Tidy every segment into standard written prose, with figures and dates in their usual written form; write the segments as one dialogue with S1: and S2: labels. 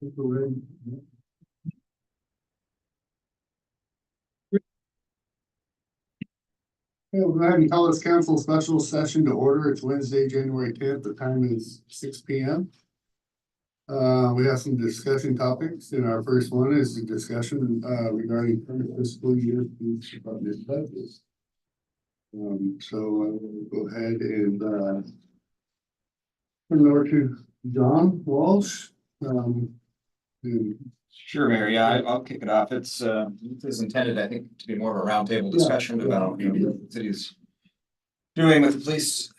S1: Okay, we'll go ahead and call this council special session to order. It's Wednesday, January 10th. The time is 6 p.m. We have some discussion topics, and our first one is the discussion regarding current fiscal year police department budgets. So we'll go ahead and turn it over to John Walsh.
S2: Sure, Mayor. Yeah, I'll kick it off. It's intended, I think, to be more of a roundtable discussion about what the city's doing with the police,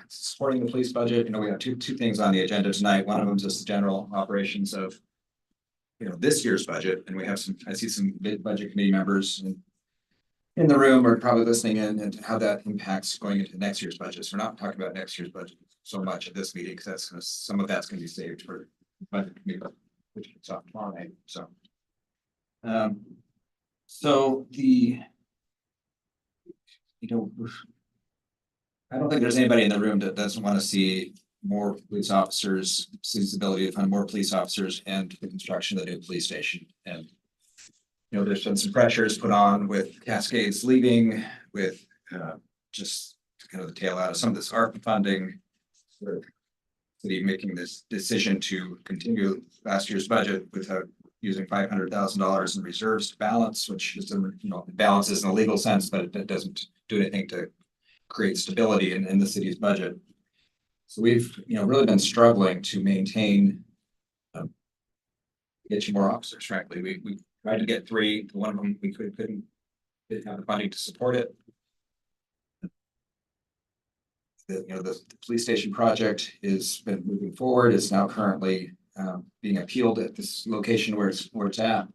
S2: supporting the police budget. We have two things on the agenda tonight. One of them is just the general operations of this year's budget, and we have I see some mid-budget committee members in the room are probably listening in, and how that impacts going into next year's budget. So we're not talking about next year's budget so much at this meeting, because some of that's going to be saved for budget committee, which kicks off tomorrow night. So, I don't think there's anybody in the room that doesn't want to see more police officers, city's ability to fund more police officers, and the construction of the new police station. And there's been some pressures put on with Cascades leaving, with just kind of the tail out of some of this ARPA funding. The city making this decision to continue last year's budget without using $500,000 in reserves to balance, which is balances in a legal sense, but it doesn't do anything to create stability in the city's budget. So we've really been struggling to maintain get you more officers. Frankly, we tried to get 3. One of them we couldn't didn't have the funding to support it. The police station project is been moving forward. It's now currently being appealed at this location where it's at.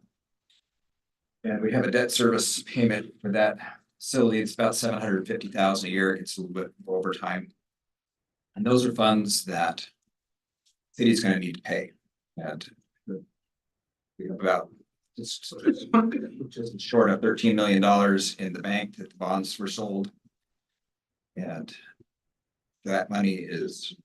S2: And we have a debt service payment for that facility. It's about $750,000 a year. It's a little bit over time. And those are funds that the city's going to need to pay. And we have about just short of $13 million in the bank that the bonds were sold. And that money is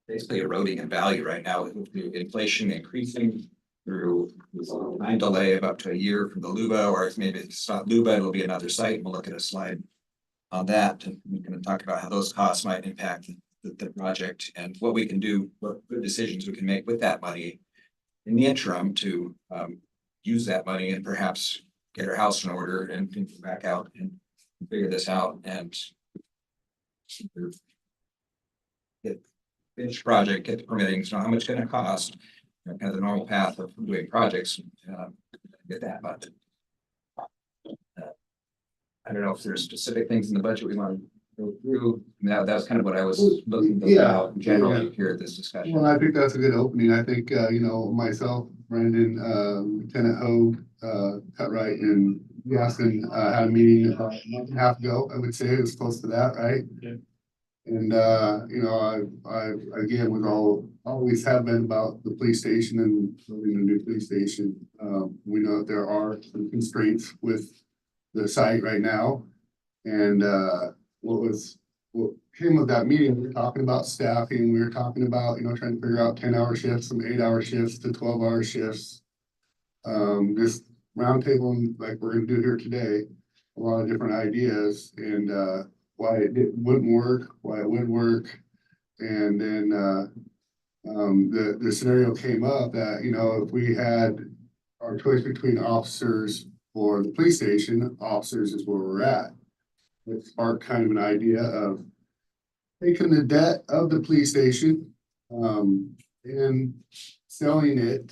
S2: basically eroding in value right now with the inflation increasing through this time delay of up to a year from the LUBA, or maybe it's not LUBA, it'll be another site. We'll look at a slide on that, and we're going to talk about how those costs might impact the project and what we can do, what good decisions we can make with that money in the interim to use that money and perhaps get our house in order and go back out and figure this out and finish project, get the permitting, so how much it's going to cost, kind of the normal path of doing projects, get that budget. I don't know if there's specific things in the budget we want to go through. That was kind of what I was looking about generally here at this discussion.
S1: Well, I think that's a good opening. I think, myself, Brandon, Lieutenant Hogue, Cutright, and Gaston had a meeting about a month and a half ago. I would say it was close to that, right? Yeah. And, I again, always have been about the police station and building a new police station. We know that there are some constraints with the site right now. And, what came of that meeting, we were talking about staffing, we were talking about, trying to figure out 10-hour shifts, some 8-hour shifts to 12-hour shifts. This roundtable, like we're gonna do here today, a lot of different ideas, and, why it wouldn't work, why it would work. And then the scenario came up that, if we had our choice between officers or the police station, officers is where we're at. It sparked kind of an idea of taking the debt of the police station and selling it.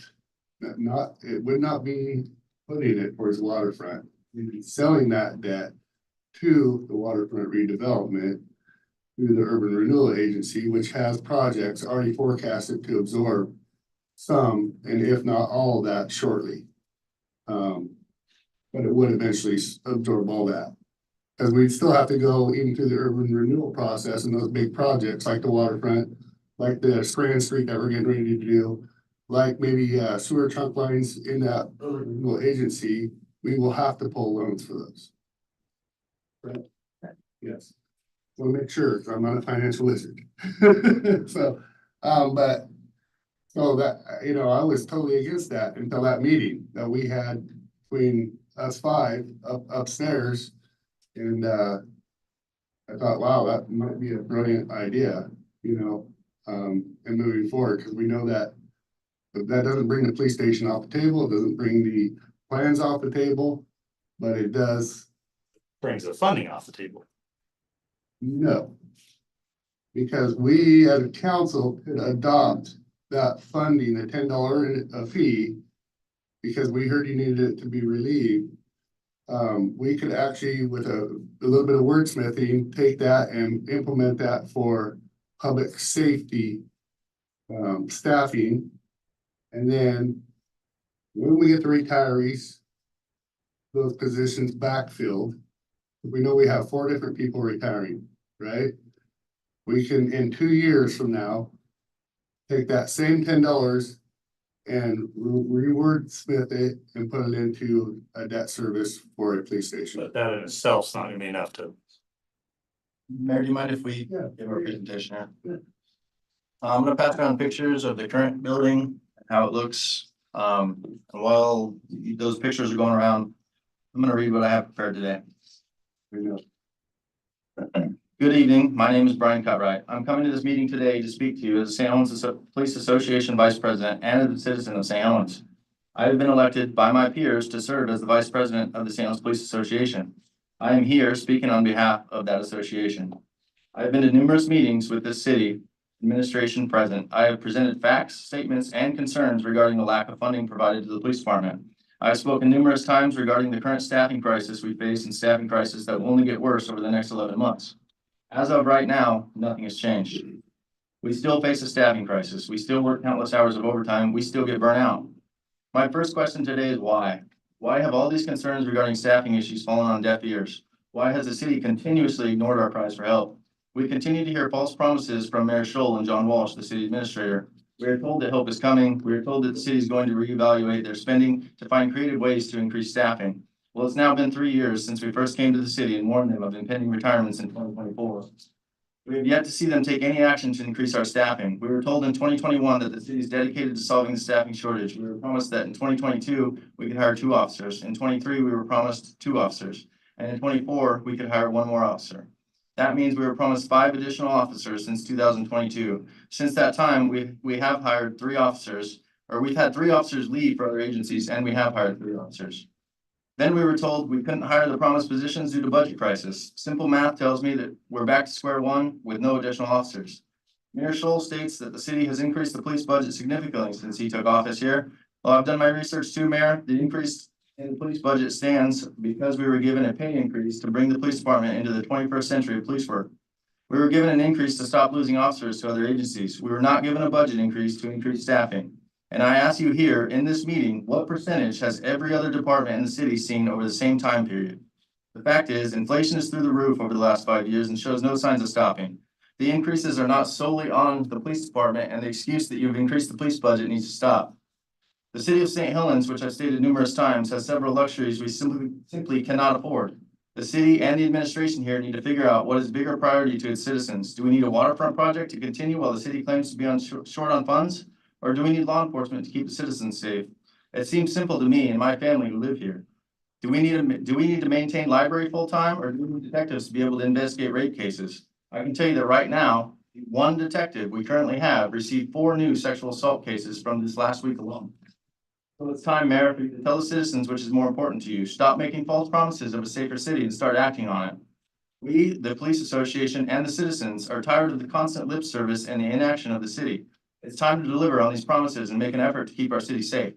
S1: It would not be putting it towards the waterfront. We'd be selling that debt to the waterfront redevelopment through the Urban Renewal Agency, which has projects already forecasted to absorb some, and if not all of that shortly. But it would eventually absorb all that. Because we'd still have to go into the urban renewal process and those big projects like the waterfront, like the Scranton Street that we're getting ready to do, like maybe sewer trunk lines in that urban renewal agency. We will have to pull loans for those. Right? Yes. Want to make sure, 'cause I'm not a financial wizard. So, So that, I was totally against that until that meeting that we had between us five upstairs. And, I thought, wow, that might be a brilliant idea, and moving forward, because we know that that doesn't bring the police station off the table, it doesn't bring the plans off the table, but it does,
S3: Brings the funding off the table.
S1: no. Because we as a council could adopt that funding, the $10 a fee, because we heard you needed it to be relieved. We could actually, with a little bit of wordsmithing, take that and implement that for public safety staffing. And then when we get the retirees, those positions backfilled, we know we have 4 different people retiring, right? We can, in 2 years from now, take that same $10 and re-wordsmith it and put it into a debt service for a police station.
S3: But that in itself is not gonna be enough to.
S4: Mayor, do you mind if we
S1: Yeah.
S4: give our presentation here?
S1: Yeah.
S4: I'm gonna pass around pictures of the current building, how it looks. And while those pictures are going around, I'm gonna read what I have prepared today. Good evening, my name is Brian Cutright. I'm coming to this meeting today to speak to you as St. Helens Police Association Vice President and as a citizen of St. Helens. I have been elected by my peers to serve as the Vice President of the St. Helens Police Association. I am here speaking on behalf of that association. I have been to numerous meetings with this city administration present. I have presented facts, statements, and concerns regarding the lack of funding provided to the police department. I have spoken numerous times regarding the current staffing crisis we face and staffing crisis that will only get worse over the next 11 months. As of right now, nothing has changed. We still face a staffing crisis. We still work countless hours of overtime. We still get burnt out. My first question today is why? Why have all these concerns regarding staffing issues fallen on deaf ears? Why has the city continuously ignored our cries for help? We continue to hear false promises from Mayor Scholl and John Walsh, the city administrator. We are told that help is coming. We are told that the city is going to reevaluate their spending to find creative ways to increase staffing. Well, it's now been 3 years since we first came to the city and warned them of impending retirements in 2024. We have yet to see them take any action to increase our staffing. We were told in 2021 that the city is dedicated to solving the staffing shortage. We were promised that in 2022, we could hire 2 officers. In 23, we were promised 2 officers. And in 24, we could hire 1 more officer. That means we were promised 5 additional officers since 2022. Since that time, we have hired 3 officers, or we've had 3 officers leave for other agencies, and we have hired 3 officers. Then we were told we couldn't hire the promised positions due to budget crisis. Simple math tells me that we're back to square one with no additional officers. Mayor Scholl states that the city has increased the police budget significantly since he took office here. Well, I've done my research too, Mayor. The increase in the police budget stands because we were given a pay increase to bring the police department into the 21st century of police work. We were given an increase to stop losing officers to other agencies. We were not given a budget increase to increase staffing. And I ask you here in this meeting, what percentage has every other department in the city seen over the same time period? The fact is, inflation is through the roof over the last 5 years and shows no signs of stopping. The increases are not solely on the police department, and the excuse that you've increased the police budget needs to stop. The city of St. Helens, which I've stated numerous times, has several luxuries we simply cannot afford. The city and the administration here need to figure out what is a bigger priority to its citizens. Do we need a waterfront project to continue while the city claims to be short on funds? Or do we need law enforcement to keep the citizens safe? It seems simple to me and my family who live here. Do we need to maintain library full-time, or do we need detectives to be able to investigate rape cases? I can tell you that right now, 1 detective we currently have received 4 new sexual assault cases from this last week alone. So it's time, Mayor, for you to tell the citizens which is more important to you. Stop making false promises of a safer city and start acting on it. We, the police association, and the citizens are tired of the constant lip service and the inaction of the city. It's time to deliver on these promises and make an effort to keep our city safe.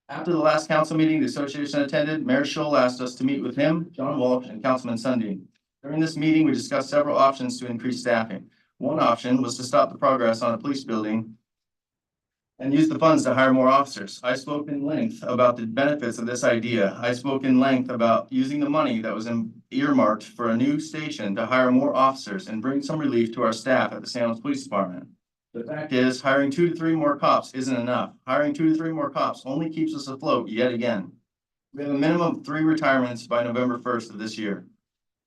S4: After the last council meeting the association attended, Mayor Scholl asked us to meet with him, John Walsh, and Councilman Sundin. During this meeting, we discussed several options to increase staffing. One option was to stop the progress on a police building and use the funds to hire more officers. I spoke in length about the benefits of this idea. I spoke in length about using the money that was earmarked for a new station to hire more officers and bring some relief to our staff at the St. Helens Police Department. The fact is, hiring 2 to 3 more cops isn't enough. Hiring 2 to 3 more cops only keeps us afloat yet again. We have a minimum of 3 retirements by November 1st of this year.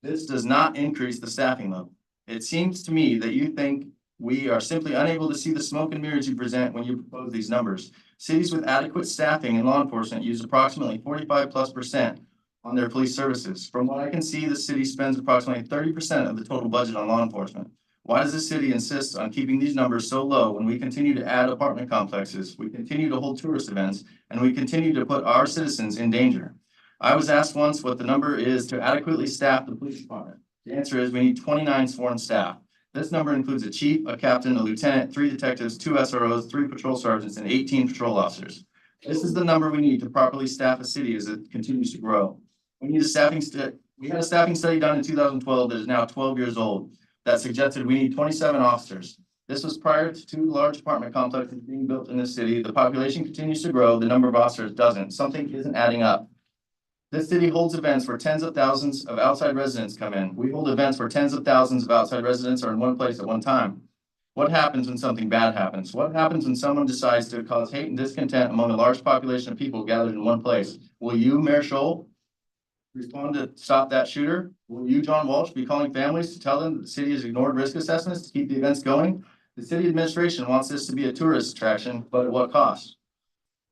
S4: This does not increase the staffing level. It seems to me that you think We are simply unable to see the smoke and mirrors you present when you propose these numbers. Cities with adequate staffing in law enforcement use approximately 45+% on their police services. From what I can see, the city spends approximately 30% of the total budget on law enforcement. Why does the city insist on keeping these numbers so low when we continue to add apartment complexes, we continue to hold tourist events, and we continue to put our citizens in danger? I was asked once what the number is to adequately staff the police department. The answer is we need 29 sworn staff. This number includes a chief, a captain, a lieutenant, 3 detectives, 2 SROs, 3 patrol sergeants, and 18 patrol officers. This is the number we need to properly staff a city as it continues to grow. We need a staffing study. We had a staffing study done in 2012 that is now 12 years old that suggested we need 27 officers. This was prior to 2 large apartment complexes being built in this city. The population continues to grow. The number of officers doesn't. Something isn't adding up. This city holds events where tens of thousands of outside residents come in. We hold events where tens of thousands of outside residents are in one place at one time. What happens when something bad happens? What happens when someone decides to cause hate and discontent among a large population of people gathered in one place? Will you, Mayor Scholl, respond to stop that shooter? Will you, John Walsh, be calling families to tell them that the city has ignored risk assessments to keep the events going? The city administration wants this to be a tourist attraction, but at what cost?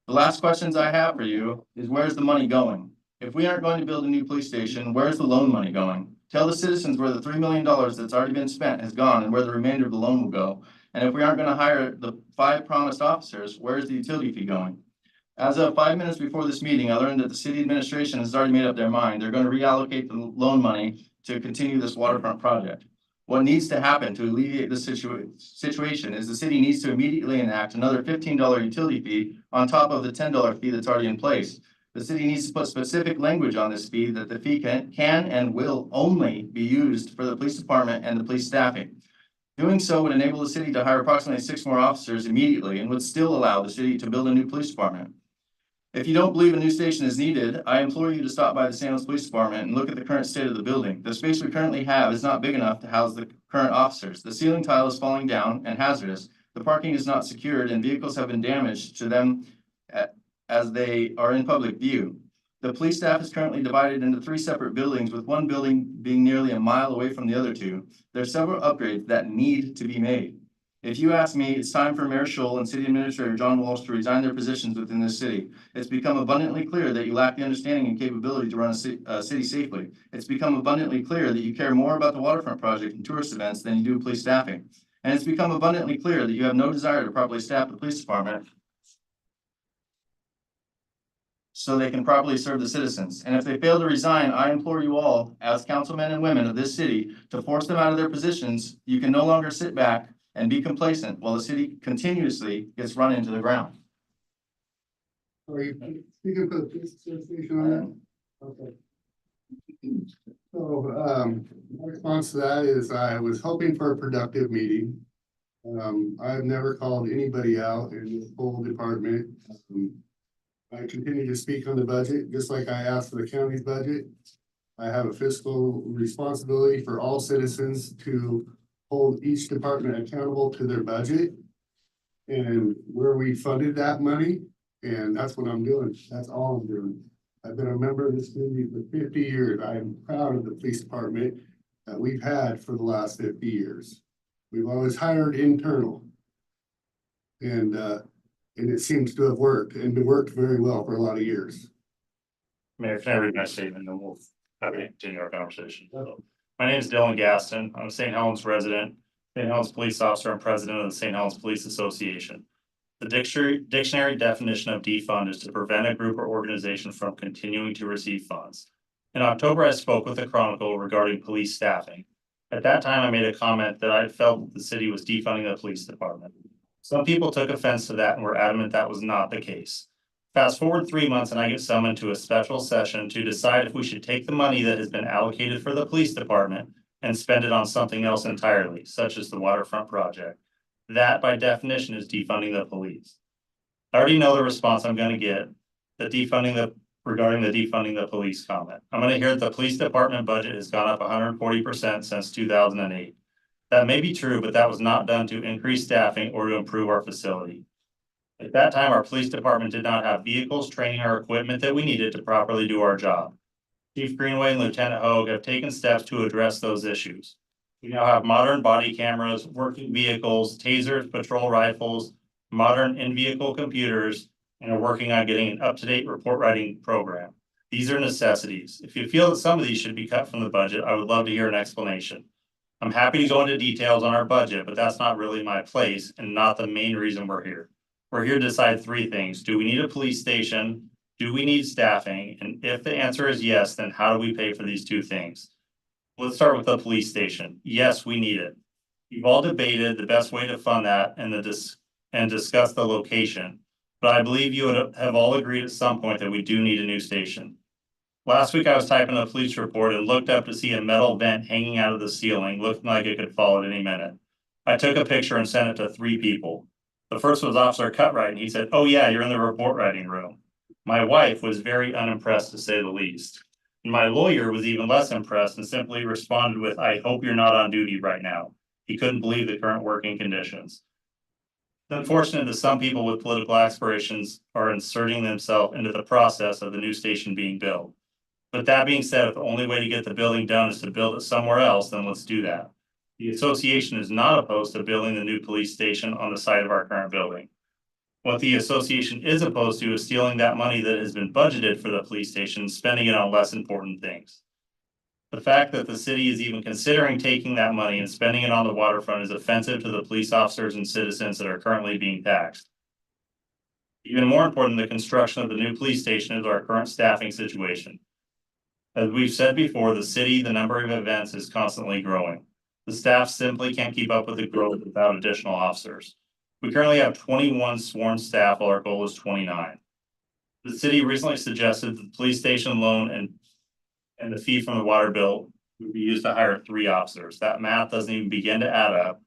S4: The last questions I have for you is where's the money going? If we aren't going to build a new police station, where's the loan money going? Tell the citizens where the $3 million that's already been spent has gone and where the remainder of the loan will go. And if we aren't going to hire the 5 promised officers, where's the utility fee going? As of 5 minutes before this meeting, I learned that the city administration has already made up their mind. They're going to reallocate the loan money to continue this waterfront project. What needs to happen to alleviate this situation is the city needs to immediately enact another $15 utility fee on top of the $10 fee that's already in place. The city needs to put specific language on this fee that the fee can and will only be used for the police department and the police staffing. Doing so would enable the city to hire approximately 6 more officers immediately and would still allow the city to build a new police department. If you don't believe a new station is needed, I implore you to stop by the San Luis Police Department and look at the current state of the building. The space we currently have is not big enough to house the current officers. The ceiling tile is falling down and hazardous. The parking is not secured and vehicles have been damaged to them as they are in public view. The police staff is currently divided into 3 separate buildings, with one building being nearly a mile away from the other 2. There are several upgrades that need to be made. If you ask me, it's time for Mayor Scholl and City Administrator John Walsh to resign their positions within this city. It's become abundantly clear that you lack the understanding and capability to run a city safely. It's become abundantly clear that you care more about the waterfront project and tourist events than you do police staffing. And it's become abundantly clear that you have no desire to properly staff the police department so they can properly serve the citizens. And if they fail to resign, I implore you all, as councilmen and women of this city, to force them out of their positions. You can no longer sit back and be complacent while the city continuously gets run into the ground.
S1: Are you speaking for the police association on that? Okay. So, my response to that is I was hoping for a productive meeting. I've never called anybody out in this whole department. I continue to speak on the budget, just like I asked for the county's budget. I have a fiscal responsibility for all citizens to hold each department accountable to their budget and where we funded that money. And that's what I'm doing. That's all I'm doing. I've been a member of this community for 50 years. I am proud of the police department that we've had for the last 50 years. We've always hired internal. And it seems to have worked, and it worked very well for a lot of years.
S3: Mayor, can I read my statement and we'll have to continue our conversation? My name is Dylan Gaston. I'm a St. Helens resident, St. Helens police officer, and president of the St. Helens Police Association. The dictionary definition of defund is to prevent a group or organization from continuing to receive funds. In October, I spoke with the Chronicle regarding police staffing. At that time, I made a comment that I felt the city was defunding the police department. Some people took offense to that and were adamant that was not the case. Fast forward 3 months and I get summoned to a special session to decide if we should take the money that has been allocated for the police department and spend it on something else entirely, such as the waterfront project. That, by definition, is defunding the police. I already know the response I'm going to get, regarding the defunding the police comment. I'm going to hear that the police department budget has gone up 140% since 2008. That may be true, but that was not done to increase staffing or to improve our facility. At that time, our police department did not have vehicles, training, or equipment that we needed to properly do our job. Chief Greenway and Lieutenant Hogue have taken steps to address those issues. We now have modern body cameras, working vehicles, tasers, patrol rifles, modern in-vehicle computers, and are working on getting an up-to-date report writing program. These are necessities. If you feel that some of these should be cut from the budget, I would love to hear an explanation. I'm happy to go into details on our budget, but that's not really my place and not the main reason we're here. We're here to decide three things. Do we need a police station? Do we need staffing? And if the answer is yes, then how do we pay for these two things? Let's start with the police station. Yes, we need it. You've all debated the best way to fund that and discuss the location. But I believe you would have all agreed at some point that we do need a new station. Last week I was typing a police report and looked up to see a metal vent hanging out of the ceiling, looking like it could fall at any minute. I took a picture and sent it to 3 people. The first was Officer Cutright, and he said, "Oh yeah, you're in the report writing room." My wife was very unimpressed, to say the least. My lawyer was even less impressed and simply responded with, "I hope you're not on duty right now." He couldn't believe the current working conditions. It's unfortunate that some people with political aspirations are inserting themselves into the process of the new station being built. But that being said, if the only way to get the building done is to build it somewhere else, then let's do that. The association is not opposed to building the new police station on the site of our current building. What the association is opposed to is stealing that money that has been budgeted for the police station and spending it on less important things. The fact that the city is even considering taking that money and spending it on the waterfront is offensive to the police officers and citizens that are currently being taxed. Even more important than the construction of the new police station is our current staffing situation. As we've said before, the number of events is constantly growing. The staff simply can't keep up with the growth without additional officers. We currently have 21 sworn staff, while our goal is 29. The city recently suggested that the police station loan and the fee from the water bill would be used to hire 3 officers. That math doesn't even begin to add up.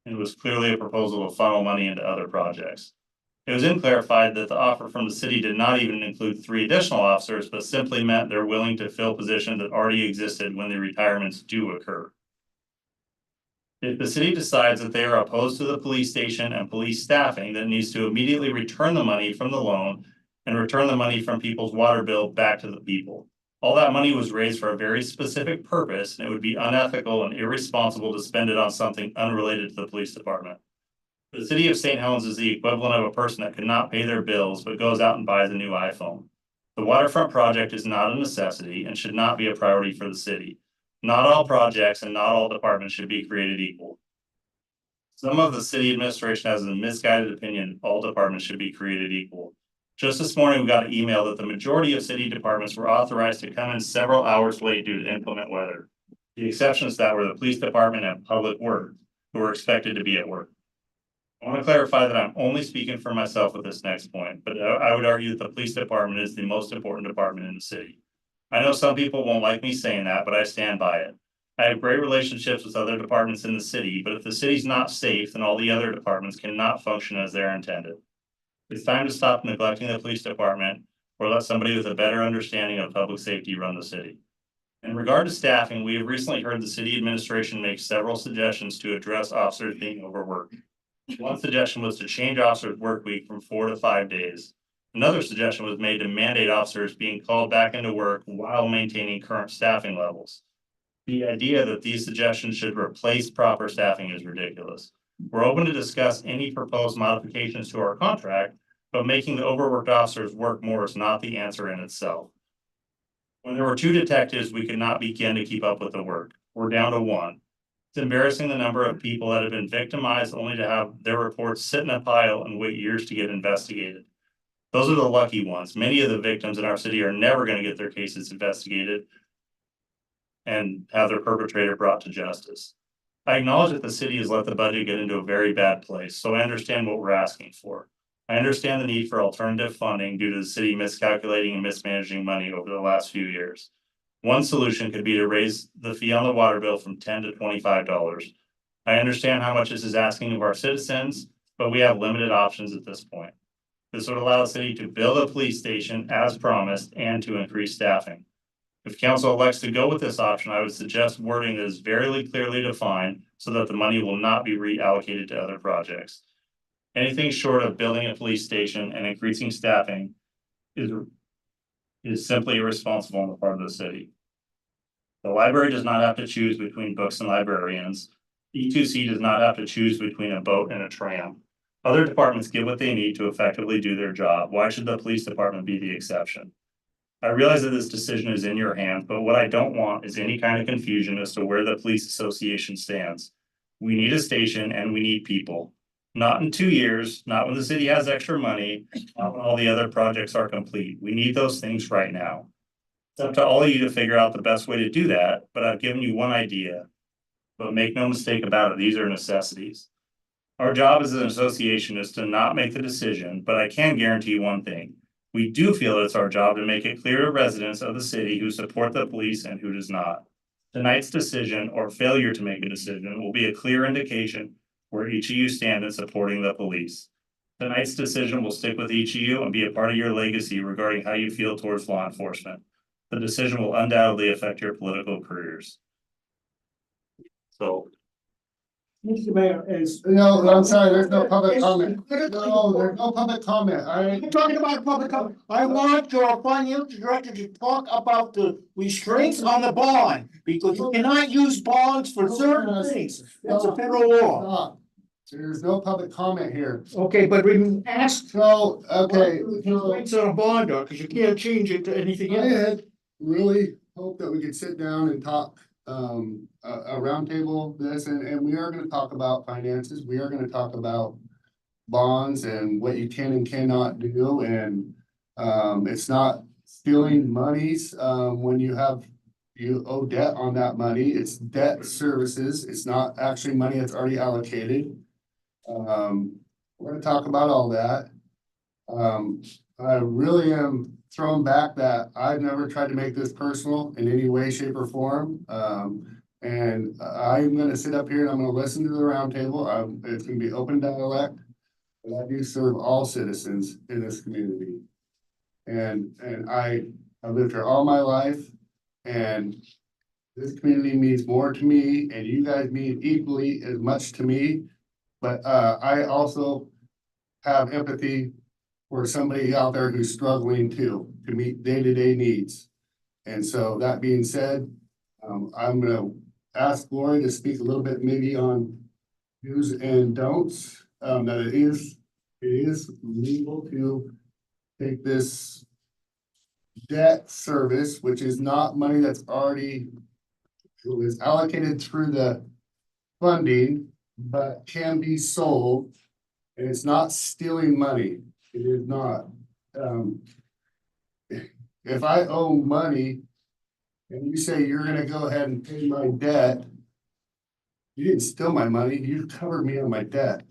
S3: It was clearly a proposal to funnel money into other projects. It was then clarified that the offer from the city did not even include 3 additional officers, but simply meant they're willing to fill positions that already existed when the retirements do occur. If the city decides that they are opposed to the police station and police staffing, then needs to immediately return the money from the loan and return the money from people's water bill back to the people. All that money was raised for a very specific purpose, and it would be unethical and irresponsible to spend it on something unrelated to the police department. The city of St. Helens is the equivalent of a person that could not pay their bills, but goes out and buys a new iPhone. The waterfront project is not a necessity and should not be a priority for the city. Not all projects and not all departments should be created equal. Some of the city administration has a misguided opinion all departments should be created equal. Just this morning, we got an email that the majority of city departments were authorized to come in several hours late due to inclement weather. The exceptions to that were the police department and public works, who were expected to be at work. I want to clarify that I'm only speaking for myself with this next point, but I would argue that the police department is the most important department in the city. I know some people won't like me saying that, but I stand by it. I have great relationships with other departments in the city, but if the city's not safe, then all the other departments cannot function as they're intended. It's time to stop neglecting the police department or let somebody with a better understanding of public safety run the city. In regard to staffing, we have recently heard the city administration make several suggestions to address officers being overworked. One suggestion was to change officers' work week from 4 to 5 days. Another suggestion was made to mandate officers being called back into work while maintaining current staffing levels. The idea that these suggestions should replace proper staffing is ridiculous. We're open to discuss any proposed modifications to our contract, but making the overworked officers work more is not the answer in itself. When there were 2 detectives, we could not begin to keep up with the work. We're down to 1. It's embarrassing the number of people that have been victimized only to have their reports sit in a pile and wait years to get investigated. Those are the lucky ones. Many of the victims in our city are never going to get their cases investigated and have their perpetrator brought to justice. I acknowledge that the city has let the budget get into a very bad place, so I understand what we're asking for. I understand the need for alternative funding due to the city miscalculating and mismanaging money over the last few years. One solution could be to raise the fee on the water bill from $10 to $25. I understand how much this is asking of our citizens, but we have limited options at this point. This would allow the city to build a police station as promised and to increase staffing. If council elects to go with this option, I would suggest wording that is very clearly defined so that the money will not be reallocated to other projects. Anything short of building a police station and increasing staffing is simply irresponsible on the part of the city. The library does not have to choose between books and librarians. E2C does not have to choose between a boat and a tram. Other departments get what they need to effectively do their job. Why should the police department be the exception? I realize that this decision is in your hands, but what I don't want is any kind of confusion as to where the police association stands. We need a station and we need people. Not in 2 years, not when the city has extra money, not when all the other projects are complete. We need those things right now. It's up to all of you to figure out the best way to do that, but I've given you one idea. But make no mistake about it, these are necessities. Our job as an association is to not make the decision, but I can guarantee one thing. We do feel it's our job to make it clear to residents of the city who support the police and who does not. Tonight's decision or failure to make a decision will be a clear indication where each of you stand in supporting the police. Tonight's decision will stick with each of you and be a part of your legacy regarding how you feel towards law enforcement. The decision will undoubtedly affect your political careers. So.
S5: Mr. Mayor, is.
S1: No, I'm sorry, there's no public comment. No, there's no public comment, all right?
S5: I'm talking about public comment. I want your financial director to talk about the restraints on the bond, because you cannot use bonds for certain things. That's a federal law.
S1: Stop. There's no public comment here.
S5: Okay, but we asked.
S1: So, okay.
S5: Restraints on a bond, because you can't change it to anything
S1: I
S5: else.
S1: had really hoped that we could sit down and talk, a roundtable this, and we are gonna talk about finances. We are gonna talk about bonds and what you can and cannot do, and, it's not stealing monies, when you owe debt on that money. It's debt services. It's not actually money that's already allocated. We're gonna talk about all that. I really am thrown back that I've never tried to make this personal in any way, shape, or form. And I'm gonna sit up here and I'm gonna listen to the roundtable. It's gonna be open dialect. But I do serve all citizens in this community. And I've lived here all my life, and this community means more to me, and you guys mean equally as much to me. But I also have empathy for somebody out there who's struggling too, to meet day-to-day needs. And so that being said, I'm gonna ask Lori to speak a little bit maybe on do's and don'ts, that it is legal to take this debt service, which is not money that's already, it was allocated through the funding, but can be sold, and it's not stealing money. It is not. If I owe money and you say you're gonna go ahead and pay my debt, you didn't steal my money, you covered me on my debt.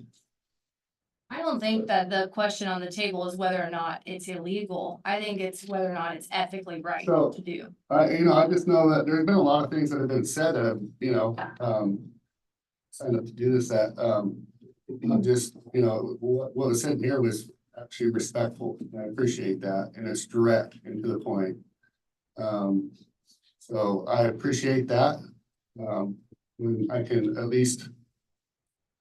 S6: I don't think that the question on the table is whether or not it's illegal. I think it's whether or not it's ethically right
S1: So-
S6: to do.
S1: I just know that there's been a lot of things that have been said that have, signed up to do this, that, I'm just, what was said here was actually respectful, and I appreciate that, and it's direct and to the point. So I appreciate that. When I can at least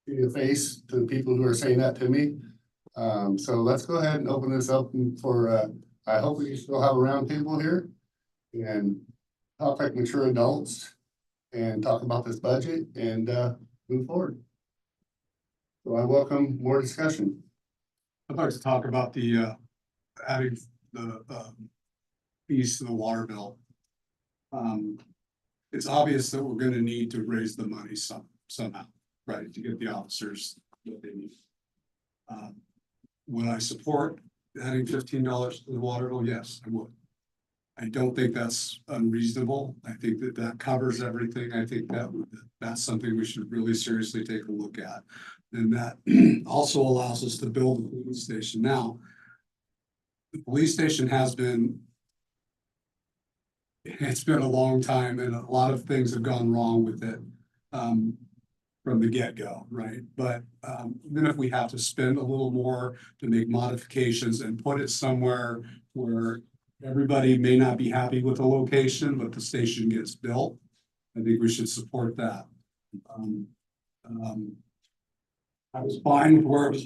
S1: see the face to the people who are saying that to me. So let's go ahead and open this up for, I hope we still have a round table here and talk like mature adults and talk about this budget and, move forward. So I welcome more discussion.
S7: I'd like to talk about the adding the fees to the water bill. It's obvious that we're gonna need to raise the money somehow, right, to get the officers what they need. Would I support adding $15 to the water bill? Yes, I would. I don't think that's unreasonable. I think that covers everything. I think that's something we should really seriously take a look at. And that also allows us to build a police station. Now, the police station it's been a long time, and a lot of things have gone wrong with it from the get-go, right? But even if we have to spend a little more to make modifications and put it somewhere where everybody may not be happy with the location, but the station gets built, I think we should support that. I was fine with where it was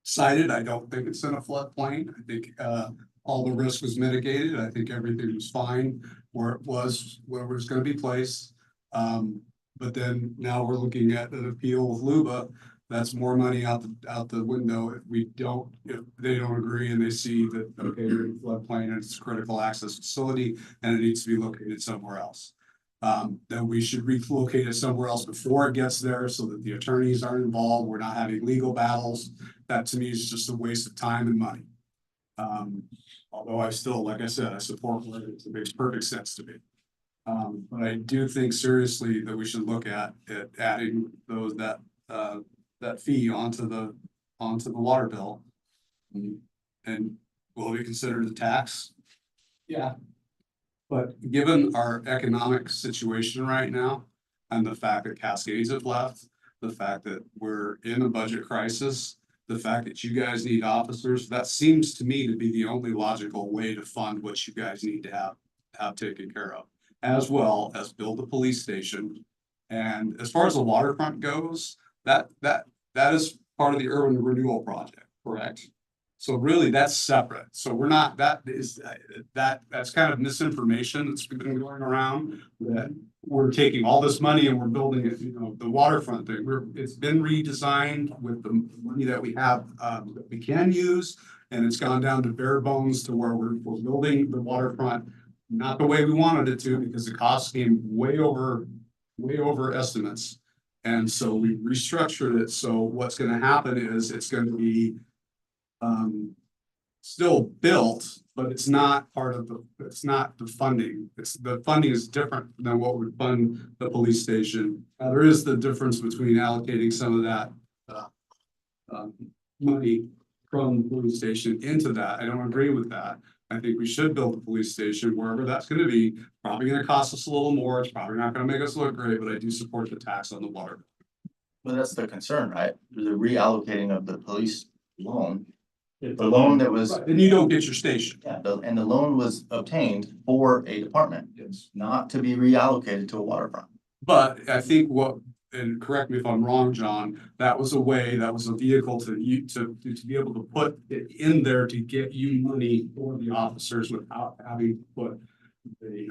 S7: cited. I don't think it's in a floodplain. I think all the risk was mitigated. I think everything was fine where it was gonna be placed. But then now we're looking at an appeal with Luba. That's more money out the window if if they don't agree and they see that, okay, you're in floodplain and it's a critical access facility and it needs to be located somewhere else. Then we should relocate it somewhere else before it gets there so that the attorneys aren't involved. We're not having legal battles. That to me is just a waste of time and money. Although I still, like I said, I support it. It makes perfect sense to me. But I do think seriously that we should look at adding that fee onto the water bill. And will it be considered a tax? Yeah. But given our economic situation right now and the fact that Cascades have left, the fact that we're in a budget crisis, the fact that you guys need officers, that seems to me to be the only logical way to fund what you guys need to have taken care of, as well as build a police station. And as far as the waterfront goes, that is part of the urban renewal project, correct? So really, that's separate. So we're not, that's kind of misinformation that's been going around, that we're taking all this money and we're building it, the waterfront thing. It's been redesigned with the money that we have, that we can use. And it's gone down to bare bones to where we're building the waterfront, not the way we wanted it to, because the cost came way over estimates. And so we restructured it. So what's going to happen is it's going to be still built, but it's not the funding. The funding is different than what would fund the police station. There is the difference between allocating some of that money from the police station into that. I don't agree with that. I think we should build a police station wherever that's going to be. Probably going to cost us a little more. It's probably not going to make us look great, but I do support the tax on the water.
S4: But that's the concern, right? The reallocating of the police loan. The loan that was.
S7: Then you don't get your station.
S4: Yeah, and the loan was obtained for a department. It's not to be reallocated to a waterfront.
S7: But I think and correct me if I'm wrong, John, that was a vehicle to be able to put it in there to get you money for the officers without having to put the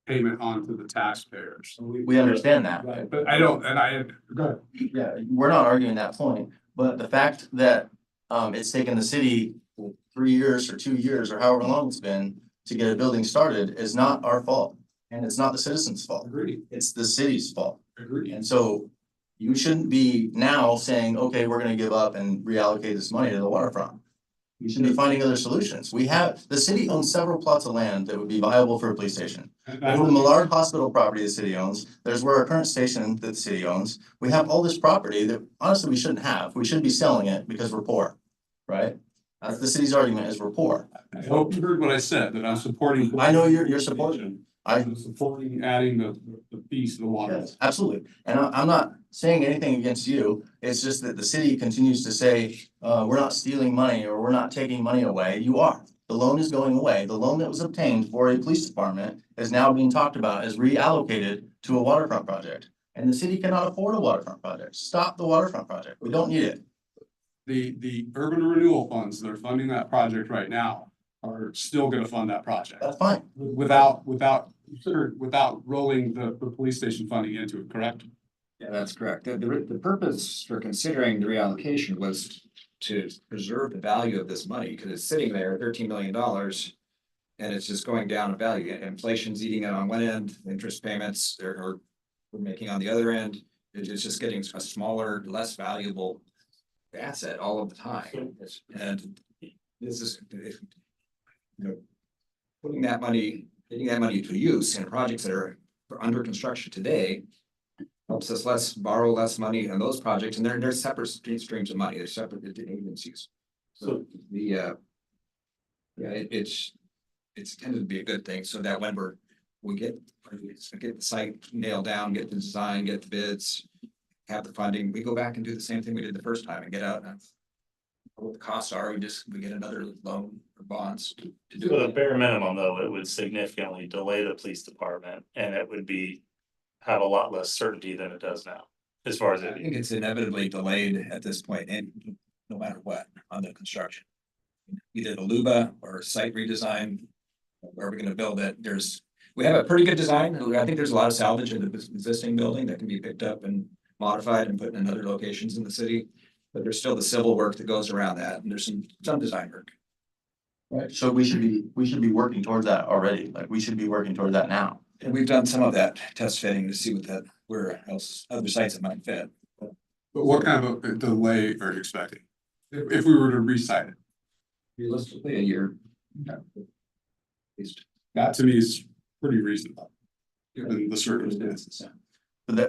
S7: payment onto the taxpayers. So
S4: We understand that.
S7: right, but I don't, go ahead.
S4: Yeah, we're not arguing that point, but the fact that it's taken the city 3 years or 2 years or however long it's been to get a building started is not our fault. And it's not the citizens' fault.
S7: Agreed.
S4: It's the city's fault.
S7: Agreed.
S4: And so you shouldn't be now saying, okay, we're gonna give up and reallocate this money to the waterfront. You should be finding other solutions. The city owns several plots of land that would be viable for a police station. There's the Millard Hospital property the city owns. There's where our current station that the city owns. We have all this property that honestly we shouldn't have. We should be selling it because we're poor, right? That's the city's argument, is we're poor.
S7: I hope you heard what I said, that I'm supporting.
S4: I know you're supporting.
S7: I'm supporting adding the piece of the water.
S4: Yes, absolutely. And I'm not saying anything against you. It's just that the city continues to say, we're not stealing money or we're not taking money away. You are. The loan is going away. The loan that was obtained for a police department is now being talked about as reallocated to a waterfront project. And the city cannot afford a waterfront project. Stop the waterfront project. We don't need it.
S7: The urban renewal funds that are funding that project right now are still gonna fund that project.
S4: That's fine.
S7: Without rolling the police station funding into it, correct?
S2: Yeah, that's correct. The purpose for considering the reallocation was to preserve the value of this money, because it's sitting there, $13 million. And it's just going down in value. Inflation's eating it on one end, interest payments we're making on the other end. It's just getting a smaller, less valuable asset all of the time. And this is, getting that money to use in projects that are under construction today helps us borrow less money on those projects, and they're separate streams of money. They're separate agencies. So it's tended to be a good thing, so that when we get the site nailed down, get the design, get the bids, have the funding, we go back and do the same thing we did the first time and get out and what the costs are, we get another loan or bonds to do
S3: So the
S2: it.
S3: bare minimum, though, it would significantly delay the police department, and it would have a lot less certainty than it does now, as far as
S2: I
S3: it.
S2: think it's inevitably delayed at this point, and no matter what, on the construction. either the LUBA or site redesign. Where we're gonna build it, we have a pretty good design. I think there's a lot of salvage in the existing building that can be picked up and modified and put in other locations in the city. But there's still the civil work that goes around that, and there's some design work.
S4: Right, so we should be working towards that already, like we should be working toward that now.
S2: And we've done some of that test fitting to see where else, other sites it might fit.
S7: But what kind of a delay are you expecting? If we were to recite it,
S2: Realistically, a year. At least.
S7: that to me is pretty reasonable, given the circumstances.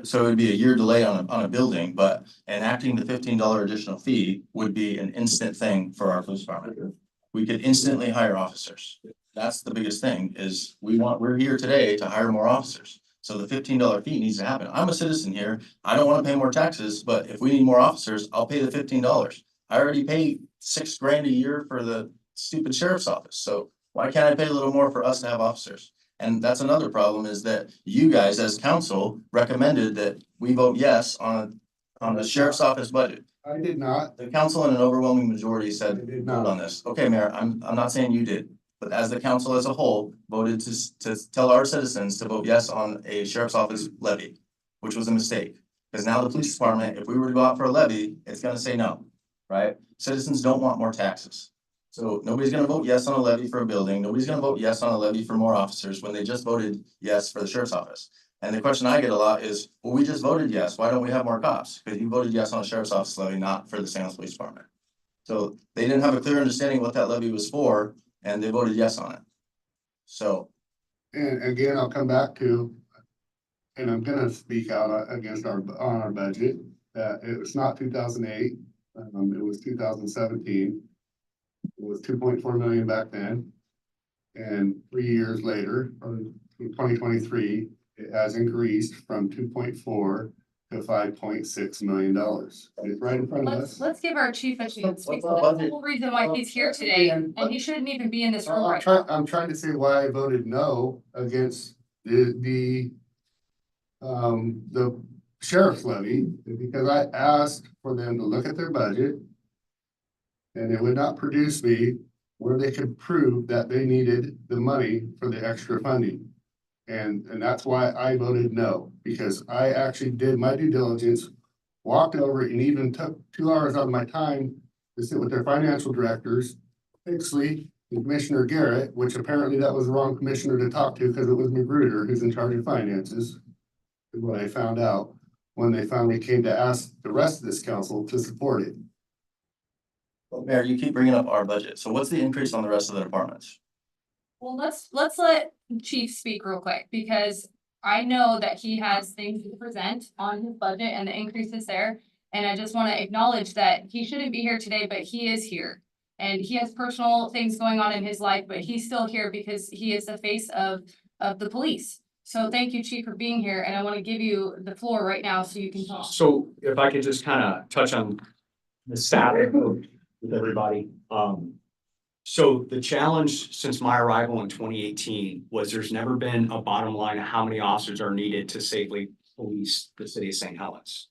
S4: So it'd be a year delay on a building, but enacting the $15 additional fee would be an instant thing for our police department. We could instantly hire officers. That's the biggest thing is we're here today to hire more officers. So the $15 fee needs to happen. I'm a citizen here. I don't want to pay more taxes, but if we need more officers, I'll pay the $15. I already pay $6 grand a year for the stupid sheriff's office. So why can't I pay a little more for us to have officers? And that's another problem is that you guys as council recommended that we vote yes on the sheriff's office budget.
S1: I did not.
S4: The council in an overwhelming majority said
S1: I did
S4: vote
S1: not.
S4: on this. Okay, Mayor, I'm not saying you did, but as the council as a whole voted to tell our citizens to vote yes on a sheriff's office levy, which was a mistake. Because now the police department, if we were to go out for a levy, it's gonna say no, right? Citizens don't want more taxes. So nobody's gonna vote yes on a levy for a building. Nobody's gonna vote yes on a levy for more officers when they just voted yes for the sheriff's office. And the question I get a lot is, well, we just voted yes. Why don't we have more cops? Because you voted yes on a sheriff's office levy, not for the San Luis Police Department. So they didn't have a clear understanding what that levy was for, and they voted yes on it. So,
S1: And again, I'll come back to, and I'm gonna speak out against on our budget, that it was not 2008, it was 2017. It was 2.4 million back then. And 3 years later, or in 2023, it has increased from 2.4 to $5.6 million. It's right in front of us.
S6: Let's give our chief a chance.
S4: What's
S6: Because
S4: our
S6: that's the
S4: budget?
S6: whole reason why he's here today, and he shouldn't even be in this room right now.
S1: I'm trying to say why I voted no against the sheriff's levy, because I asked for them to look at their budget. And it would not produce me where they could prove that they needed the money for the extra funding. And that's why I voted no, because I actually did my due diligence, walked over and even took 2 hours out of my time to sit with their financial directors, Pixley and Commissioner Garrett, which apparently that was the wrong commissioner to talk to because it was Magruder who's in charge of finances. Is what I found out when they finally came to ask the rest of this council to support it.
S4: Mayor, you keep bringing up our budget. So what's the increase on the rest of the departments?
S6: Well, let's let Chief speak real quick, because I know that he has things to present on his budget and the increases there. And I just want to acknowledge that he shouldn't be here today, but he is here. And he has personal things going on in his life, but he's still here because he is the face of the police. So thank you, Chief, for being here, and I want to give you the floor right now so you can talk.
S8: So if I could just kind of touch on the status with everybody. So the challenge since my arrival in 2018 was there's never been a bottom line of how many officers are needed to safely police the city of St. Helens.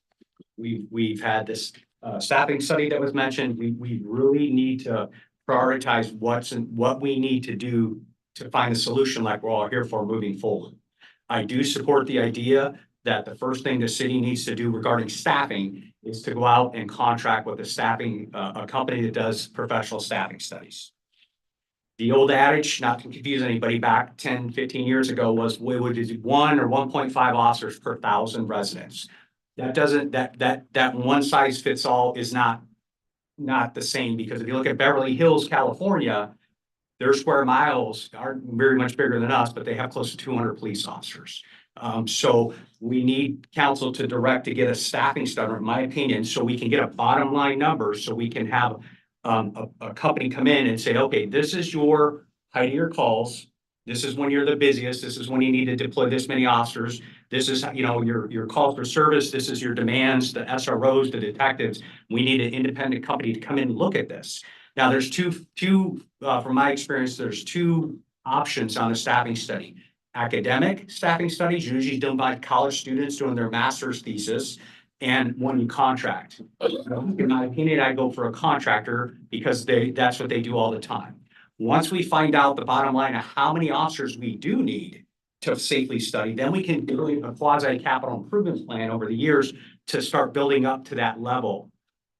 S8: We've had this staffing study that was mentioned. We really need to prioritize what we need to do to find a solution like we're all here for moving forward. I do support the idea that the first thing the city needs to do regarding staffing is to go out and contract with a company that does professional staffing studies. The old adage, not to confuse anybody, back 10, 15 years ago was we would do 1 or 1.5 officers per 1,000 residents. That one size fits all is not the same, because if you look at Beverly Hills, California, their square miles are very much bigger than us, but they have close to 200 police officers. So we need council to direct to get a staffing study, in my opinion, so we can get a bottom line number, so we can have a company come in and say, okay, this is your height of your calls. This is when you're the busiest. This is when you need to deploy this many officers. This is, your calls for service. This is your demands, the SROs, the detectives. We need an independent company to come in and look at this. Now, there's two from my experience, there's two options on a staffing study. Academic staffing studies, usually done by college students doing their master's thesis, and when you contract. In my opinion, I go for a contractor because that's what they do all the time. Once we find out the bottom line of how many officers we do need to safely study, then we can do a quasi capital improvement plan over the years to start building up to that level.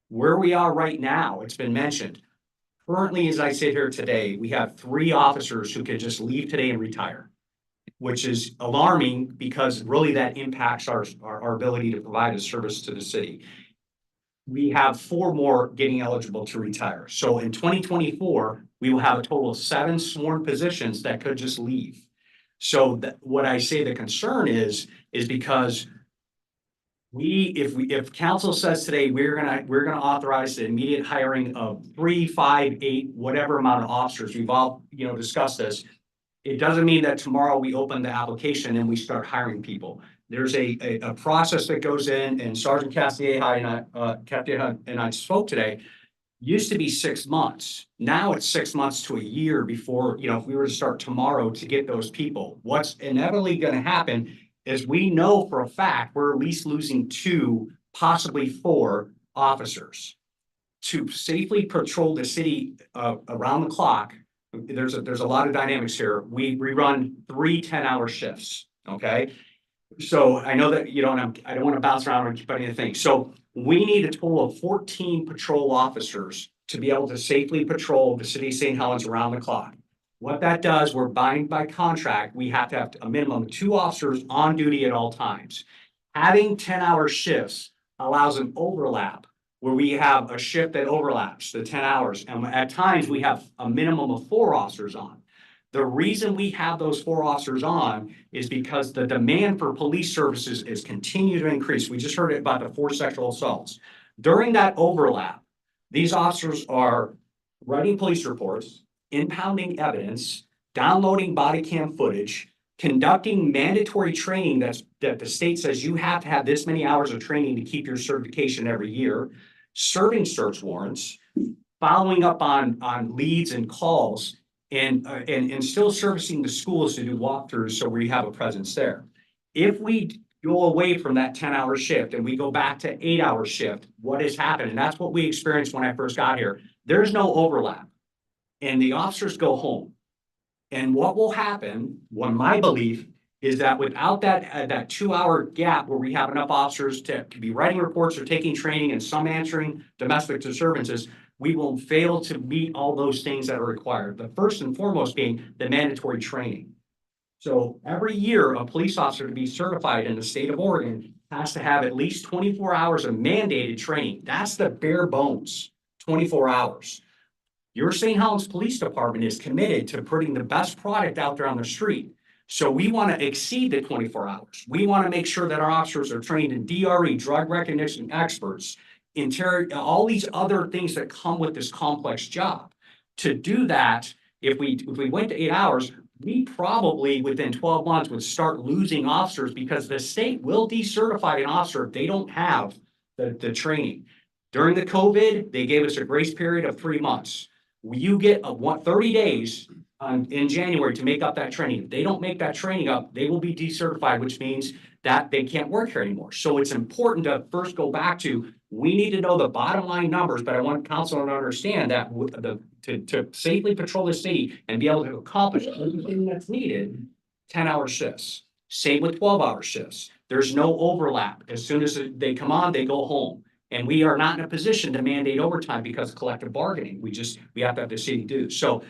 S8: Where we are right now, it's been mentioned. Currently, as I sit here today, we have 3 officers who can just leave today and retire, which is alarming because really that impacts our ability to provide a service to the city. We have 4 more getting eligible to retire. So in 2024, we will have a total of 7 sworn positions that could just leave. So what I say the concern is because if council says today, we're gonna authorize the immediate hiring of 3, 5, 8, whatever amount of officers, we've all, discussed this. It doesn't mean that tomorrow we open the application and we start hiring people. There's a process that goes in, and Sergeant Castilleja and I spoke today. Used to be 6 months. Now it's 6 months to a year before, if we were to start tomorrow to get those people. What's inevitably going to happen is we know for a fact we're at least losing 2, possibly 4 officers to safely patrol the city around the clock. There's a lot of dynamics here. We run 3 10-hour shifts. Okay. So I know that, and I don't want to bounce around and keep anything. So we need a total of 14 patrol officers to be able to safely patrol the city of St. Helens around the clock. What that does, we're bound by contract. We have to have a minimum of 2 officers on duty at all times. Having 10-hour shifts allows an overlap where we have a shift that overlaps the 10 hours. And at times we have a minimum of 4 officers on. The reason we have those 4 officers on is because the demand for police services is continuing to increase. We just heard about the 4 sexual assaults. During that overlap, these officers are writing police reports, impounding evidence, downloading body cam footage, conducting mandatory training that the state says you have to have this many hours of training to keep your certification every year, serving search warrants, following up on leads and calls, and still servicing the schools to do walkthroughs so we have a presence there. If we go away from that 10-hour shift and we go back to 8-hour shift, what has happened? And that's what we experienced when I first got here. There's no overlap and the officers go home. And what will happen, my belief is that without that 2-hour gap where we have enough officers to be writing reports or taking training and some answering domestic disturbances, we will fail to meet all those things that are required. The first and foremost being the mandatory training. So every year, a police officer to be certified in the state of Oregon has to have at least 24 hours of mandated training. That's the bare bones, 24 hours. Your St. Helens Police Department is committed to putting the best product out there on the street. So we want to exceed the 24 hours. We want to make sure that our officers are trained in DRE, drug recognition experts, all these other things that come with this complex job. To do that, if we went to 8 hours, we probably within 12 months would start losing officers because the state will decertify an officer if they don't have the training. During the COVID, they gave us a grace period of 3 months. You get 30 days in January to make up that training. If they don't make that training up, they will be decertified, which means that they can't work here anymore. So it's important to first go back to, we need to know the bottom line numbers, but I want council to understand that to safely patrol the city and be able to accomplish everything that's needed, 10-hour shifts. Same with 12-hour shifts. There's no overlap. As soon as they come on, they go home. And we are not in a position to mandate overtime because of collective bargaining. We have to have the city do. So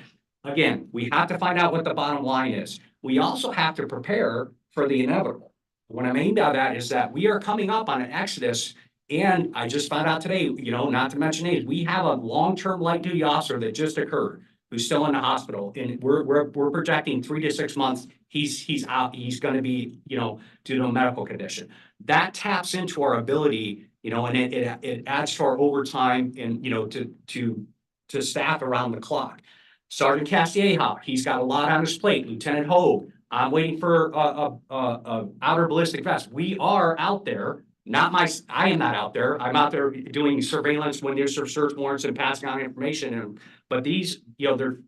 S8: again, we have to find out what the bottom line is. We also have to prepare for the inevitable. What I mean by that is that we are coming up on an exodus. And I just found out today, not to mention names, we have a long-term light duty officer that just occurred who's still in the hospital. And we're projecting 3 to 6 months. He's out. He's going to be, due to a medical condition. That taps into our ability, and it adds to our overtime and, to staff around the clock. Sergeant Castilleja, he's got a lot on his plate. Lieutenant Hogue, I'm waiting for a outer ballistic vest. We are out there. I am not out there. I'm out there doing surveillance when there's search warrants and passing on information. But these,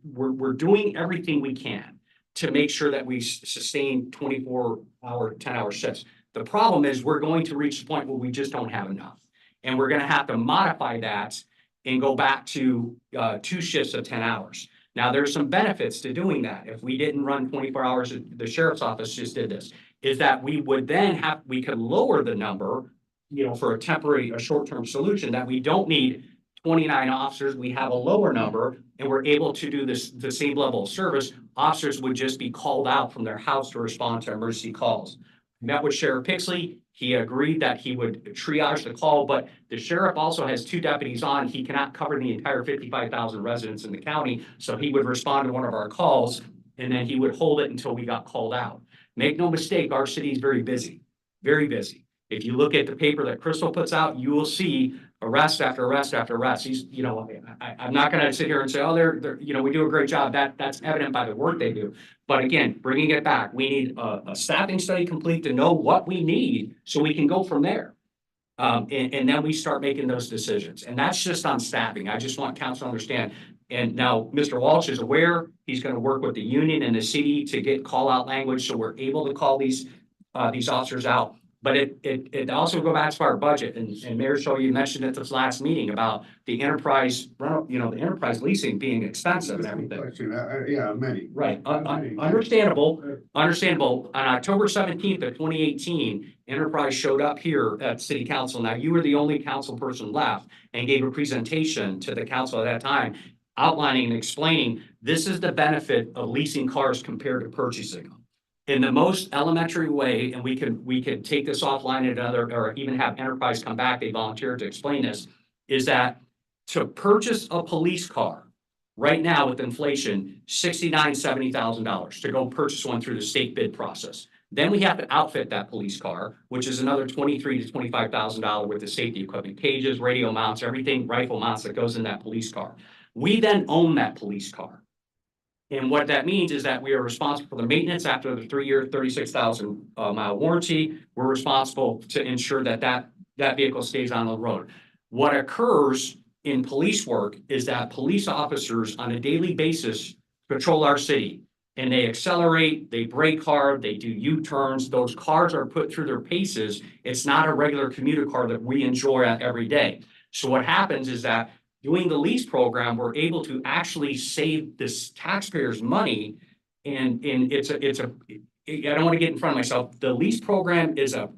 S8: we're doing everything we can to make sure that we sustain 24-hour, 10-hour shifts. The problem is we're going to reach the point where we just don't have enough. And we're gonna have to modify that and go back to 2 shifts of 10 hours. Now, there's some benefits to doing that. If we didn't run 24 hours, the sheriff's office just did this, is that we would then we could lower the number, for a short-term solution, that we don't need 29 officers, we have a lower number, and we're able to do the same level of service. Officers would just be called out from their house to respond to emergency calls. Met with Sheriff Pixley. He agreed that he would triage the call, but the sheriff also has 2 deputies on. He cannot cover the entire 55,000 residents in the county. So he would respond to one of our calls, and then he would hold it until we got called out. Make no mistake, our city is very busy, very busy. If you look at the paper that Crystal puts out, you will see arrest after arrest after arrest. I'm not gonna sit here and say, oh, they're, we do a great job. That's evident by the work they do. But again, bringing it back, we need a staffing study complete to know what we need so we can go from there. And then we start making those decisions. And that's just on staffing. I just want council to understand. And now Mr. Walsh is aware. He's going to work with the union and the city to get call out language so we're able to call these officers out. But it also go back to our budget, and Mayor Shaw, you mentioned at this last meeting about the enterprise, the enterprise leasing being expensive and everything.
S1: Yeah, many.
S8: Right, understandable. On October 17th of 2018, Enterprise showed up here at City Council. Now, you were the only council person left and gave a presentation to the council at that time, outlining and explaining this is the benefit of leasing cars compared to purchasing them. In the most elementary way, and we could take this offline at another, or even have Enterprise come back, they volunteered to explain this, is that to purchase a police car right now with inflation, $70,000 to go purchase one through the state bid process. Then we have to outfit that police car, which is another $23,000 to $25,000 worth of safety equipment, cages, radio mounts, everything, rifle mounts that goes in that police car. We then own that police car. And what that means is that we are responsible for the maintenance after the 3-year, 36,000 mile warranty. We're responsible to ensure that vehicle stays on the road. What occurs in police work is that police officers on a daily basis patrol our city, and they accelerate, they brake hard, they do U-turns. Those cars are put through their paces. It's not a regular commuter car that we enjoy every day. So what happens is that doing the lease program, we're able to actually save this taxpayers money. And I don't want to get in front of myself. The lease program is a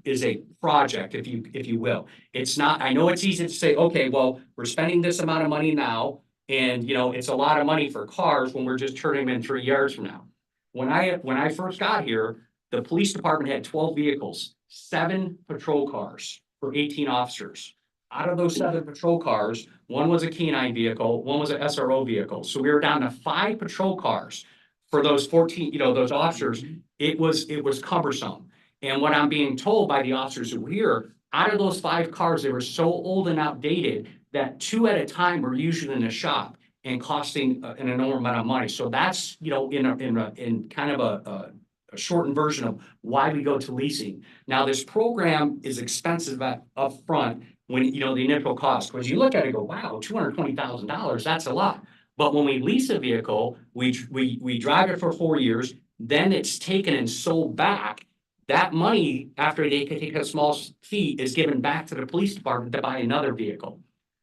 S8: project, if you will. It's not, I know it's easy to say, okay, well, we're spending this amount of money now, and it's a lot of money for cars when we're just turning them in 3 years from now. When I first got here, the police department had 12 vehicles, 7 patrol cars for 18 officers. Out of those 7 patrol cars, 1 was a K9 vehicle, 1 was an SRO vehicle. So we were down to 5 patrol cars for those 14, those officers. It was cumbersome. And what I'm being told by the officers who were here, out of those 5 cars, they were so old and outdated that 2 at a time were usually in the shop and costing an enormous amount of money. So that's, in kind of a shortened version of why we go to leasing. Now, this program is expensive up front. When, the initial cost, when you look at it, go, wow, $220,000, that's a lot. But when we lease a vehicle, we drive it for 4 years, then it's taken and sold back. That money, after they can take a small fee, is given back to the police department to buy another vehicle.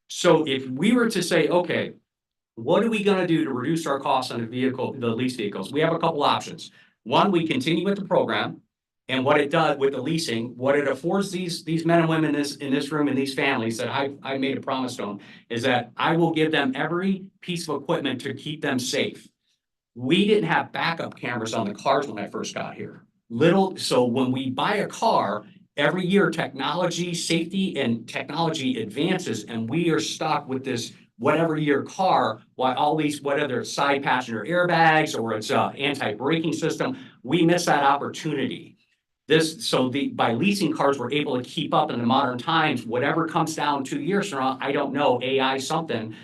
S8: So if we were to say, okay, what are we gonna do to reduce our costs on the lease vehicles? We have a couple options. One, we continue with the program. And what it does with the leasing, what it affords these men and women in this room and these families that I made a promise to them, is that I will give them every piece of equipment to keep them safe. We didn't have backup cameras on the cars when I first got here. So when we buy a car, every year safety and technology advances, and we are stuck with this whatever year car, while all these, whether it's side passenger airbags or it's anti-braking system, we miss that opportunity. By leasing cars, we're able to keep up in the modern times. Whatever comes down 2 years from now, I don't know, AI something,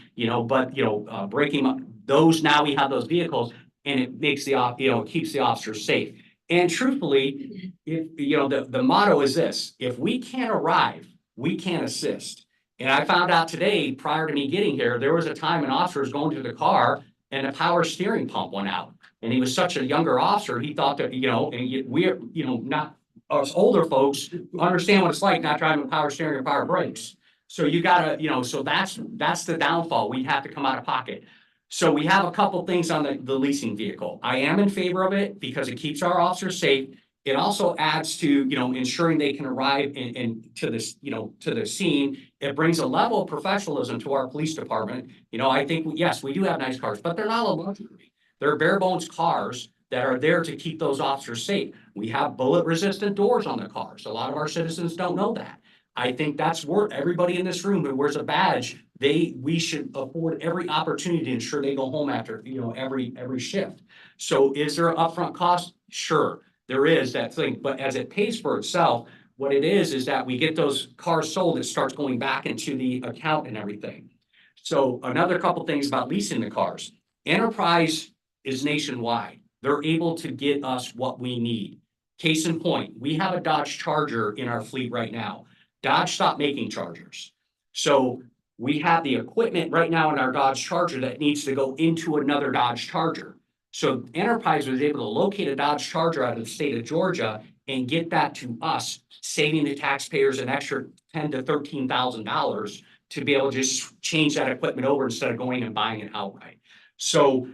S8: but breaking those, now we have those vehicles, and it makes keeps the officers safe. And truthfully, the motto is this: if we can't arrive, we can't assist. And I found out today, prior to me getting here, there was a time an officer was going to the car and the power steering pump went out. And he was such a younger officer, he thought that, we're, not us older folks understand what it's like not driving power steering or power brakes. So you gotta, so that's the downfall. We have to come out of pocket. So we have a couple things on the leasing vehicle. I am in favor of it because it keeps our officers safe. It also adds to, ensuring they can arrive to this, to the scene. It brings a level of professionalism to our police department. I think, yes, we do have nice cars, but they're not a luxury. They're bare bones cars that are there to keep those officers safe. We have bullet resistant doors on the cars. A lot of our citizens don't know that. I think that's worth everybody in this room who wears a badge. We should afford every opportunity to ensure they go home after, every shift. So is there an upfront cost? Sure, there is that thing, but as it pays for itself, what it is that we get those cars sold, it starts going back into the account and everything. So another couple things about leasing the cars. Enterprise is nationwide. They're able to get us what we need. Case in point, we have a Dodge Charger in our fleet right now. Dodge stopped making Chargers. So we have the equipment right now in our Dodge Charger that needs to go into another Dodge Charger. So Enterprise was able to locate a Dodge Charger out of the state of Georgia and get that to us, saving the taxpayers an extra $10,000 to $13,000 to be able to just change that equipment over instead of going and buying it outright. So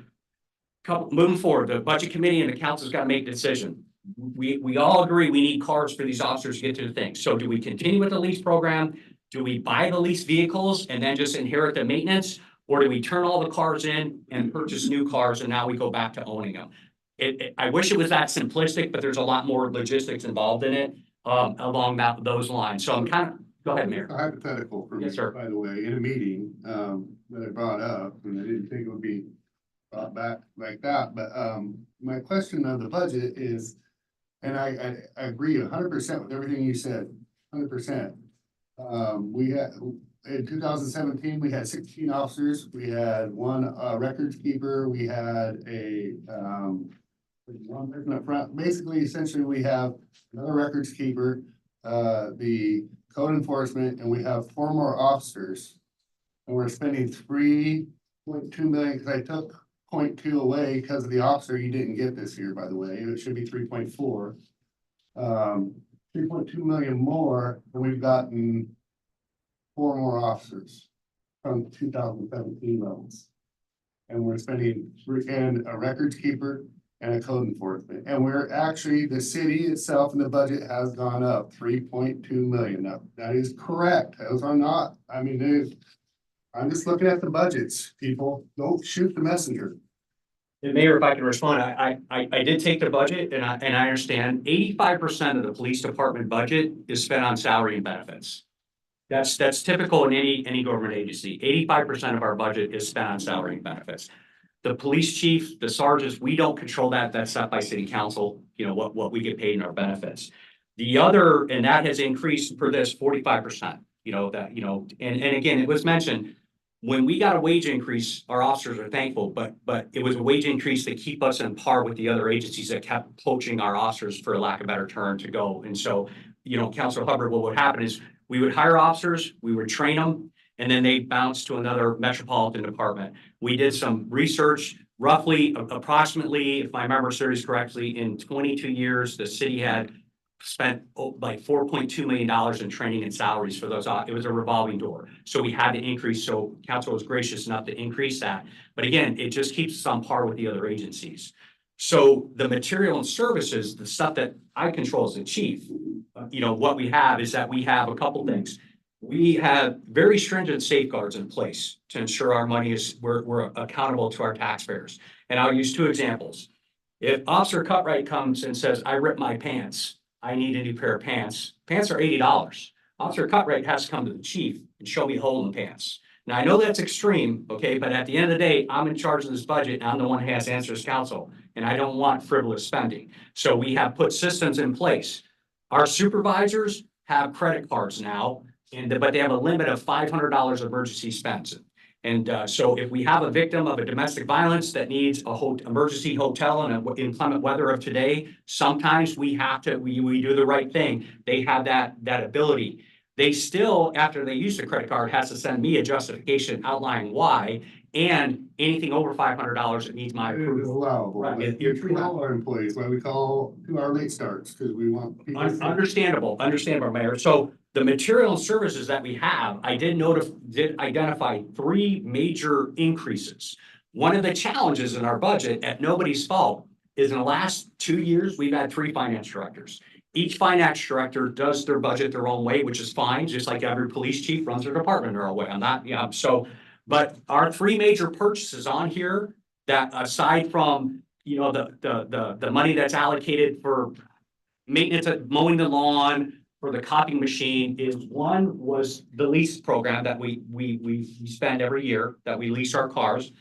S8: moving forward, the budget committee and the council's got to make a decision. We all agree we need cars for these officers to get to the thing. So do we continue with the lease program? Do we buy the lease vehicles and then just inherit the maintenance? Or do we turn all the cars in and purchase new cars and now we go back to owning them? I wish it was that simplistic, but there's a lot more logistics involved in it along those lines. So I'm kind of, go ahead, Mayor.
S1: A hypothetical for me,
S8: Yes, sir.
S1: by the way, in a meeting that I brought up, and I didn't think it would be brought back like that, but my question of the budget is, and I agree 100% with everything you said, 100%. We had, in 2017, we had 16 officers, we had one records keeper, we had one person up front. Basically, essentially, we have another records keeper, the code enforcement, and we have 4 more officers. And we're spending 3.2 million, because I took 0.2 away because of the officer you didn't get this year, by the way. It should be 3.4. 3.2 million more, and we've gotten 4 more officers from 2017 levels. And we're spending, and a records keeper and a code enforcement. And we're actually, the city itself and the budget has gone up 3.2 million. Now, that is correct. Those are not, I mean, I'm just looking at the budgets, people. Don't shoot the messenger.
S8: And Mayor, if I can respond, I did take the budget and I understand 85% of the police department budget is spent on salary and benefits. That's typical in any government agency. 85% of our budget is spent on salary and benefits. The police chief, the sergeants, we don't control that. That's set by city council, what we get paid in our benefits. The other, and that has increased for this 45%, and again, it was mentioned, when we got a wage increase, our officers are thankful, but it was a wage increase to keep us on par with the other agencies that kept poaching our officers, for lack of a better term, to go. And so, Councilor Hubbard, what would happen is we would hire officers, we would train them, and then they bounce to another metropolitan department. We did some research, approximately, if my memory serves correctly, in 22 years, the city had spent like $4.2 million in training and salaries for those. It was a revolving door. So we had to increase. So council was gracious enough to increase that. But again, it just keeps us on par with the other agencies. So the material and services, the stuff that I control as the chief, what we have is that we have a couple things. We have very stringent safeguards in place to ensure our money we're accountable to our taxpayers. And I'll use 2 examples. If Officer Cutright comes and says, I ripped my pants, I need a new pair of pants. Pants are $80. Officer Cutright has to come to the chief and show me a hole in the pants. Now, I know that's extreme, okay, but at the end of the day, I'm in charge of this budget. And I'm the one who has to answer as council, and I don't want frivolous spending. So we have put systems in place. Our supervisors have credit cards now, but they have a limit of $500 emergency spends. And so if we have a victim of a domestic violence that needs a emergency hotel in inclement weather of today, sometimes we have to, we do the right thing. They have that ability. they still, after they use the credit card, has to send me a justification outlining why, and anything over $500 that needs my
S1: It is
S8: approval.
S1: allowable,
S8: Right,
S1: but we treat all our employees, why we call 2-hour late starts, because we want people.
S8: Understandable, Mayor. So the material and services that we have, I did identify 3 major increases. One of the challenges in our budget, at nobody's fault, is in the last 2 years, we've had 3 finance directors. Each finance director does their budget their own way, which is fine, just like every police chief runs their department their own way. I'm not, but our 3 major purchases on here, that aside from, the money that's allocated for maintenance, mowing the lawn, for the copying machine, is one was the lease program that we spend every year, that we lease our cars.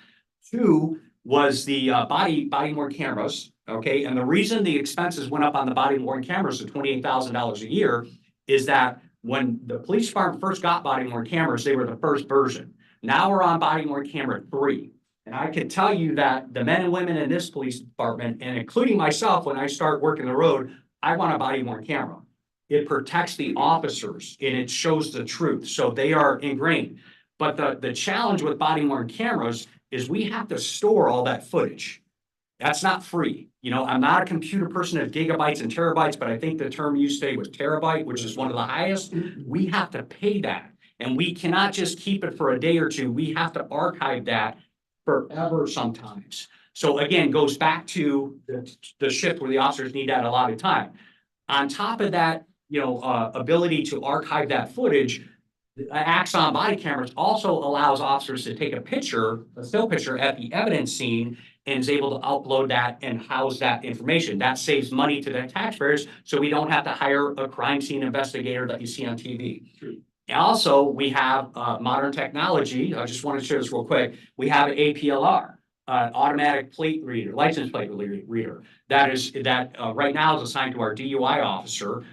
S8: 2 was the body worn cameras, okay? And the reason the expenses went up on the body worn cameras to $28,000 a year is that when the police department first got body worn cameras, they were the first version. Now we're on body worn camera 3. And I can tell you that the men and women in this police department, and including myself, when I start working the road, I want a body worn camera. It protects the officers and it shows the truth. So they are ingrained. But the challenge with body worn cameras is we have to store all that footage. That's not free. I'm not a computer person of gigabytes and terabytes, but I think the term used today was terabyte, which is one of the highest. We have to pay that. And we cannot just keep it for a day or two. We have to archive that forever sometimes. So again, goes back to the shift where the officers need that allotted time. On top of that, ability to archive that footage, Axon body cameras also allows officers to take a still picture at the evidence scene, and is able to upload that and house that information. That saves money to the taxpayers, so we don't have to hire a crime scene investigator that you see on TV. Also, we have modern technology. I just want to share this real quick. We have an APLR, automatic plate reader, license plate reader. That right now is assigned to our DUI officer,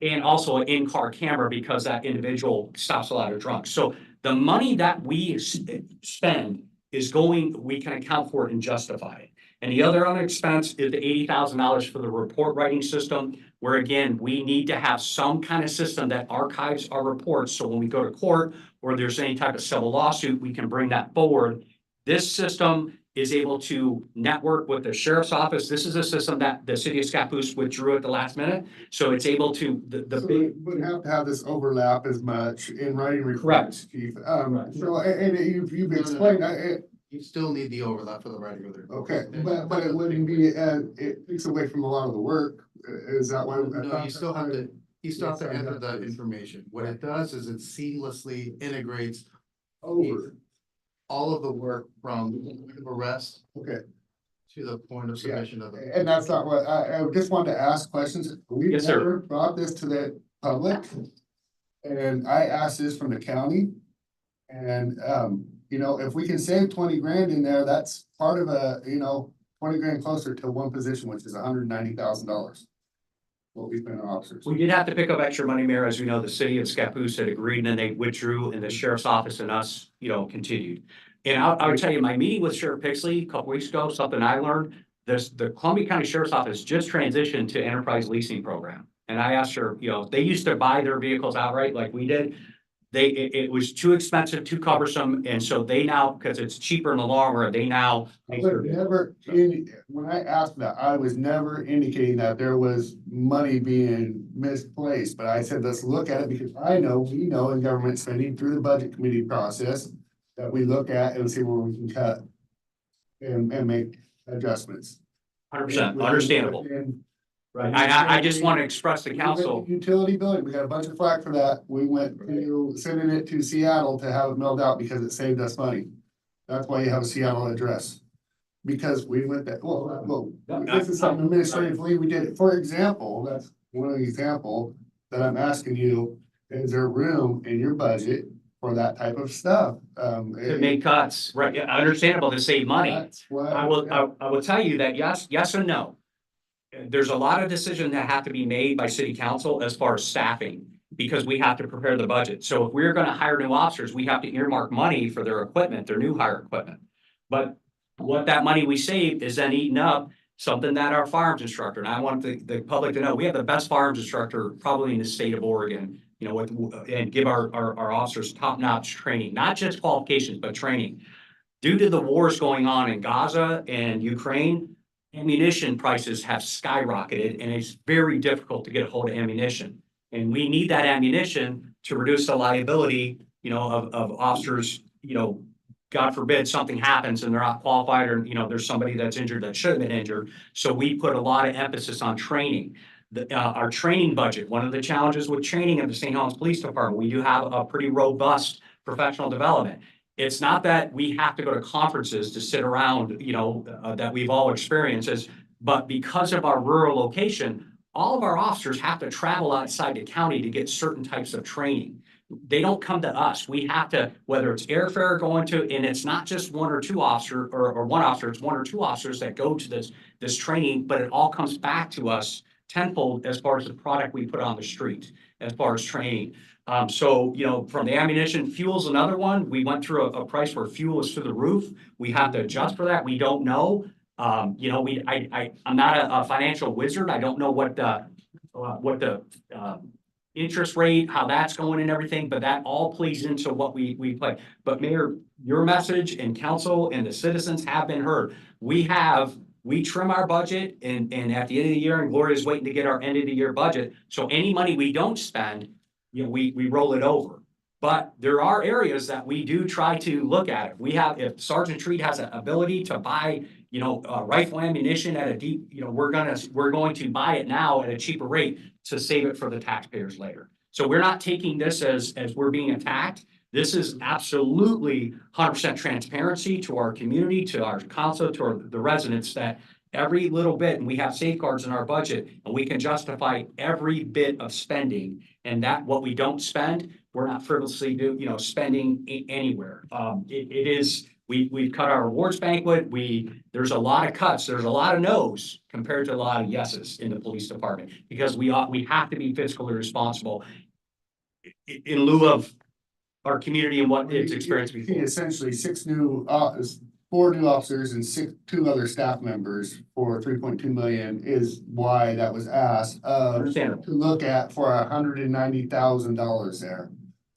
S8: and also an in-car camera, because that individual stops a lot of drunks. So the money that we spend we can account for it and justify it. And the other expense is the $80,000 for the report writing system, where again, we need to have some kind of system that archives our reports. So when we go to court or there's any type of civil lawsuit, we can bring that forward. This system is able to network with the sheriff's office. This is a system that the city of Scappoose withdrew at the last minute. So it's able to,
S1: We wouldn't have to have this overlap as much in writing reports, Chief. So, and you've explained,
S9: You still need the overlap for the writing of the report.
S1: okay, but it wouldn't be, it takes away from a lot of the work. Is that why?
S9: No, you still have to enter the information. What it does is it seamlessly integrates
S1: Over,
S9: all of the work from the point of arrest
S1: okay.
S9: to the point of submission of the.
S1: And that's not what, I just wanted to ask questions. We've
S8: Yes, sir.
S1: never brought this to the public. And I asked this from the county. And, if we can save 20 grand in there, that's part of 20 grand closer to one position, which is $190,000. What we spend on officers.
S8: We did have to pick up extra money, Mayor. As we know, the city of Scappoose had agreed, and then they withdrew, and the sheriff's office and us, continued. And I would tell you, my meeting with Sheriff Pixley a couple weeks ago, something I learned, the Columbia County Sheriff's Office just transitioned to enterprise leasing program. And I asked her, they used to buy their vehicles outright like we did. It was too expensive, too cumbersome, and so they now, because it's cheaper in the long run, they now.
S1: When I asked that, I was never indicating that there was money being misplaced, but I said, let's look at it, because we know in government spending through the budget committee process that we look at and see where we can cut and make adjustments.
S8: 100%, understandable. Right, I just want to express to council.
S1: Utility building, we got a bunch of flack for that. We went to sending it to Seattle to have it mailed out because it saved us money. That's why you have a Seattle address. Because we went that, this is something administratively we did. For example, that's one example that I'm asking you, is there room in your budget for that type of stuff?
S8: To make cuts, right, yeah, understandable to save money. I will tell you that yes and no. There's a lot of decisions that have to be made by city council as far as staffing, because we have to prepare the budget. So if we're gonna hire new officers, we have to earmark money for their equipment, their new hire equipment. But what that money we save is then eaten up something that our firearms instructor, and I want the public to know, we have the best firearms instructor probably in the state of Oregon, you know, and give our officers top-notch training, not just qualifications, but training. Due to the wars going on in Gaza and Ukraine, ammunition prices have skyrocketed, and it's very difficult to get a hold of ammunition. And we need that ammunition to reduce the liability, you know, of officers, you know, God forbid something happens and they're not qualified, or, you know, there's somebody that's injured that should have been injured. So we put a lot of emphasis on training. Our training budget, one of the challenges with training in the St. Helens Police Department, we do have a pretty robust professional development. It's not that we have to go to conferences to sit around, you know, that we've all experienced, but because of our rural location, all of our officers have to travel outside the county to get certain types of training. They don't come to us. We have to, whether it's airfare going to, and it's not just one or two officer or one officer, it's one or two officers that go to this training, but it all comes back to us tenfold as far as the product we put on the street, as far as training. So, you know, from the ammunition, fuel's another one. We went through a price where fuel is through the roof. We have to adjust for that. We don't know. You know, I'm not a financial wizard. I don't know what the interest rate, how that's going and everything, but that all plays into what we play. But Mayor, your message and council and the citizens have been heard. We trim our budget and at the end of the year, and Gloria's waiting to get our end of the year budget. So any money we don't spend, you know, we roll it over. But there are areas that we do try to look at it. If Sergeant Treat has an ability to buy, you know, rifle ammunition at a deep, you know, we're going to buy it now at a cheaper rate to save it for the taxpayers later. So we're not taking this as we're being attacked. This is absolutely 100% transparency to our community, to our council, to the residents, that every little bit, and we have safeguards in our budget, and we can justify every bit of spending. And that what we don't spend, we're not frivolously spending anywhere. We've cut our awards banquet. There's a lot of cuts. There's a lot of no's compared to a lot of yeses in the police department, because we have to be fiscally responsible in lieu of our community and what it's experienced before.
S1: Essentially 4 new officers and 2 other staff members for 3.2 million is why that was asked
S8: Understandable.
S1: to look at for $190,000 there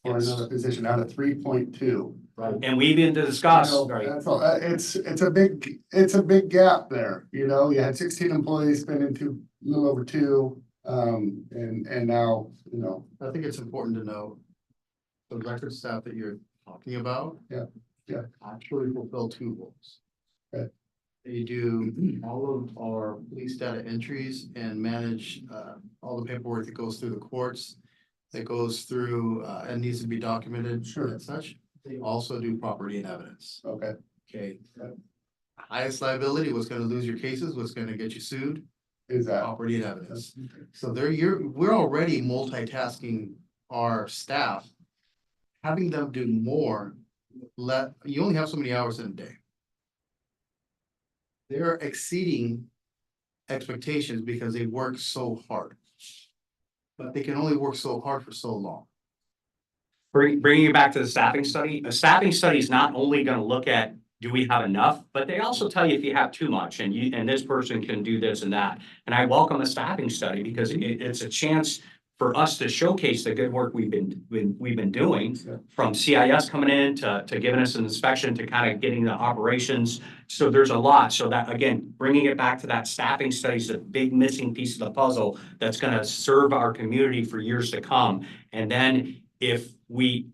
S1: for
S8: Yes.
S1: another position out of 3.2.
S8: Right. And we've been to discuss,
S1: You know,
S8: right?
S1: that's all. It's a big gap there. You know, you had 16 employees spending a little over 2, and now, you know.
S9: I think it's important to know the record staff that you're talking about.
S1: Yeah.
S9: Actually fulfill 2 roles.
S1: Okay.
S9: They do all of our police data entries and manage all the paperwork that goes through the courts, that goes through and needs to be documented.
S1: Sure.
S9: And such. They also do property and evidence.
S1: Okay.
S9: Okay. Highest liability, what's gonna lose your cases, what's gonna get you sued,
S1: Is that?
S9: property and evidence. So we're already multitasking our staff. Having them do more, you only have so many hours in a day. They're exceeding expectations because they work so hard. But they can only work so hard for so long.
S8: Bringing it back to the staffing study, a staffing study is not only going to look at, do we have enough, but they also tell you if you have too much and this person can do this and that. And I welcome the staffing study because it's a chance for us to showcase the good work we've been doing, from CIS coming in to giving us an inspection to kind of getting the operations. So there's a lot. So that, again, bringing it back to that staffing study is a big missing piece of the puzzle that's going to serve our community for years to come. And then if we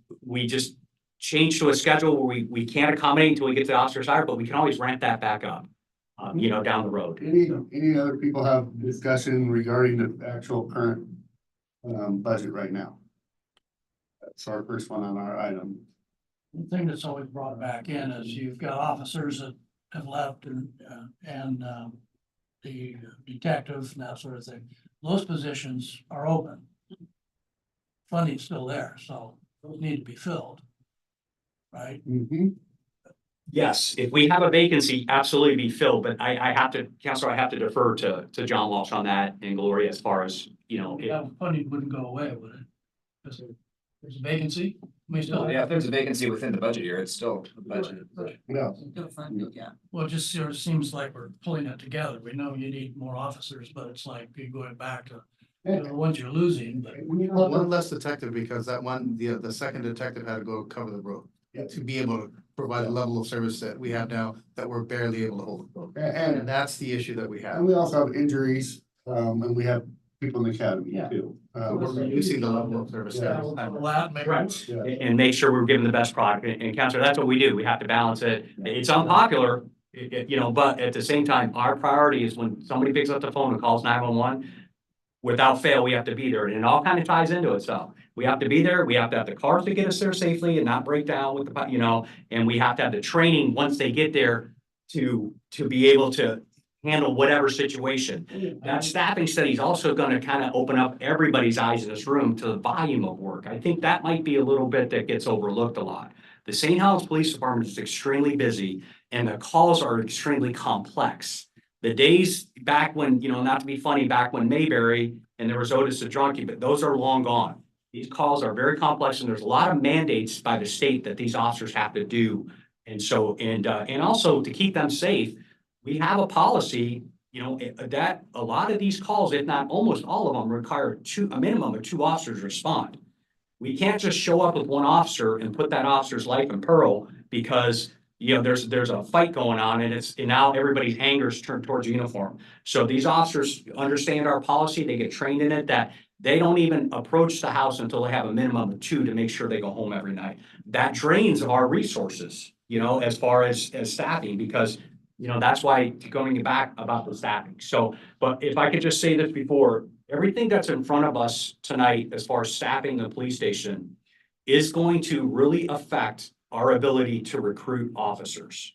S8: just change to a schedule where we can't accommodate until we get to the officer's hire, but we can always ramp that back up, down the road.
S1: Any other people have discussion regarding the actual current budget right now? That's our first one on our item.
S10: The thing that's always brought back in is you've got officers that have left and the detective and that sort of thing. Those positions are open. Funding's still there, so those need to be filled. Right?
S1: Mm-hmm.
S8: Yes, if we have a vacancy, absolutely be filled, but I have to defer to John Walsh on that and Gloria as far as,
S10: That funding wouldn't go away, would it? Because there's a vacancy. We still
S2: Yeah,
S10: have,
S2: if there's a vacancy within the budget year, it's still a budget.
S1: Yeah.
S10: well, it just sort of seems like we're pulling it together. We know you need more officers, but it's like you're going back to the ones you're losing, but.
S9: One less detective because that one, the second detective had to go cover the road. To be able to provide the level of service that we have now that we're barely able to hold. And that's the issue that we have.
S1: And we also have injuries, and we have people in the academy
S10: Yeah.
S1: too.
S9: We're reducing the level of service there.
S10: Right.
S1: Yeah.
S8: And make sure we're giving the best product. And Counselor, that's what we do. We have to balance it. It's unpopular, but at the same time, our priority is when somebody picks up the phone and calls 911, without fail, we have to be there. And it all kind of ties into itself. We have to be there. We have to have the cars to get us there safely and not break down with the, and we have to have the training once they get there to be able to handle whatever situation. That staffing study is also going to kind of open up everybody's eyes in this room to the volume of work. I think that might be a little bit that gets overlooked a lot. The St. Helens Police Department is extremely busy and the calls are extremely complex. The days back when, not to be funny, back when Mayberry and there was Otis the Drunkie, but those are long gone. These calls are very complex and there's a lot of mandates by the state that these officers have to do. And so, and also to keep them safe, we have a policy, that a lot of these calls, if not almost all of them, require a minimum of 2 officers respond. We can't just show up with 1 officer and put that officer's life in peril because, there's a fight going on and now everybody's anger is turned towards uniform. So these officers understand our policy, they get trained in it, that they don't even approach the house until they have a minimum of 2 to make sure they go home every night. That drains our resources, as far as staffing, because that's why going back about the staffing. So, but if I could just say this before, everything that's in front of us tonight, as far as staffing the police station, is going to really affect our ability to recruit officers.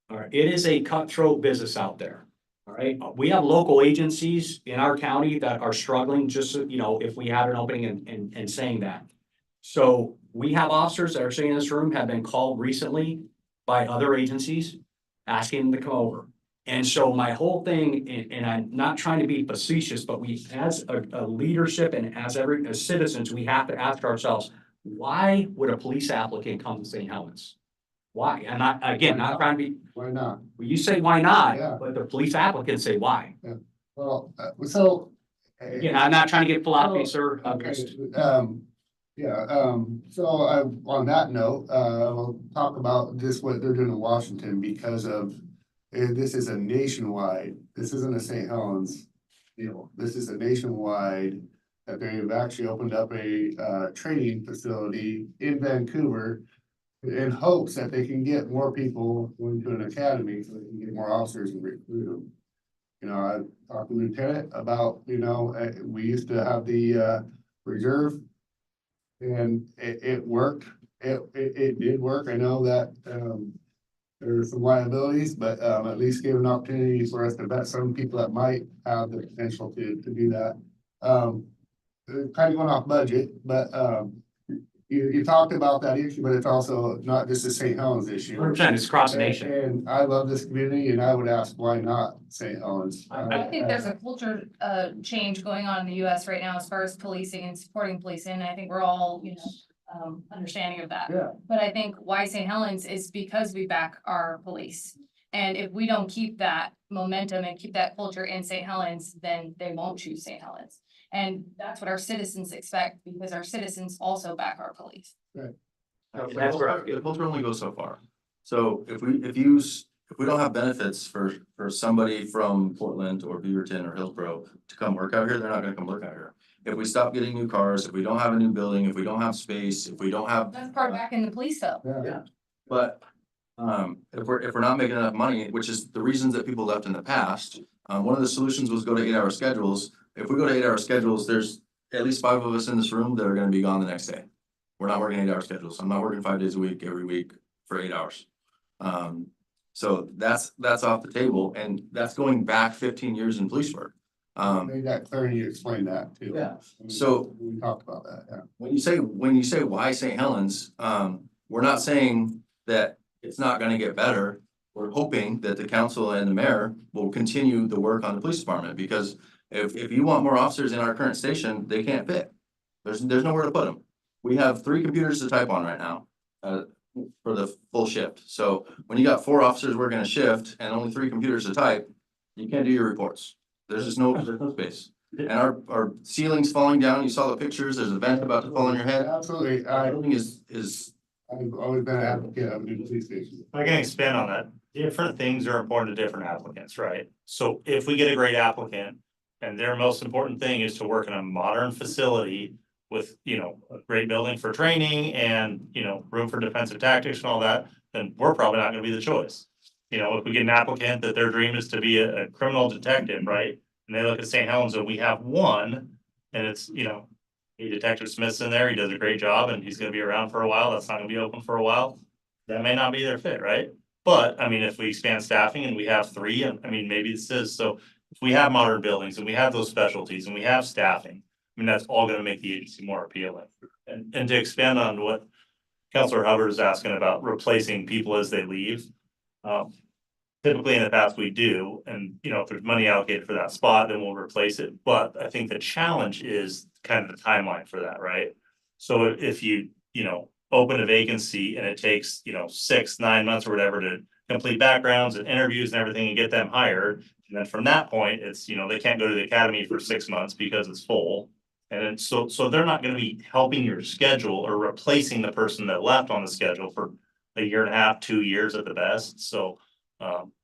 S8: All right, it is a cutthroat business out there. All right, we have local agencies in our county that are struggling just, if we had an opening and saying that. So we have officers that are sitting in this room have been called recently by other agencies asking them to come over. And so my whole thing, and I'm not trying to be facetious, but we, as a leadership and as citizens, we have to ask ourselves, why would a police applicant come to St. Helens? Why? And not trying to be,
S1: Why not?
S8: well, you say why not,
S1: Yeah.
S8: but the police applicants say why.
S1: Well, so.
S8: Again, I'm not trying to get philosophy, sir. I'm
S1: Okay,
S8: just-
S1: on that note, we'll talk about this, what they're doing in Washington, because of, this is a nationwide, this isn't a St. Helens deal. This is a nationwide, that they've actually opened up a training facility in Vancouver in hopes that they can get more people going to an academy so they can get more officers and recruit them. I talked to Lieutenant about, we used to have the reserve. And it worked. It did work. I know that there are some liabilities, but at least gave an opportunity for us to vet some people that might have the potential to do that. Kind of going off budget, but you talked about that issue, but it's also not just a St. Helens issue.
S8: 100%, it's cross nation.
S1: And I love this community and I would ask, why not St. Helens?
S6: I think there's a culture change going on in the US right now as far as policing and supporting policing. And I think we're all, understanding of that.
S1: Yeah.
S6: But I think why St. Helens is because we back our police. And if we don't keep that momentum and keep that culture in St. Helens, then they won't choose St. Helens. And that's what our citizens expect, because our citizens also back our police.
S8: That's where
S4: The culture only goes so far. So if we don't have benefits for somebody from Portland or Beaverton or Hillsborough to come work out here, they're not gonna come work out here. If we stop getting new cars, if we don't have a new building, if we don't have space, if we don't have.
S6: That's part of back in the police though.
S1: Yeah.
S4: But if we're not making enough money, which is the reasons that people left in the past, one of the solutions was go to 8-hour schedules. If we go to 8-hour schedules, there's at least 5 of us in this room that are gonna be gone the next day. We're not working 8-hour schedules. I'm not working 5 days a week, every week for 8 hours. So that's off the table, and that's going back 15 years in police work.
S1: Made that clear and you explained that too.
S4: Yeah. So
S1: we talked about that, yeah.
S4: when you say why St. Helens, we're not saying that it's not gonna get better. We're hoping that the council and the mayor will continue the work on the police department, because if you want more officers in our current station, they can't fit. There's nowhere to put them. We have 3 computers to type on right now, for the full shift. So when you got 4 officers working a shift and only 3 computers to type, you can't do your reports. There's no space. And our ceiling's falling down. You saw the pictures. There's a vent about to fall on your head.
S1: Absolutely.
S4: Building is
S1: I've always been an advocate of new police stations.
S3: I can expand on that. Different things are important to different applicants, right? So if we get a great applicant and their most important thing is to work in a modern facility with, you know, a great building for training and, you know, room for defensive tactics and all that, then we're probably not gonna be the choice. You know, if we get an applicant that their dream is to be a criminal detective, right? And they look at St. Helens and we have one, and it's, you know, hey, Detective Smith's in there, he does a great job and he's gonna be around for a while, that's not gonna be open for a while. That may not be their fit, right? But I mean, if we expand staffing and we have 3, and I mean, maybe this is, so if we have modern buildings and we have those specialties and we have staffing, I mean, that's all gonna make the agency more appealing. And to expand on what Counselor Hubbard is asking about replacing people as they leave. Typically in the past we do, and you know, if there's money allocated for that spot, then we'll replace it. But I think the challenge is kind of the timeline for that, right? So if you know, open a vacancy and it takes, you know, 6, 9 months or whatever to complete backgrounds and interviews and everything and get them hired. And then from that point, it's, you know, they can't go to the academy for 6 months because it's full. And then so they're not gonna be helping your schedule or replacing the person that left on the schedule for a year and a half, 2 years at the best. So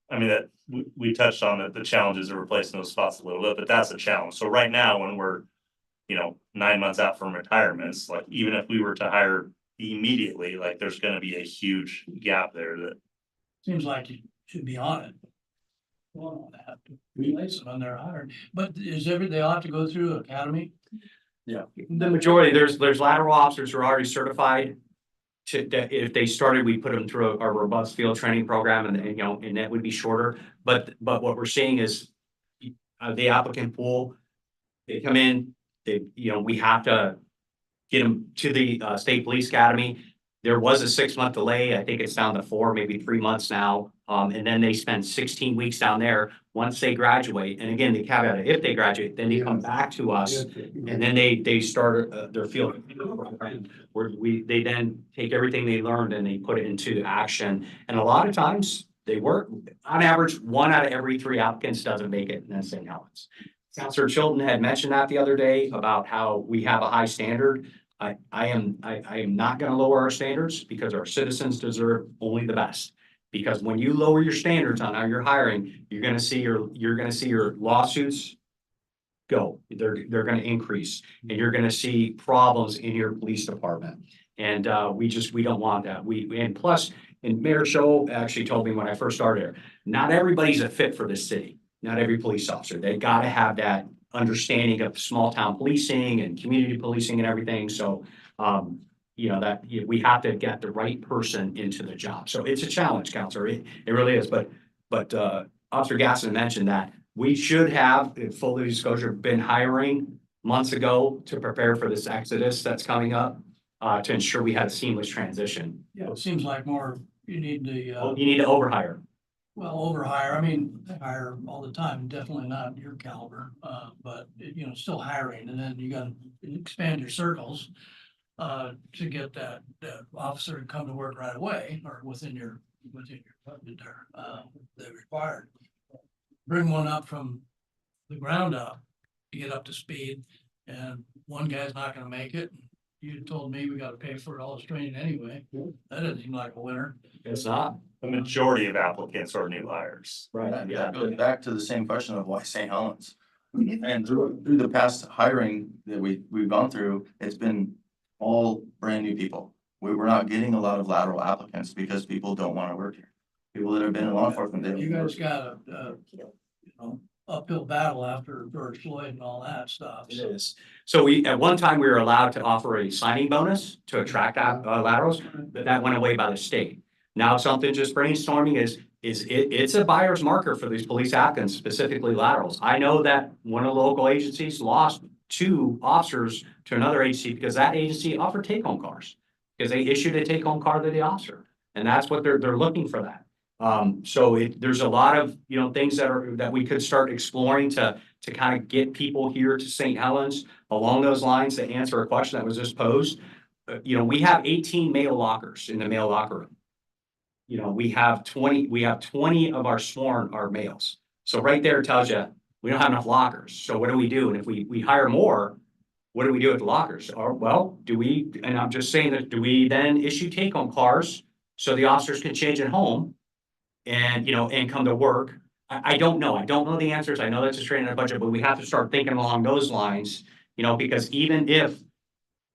S3: I mean, that we touched on the challenges of replacing those spots a little bit, but that's a challenge. So right now, when we're, you know, 9 months out from retirements, like even if we were to hire immediately, like there's gonna be a huge gap there that.
S10: Seems like you should be on it. Well, they have to replace it when they're hired, but they all have to go through academy?
S8: Yeah, the majority, there's lateral officers who are already certified. That if they started, we put them through a robust field training program and you know, and that would be shorter. But what we're seeing is the applicant pool, they come in, you know, we have to get them to the State Police Academy. There was a 6-month delay. I think it's down to 4, maybe 3 months now. And then they spend 16 weeks down there once they graduate. And again, the caveat, if they graduate, then they come back to us and then they start their field program where they then take everything they learned and they put it into action. And a lot of times they work. On average, 1 out of every 3 applicants doesn't make it in St. Helens. Counselor Chilton had mentioned that the other day about how we have a high standard. I am not going to lower our standards because our citizens deserve only the best. Because when you lower your standards on how you're hiring, you're going to see your lawsuits go. They're going to increase, and you're going to see problems in your police department. And we don't want that. And plus, and Mayor Show actually told me when I first started here, not everybody's a fit for this city. Not every police officer. They got to have that understanding of small town policing and community policing and everything. So, you know, that we have to get the right person into the job. So it's a challenge, Counselor. It really is. But Officer Gaston mentioned that we should have, in full disclosure, been hiring months ago to prepare for this exodus that's coming up to ensure we had a seamless transition.
S10: Yeah, it seems like more, you need to,
S8: You need to overhire.
S10: well, overhire, I mean, they hire all the time, definitely not your caliber, but you know, still hiring, and then you gotta expand your circles. To get that officer to come to work right away, or within your budget there, they're required. Bring one up from the ground up to get up to speed, and one guy's not gonna make it. You told me we gotta pay for all this training anyway, that doesn't seem like a winner.
S8: It's not.
S3: The majority of applicants are new hires.
S8: Right.
S4: That goes back to the same question of why St. Helens. And through the past hiring that we've gone through, it's been all brand new people. We were not getting a lot of lateral applicants because people don't want to work here. People that have been in law enforcement, they
S10: You
S4: don't
S10: guys
S4: work.
S10: got a, you know, uphill battle after George Floyd and all that stuff.
S8: It is. So at one time, we were allowed to offer a signing bonus to attract laterals, but that went away by the state. Now something just brainstorming it's a buyer's marker for these police applicants, specifically laterals. I know that one of the local agencies lost 2 officers to another agency because that agency offered take-home cars. Because they issued a take-home car to the officer. And that's what they're looking for that. So there's a lot of, you know, things that we could start exploring to kind of get people here to St. Helens along those lines to answer a question that was just posed. we have 18 male lockers in the male locker room. We have 20 of our sworn are males. So right there tells you, we don't have enough lockers. So what do we do? And if we hire more, what do we do with the lockers? Or, well, and I'm just saying that, do we then issue take-home cars so the officers can change at home and, and come to work? I don't know. I don't know the answers. I know that's a strain on the budget, but we have to start thinking along those lines, because even if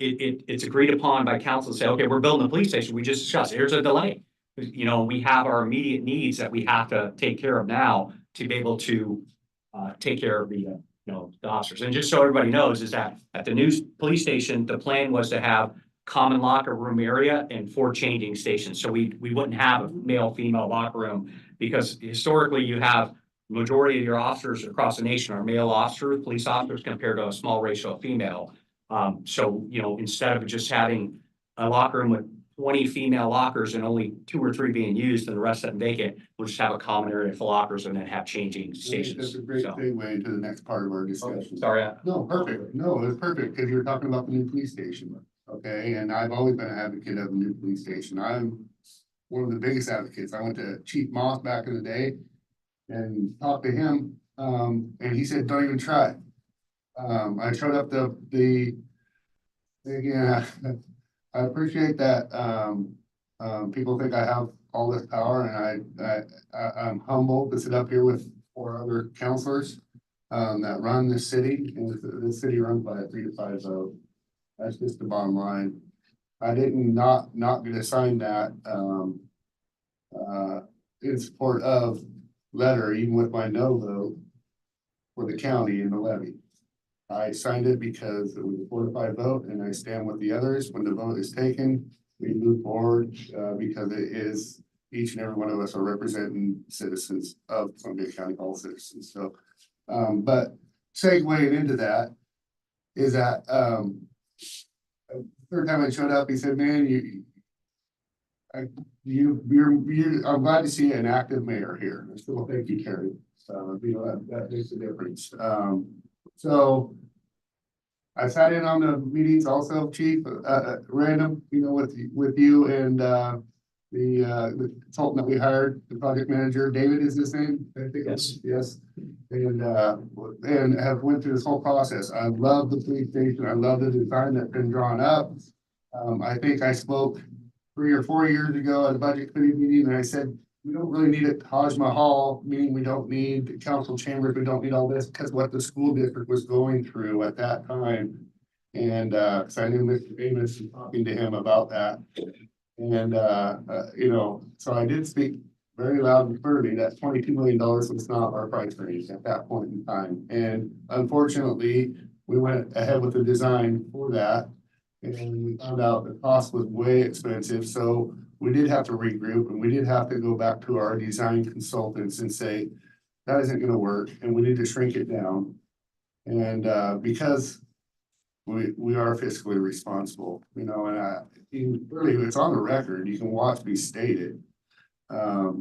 S8: it's agreed upon by council to say, okay, we're building a police station, we just discussed, here's a delay. We have our immediate needs that we have to take care of now to be able to take care of the officers. And just so everybody knows is that at the new police station, the plan was to have common locker room area and 4 changing stations. So we wouldn't have a male, female locker room because historically you have majority of your officers across the nation are male officers, police officers compared to a small ratio of female. So, instead of just having a locker room with 20 female lockers and only 2 or 3 being used and the rest of them vacant, we'll just have a common area for lockers and then have changing
S1: I think
S8: stations.
S1: that's a great
S8: So,
S1: segue into the next part of our discussion.
S8: sorry.
S1: No, perfect. No, it was perfect because you were talking about the new police station. Okay, and I've always been an advocate of the new police station. I'm one of the biggest advocates. I went to Chief Moss back in the day and talked to him, and he said, don't even try. I showed up again, I appreciate that, people think I have all this power and I'm humbled to sit up here with 4 other counselors, that run this city, and the city runs by a 3 to 5 vote. That's just the bottom line. I didn't not get assigned that, in support of letter, even with my no vote for the county in the levy. I signed it because it was a 4 to 5 vote, and I stand with the others. When the vote is taken, we move forward, because it is, each and every one of us are representing citizens of Columbia County, all citizens. So, but segueing into that is that, third time I showed up, he said, man, I'm glad to see an active mayor here. I still thank you, Terry. That makes a difference. So I sat in on the meetings also, Chief, random, with you and the consultant that we hired, the project manager, David is his name? I think. Yes. And have went through this whole process. I love the police station. I love the design that's been drawn up. I think I spoke 3 or 4 years ago at a budget committee meeting, and I said, we don't really need a Taj Mahal, meaning we don't need the council chambers, we don't need all this, because what the school district was going through at that time. And because I knew Mr. Amos and talking to him about that. And so I did speak very loud and clearly that $22 million was not our price range at that point in time. And unfortunately, we went ahead with the design for that. And we found out the cost was way expensive, so we did have to regroup and we did have to go back to our design consultants and say, that isn't gonna work and we need to shrink it down. And because we are fiscally responsible, and really it's on the record, you can watch me state it. I've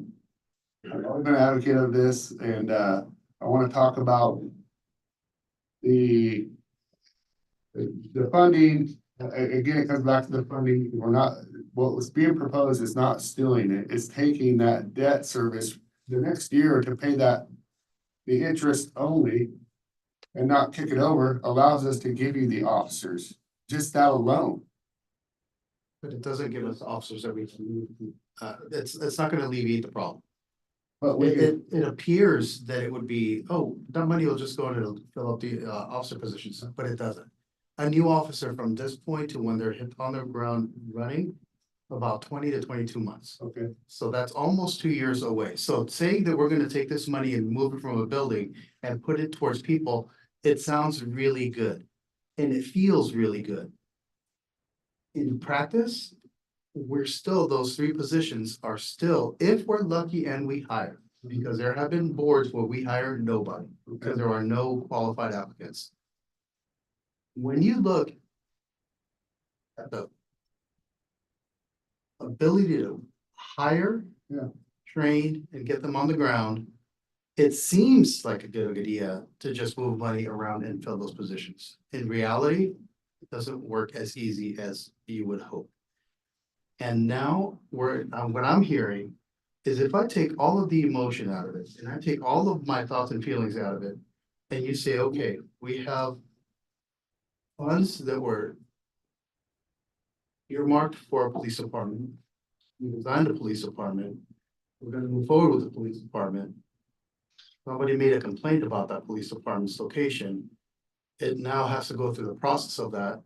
S1: always been an advocate of this, and I wanna talk about the funding. Again, it comes back to the funding. What was being proposed is not stealing it. It's taking that debt service the next year to pay the interest only and not kick it over allows us to give you the officers, just that alone.
S9: But it doesn't give us officers that we can, it's not gonna alleviate the problem.
S1: But
S9: It appears that it would be, oh, that money will just go in and fill up the officer positions, but it doesn't. A new officer from this point to when they're hit on the ground running, about 20 to 22 months.
S1: okay,
S9: So that's almost 2 years away. So saying that we're gonna take this money and move it from a building and put it towards people, it sounds really good. And it feels really good. In practice, those 3 positions are still, if we're lucky and we hire, because there have been boards where we hire nobody, because there are no qualified applicants. When you look at the ability to hire,
S1: Yeah.
S9: train, and get them on the ground, it seems like a good idea to just move money around and fill those positions. In reality, doesn't work as easy as you would hope. And now what I'm hearing is if I take all of the emotion out of it and I take all of my thoughts and feelings out of it, and you say, okay, we have funds that were earmarked for a police department. We designed a police department. We're gonna move forward with the police department. Somebody made a complaint about that police department's location. It now has to go through the process of that.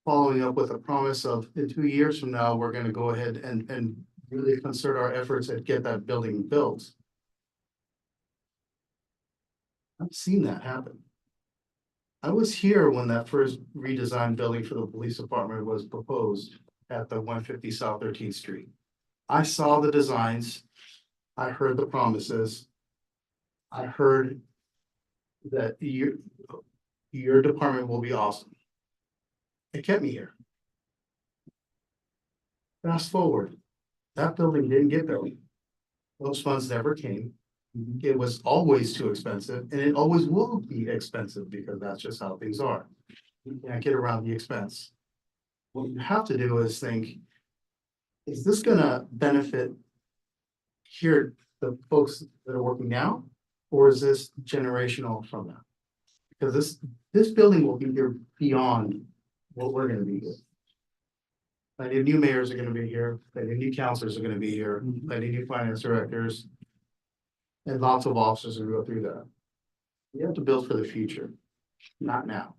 S9: Following up with a promise of in 2 years from now, we're gonna go ahead and really concert our efforts and get that building built. I've seen that happen. I was here when that first redesigned building for the police department was proposed at the 150 South 13th Street. I saw the designs. I heard the promises. I heard that your department will be awesome. It kept me here. Fast forward, that building didn't get built. Those funds never came. It was always too expensive and it always will be expensive because that's just how things are. You can't get around the expense. What you have to do is think, is this gonna benefit here, the folks that are working now? Or is this generational from that? Because this building will be here beyond what we're gonna be here. Plenty of new mayors are gonna be here, plenty of new councilors are gonna be here, plenty of new finance directors. And lots of officers who go through that. We have to build for the future, not now.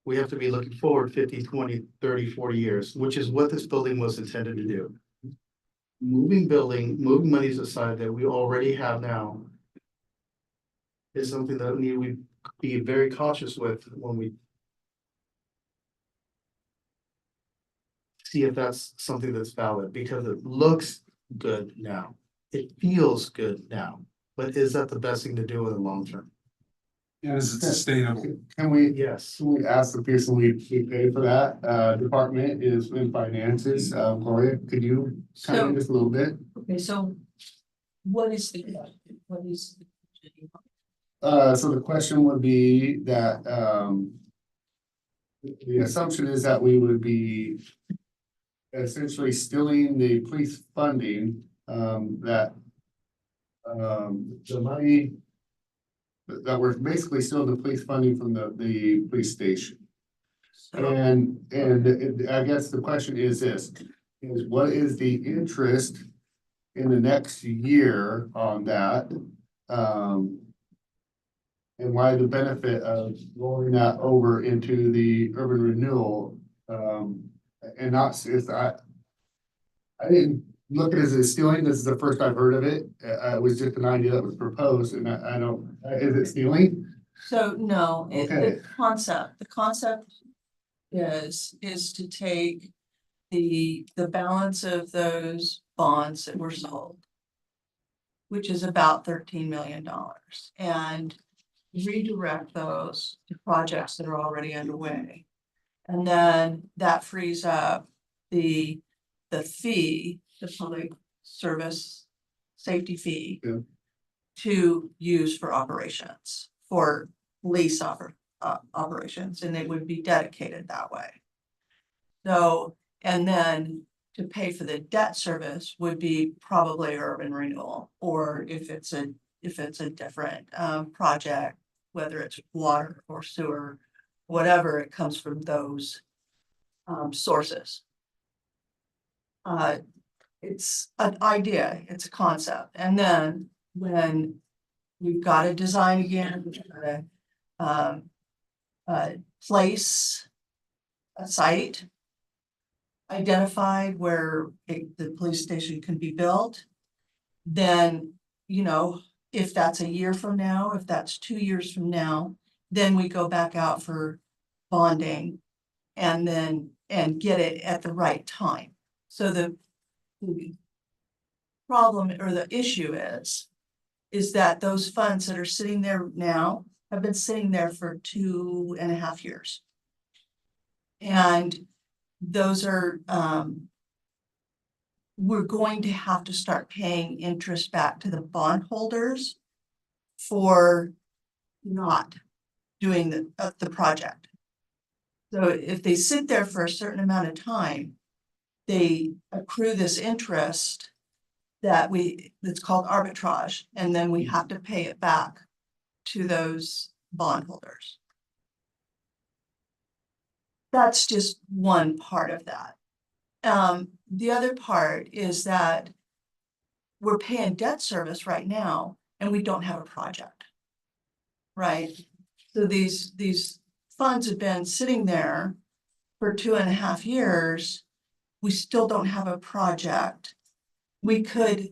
S9: We have to be looking forward 50, 20, 30, 40 years, which is what this building was intended to do. Moving monies aside that we already have now is something that we be very cautious with when we see if that's something that's valid, because it looks good now. It feels good now, but is that the best thing to do in the long term?
S7: And is it sustainable?
S1: Can we,
S9: Yes.
S1: can we ask the person we pay for that, department is in finances, Gloria, could you comment just a little bit?
S11: Okay, so what is the, what is?
S1: So the question would be that, the assumption is that we would be essentially stealing the police funding, that the money that we're basically stealing the police funding from the police station. And I guess the question is this, is what is the interest in the next year on that? And why the benefit of rolling that over into the urban renewal? And not, if I didn't look at it as stealing, this is the first I've heard of it. It was just an idea that was proposed and I don't, is it stealing?
S11: So no,
S1: Okay.
S11: the concept is to take the balance of those bonds that were sold, which is about $13 million, and redirect those to projects that are already underway. And then that frees up the fee, the public service safety fee,
S1: Yeah.
S11: to use for operations, for police operations, and it would be dedicated that way. So, and then to pay for the debt service would be probably urban renewal, or if it's a different project, whether it's water or sewer, whatever, it comes from those sources. It's an idea, it's a concept, and then when we've got a design again, we've got a place, a site identified where the police station can be built, then, you know, if that's a year from now, if that's 2 years from now, then we go back out for bonding and get it at the right time. So the problem or the issue is that those funds that are sitting there now have been sitting there for 2.5 years. And those are, we're going to have to start paying interest back to the bondholders for not doing the project. So if they sit there for a certain amount of time, they accrue this interest that's called arbitrage, and then we have to pay it back to those bondholders. That's just one part of that. The other part is that we're paying debt service right now and we don't have a project. Right? So these funds have been sitting there for 2.5 years. We still don't have a project. We could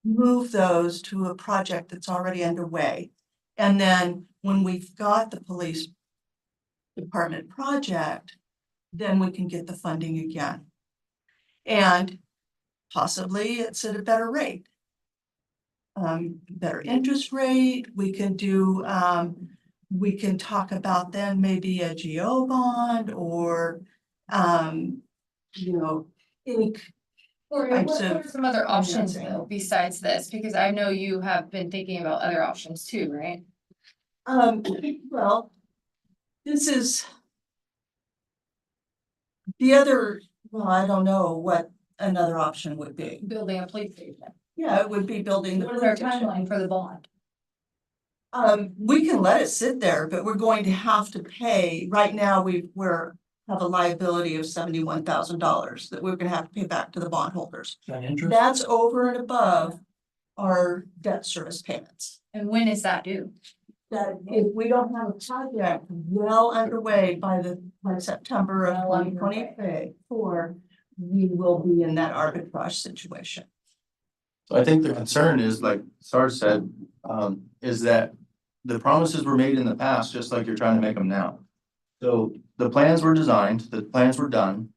S11: move those to a project that's already underway. And then when we've got the police department project, then we can get the funding again. And possibly it's at a better rate. Better interest rate, we can do, we can talk about then maybe a GO bond or, you know, any.
S6: Or
S11: Types
S6: what
S11: of
S6: are some other options
S11: financing.
S6: though, besides this? Because I know you have been thinking about other options too, right?
S11: Well, this is. The other, well, I don't know what another option would be.
S6: Building a police station.
S11: Yeah, it would be building the.
S6: What is our
S11: police station.
S6: timeline for the bond?
S11: We can let it sit there, but we're going to have to pay, right now, we're have a liability of $71,000 that we're gonna have to pay back to the bondholders.
S10: That interest?
S11: That's over and above our debt service payments.
S6: And when is that due?
S11: That if we don't have a project well underway by September of
S6: Well underway.
S11: 2024, we will be in that arbitrage situation.
S4: So I think the concern is, like Sarge said, is that the promises were made in the past, just like you're trying to make them now. So the plans were designed, the plans were done,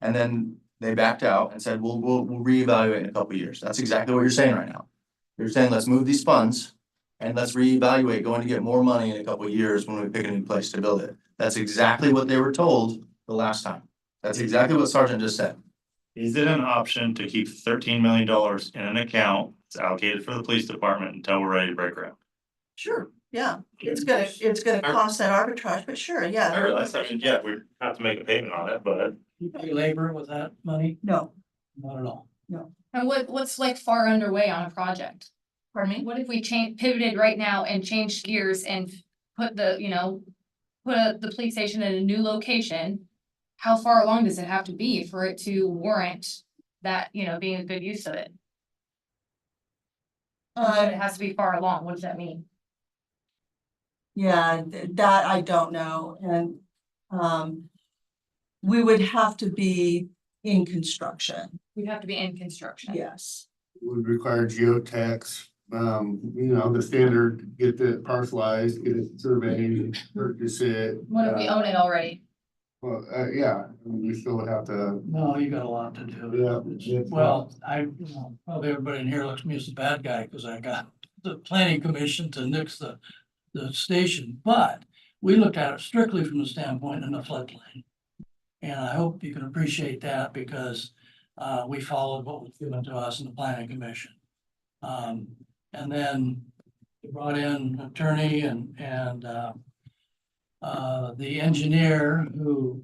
S4: and then they backed out and said, we'll reevaluate in a couple of years. That's exactly what you're saying right now. You're saying, let's move these funds and let's reevaluate, going to get more money in a couple of years when we pick a new place to build it. That's exactly what they were told the last time. That's exactly what Sergeant just said.
S3: Is it an option to keep $13 million in an account that's allocated for the police department until we're ready to break ground?
S11: Sure, yeah, it's gonna cost that arbitrage, but sure,
S3: I
S11: yeah,
S3: realize, I mean, yeah, we have to make a payment on it, but
S10: You pay labor with that money?
S11: no,
S10: Not at all.
S6: And what's like far underway on a project?
S11: pardon me?
S6: What if we pivoted right now and changed gears and put the, the police station in a new location? How far along does it have to be for it to warrant that, being a good use of it? It has to be far along. What does that mean?
S11: Yeah, that I don't know, and we would have to be in construction,
S6: We'd have to be in construction.
S11: yes.
S1: Would require geotechs, the standard, get it parcelized, get it surveyed, purchase it.
S6: What if we own it already?
S1: Well, yeah, we still would have to,
S10: No, you got a lot to do.
S1: Yeah.
S10: Well, probably everybody in here looks at me as the bad guy because I got the planning commission to nix the station, but we looked at it strictly from the standpoint in the floodplain. And I hope you can appreciate that because we followed what was given to us in the planning commission. And then we brought in an attorney and the engineer who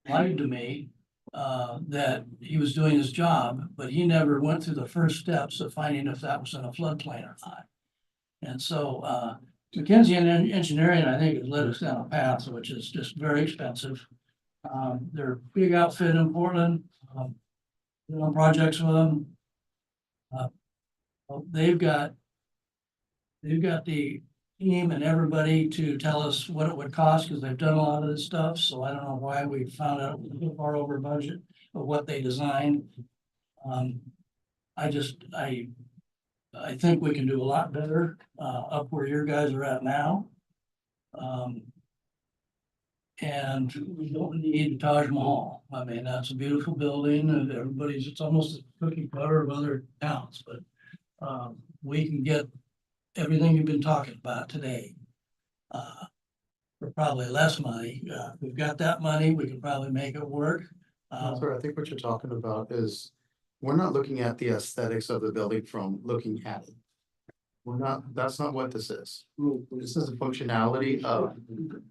S10: lied to me that he was doing his job, but he never went through the first steps of finding if that was in a floodplain or not. And so McKinsey and Engineering, I think, has led us down a path which is just very expensive. They're a big outfit in Portland, doing projects with them. They've got the team and everybody to tell us what it would cost, because they've done a lot of this stuff, so I don't know why we found out we're far over budget of what they designed. I think we can do a lot better, up where your guys are at now. And we don't need Taj Mahal. I mean, that's a beautiful building and it's almost a cookie cutter of other towns, but we can get everything you've been talking about today for probably less money. We've got that money, we can probably make it work.
S9: Sir, I think what you're talking about is, we're not looking at the aesthetics of the building from looking at it. We're not, that's not what this is. This is a functionality of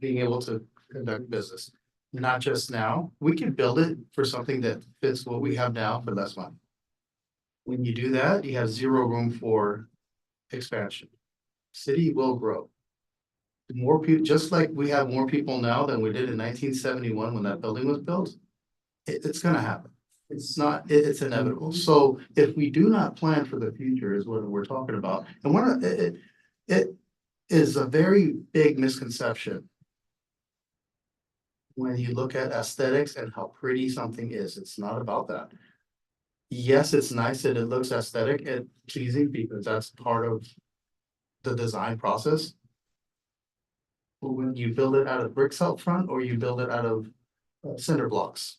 S9: being able to conduct business. Not just now, we can build it for something that fits what we have now for less money. When you do that, you have zero room for expansion. City will grow. More people, just like we have more people now than we did in 1971 when that building was built. It's gonna happen. It's not, it's inevitable. So if we do not plan for the future is what we're talking about. And it is a very big misconception. When you look at aesthetics and how pretty something is, it's not about that. Yes, it's nice that it looks aesthetic and pleasing because that's part of the design process. But when you build it out of bricks out front or you build it out of cinder blocks.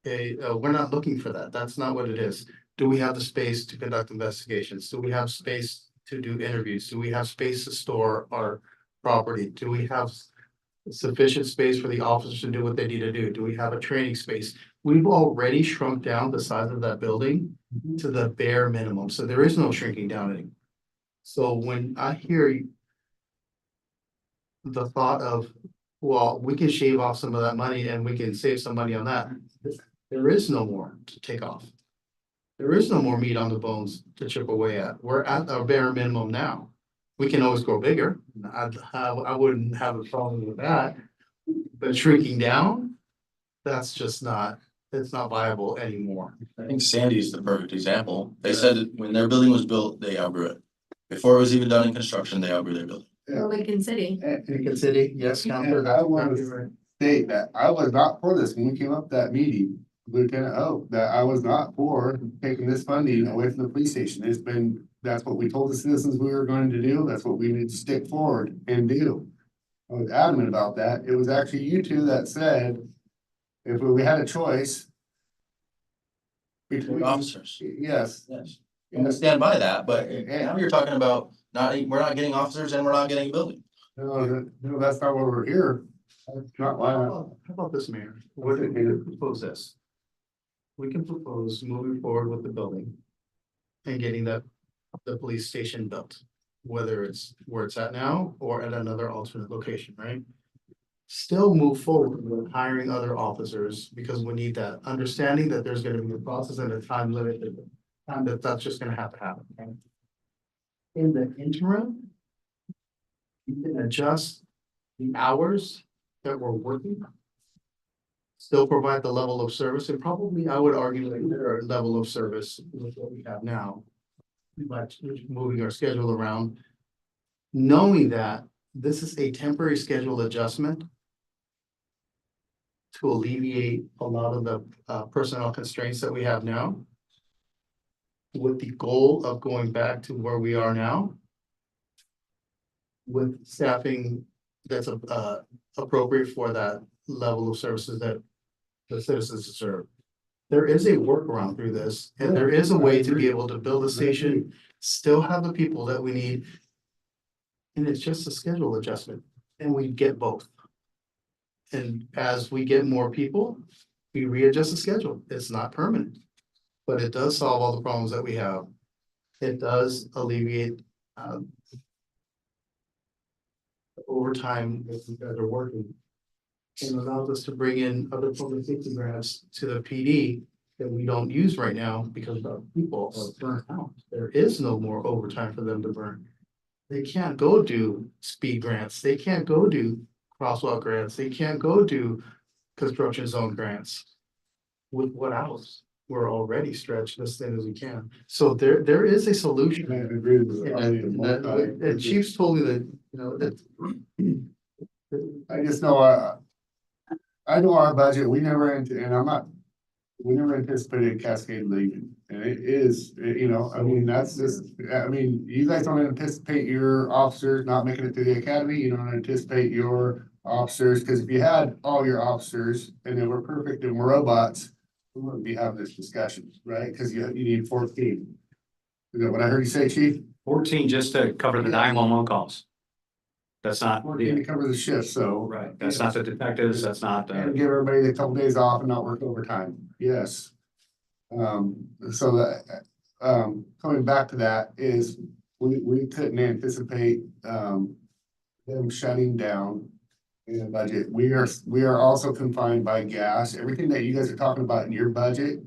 S9: Okay, we're not looking for that. That's not what it is. Do we have the space to conduct investigations? Do we have space to do interviews? Do we have space to store our property? Do we have sufficient space for the officers to do what they need to do? Do we have a training space? We've already shrunk down the size of that building to the bare minimum, so there is no shrinking down anymore. So when I hear the thought of, well, we can shave off some of that money and we can save some money on that, there is no more to take off. There is no more meat on the bones to chip away at. We're at our bare minimum now. We can always grow bigger. I wouldn't have a problem with that. But shrinking down, that's just not, it's not viable anymore.
S4: I think Sandy's the perfect example. They said that when their building was built, they outgrew it. Before it was even done in construction, they outgrew their building.
S6: Or Lincoln City.
S9: Lincoln City, yes, Counselor,
S1: And I want to state that I was not for this when we came up that meeting, Lieutenant O, that I was not for taking this funding away from the police station. It's been, that's what we told the citizens we were going to do. That's what we need to stick forward and do. I was adamant about that. It was actually you two that said, if we had a choice. Between
S4: Officers.
S1: Yes.
S4: Yes. And I stand by that, but now you're talking about we're not getting officers and we're not getting a building.
S1: No, that's not why we're here. That's not why.
S9: How about this, Mayor? What if we propose this? We can propose moving forward with the building and getting the police station built, whether it's where it's at now or at another alternate location, right? Still move forward with hiring other officers because we need that, understanding that there's gonna be a process and a time limit, and that's just gonna have to happen. Okay? In the interim, you can adjust the hours that we're working. Still provide the level of service, and probably I would argue that their level of service with what we have now. But moving our schedule around, knowing that this is a temporary schedule adjustment to alleviate a lot of the personnel constraints that we have now, with the goal of going back to where we are now with staffing that's appropriate for that level of services that the citizens deserve. There is a workaround through this, and there is a way to be able to build a station, still have the people that we need. And it's just a schedule adjustment, and we get both. And as we get more people, we readjust the schedule. It's not permanent, but it does solve all the problems that we have. It does alleviate overtime that you guys are working. And allows us to bring in other public safety grants to the PD that we don't use right now because our people are burnt out. There is no more overtime for them to burn. They can't go do speed grants. They can't go do crosswalk grants. They can't go do construction zone grants. With what else? We're already stretched as thin as we can. So there is a solution.
S1: I agree with
S9: And Chief's told me that, you know, that.
S1: I just know, I know our budget, we never, we never anticipated Cascade leaving. And it is, you know, I mean, that's just, I mean, you guys don't anticipate your officers not making it to the academy. You don't anticipate your officers, because if you had all your officers and they were perfect and were robots, we wouldn't be having this discussion, right? Because you need 14. Is that what I heard you say, Chief?
S8: 14 just to cover the 911 calls. That's not,
S1: 14 to cover the shift, so.
S8: right, that's not the detectives, that's not,
S1: And give everybody a couple days off and not work overtime, yes. So that, coming back to that is, we couldn't anticipate, them shutting down in the budget. We are also confined by gas. Everything that you guys are talking about in your budget,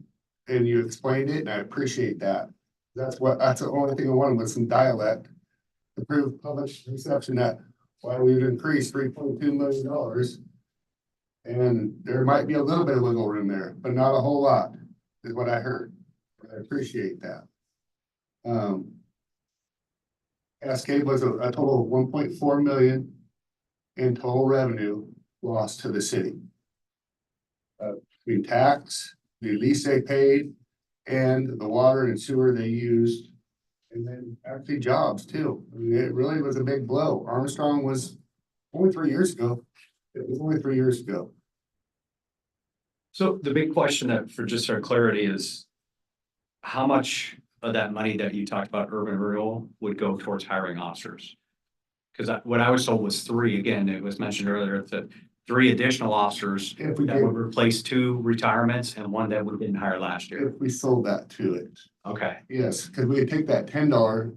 S1: and you explained it, and I appreciate that. That's the only thing I wanted was some dialect to prove public perception that while we've increased $3.2 million, and there might be a little bit of wiggle room there, but not a whole lot, is what I heard. I appreciate that. Cascade was a total of 1.4 million in total revenue lost to the city. Between tax, the lease they paid, and the water and sewer they used, and then actually jobs too. I mean, it really was a big blow. Armstrong was only 3 years ago. It was only 3 years ago.
S8: So the big question that, for just our clarity, is how much of that money that you talked about, urban renewal, would go towards hiring officers? Because what I was told was 3, again, it was mentioned earlier, that 3 additional officers
S1: If we
S8: that
S1: did,
S8: would replace 2 retirements and 1 that we didn't hire last year.
S1: if we sold that to it.
S8: Okay,
S1: Yes, because we would take that $10.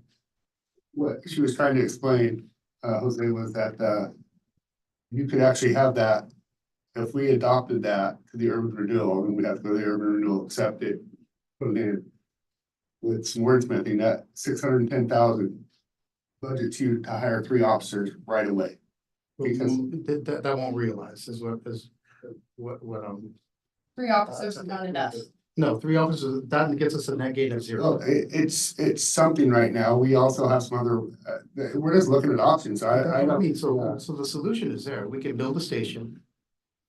S1: What she was trying to explain, Jose, was that, you could actually have that. If we adopted that to the urban renewal, then we'd have to go to the urban renewal, accept it, put it in. With some wordsmithing, that 610,000 budgets you to hire 3 officers right away. Because
S9: That won't realize is what
S6: 3 officers is not enough.
S9: no, 3 officers, that gets us a net gain of
S1: well,
S9: 0.
S1: it's something right now. We also have some other, we're just looking at options. I
S9: I
S1: don't.
S9: mean, so the solution is there. We can build a station,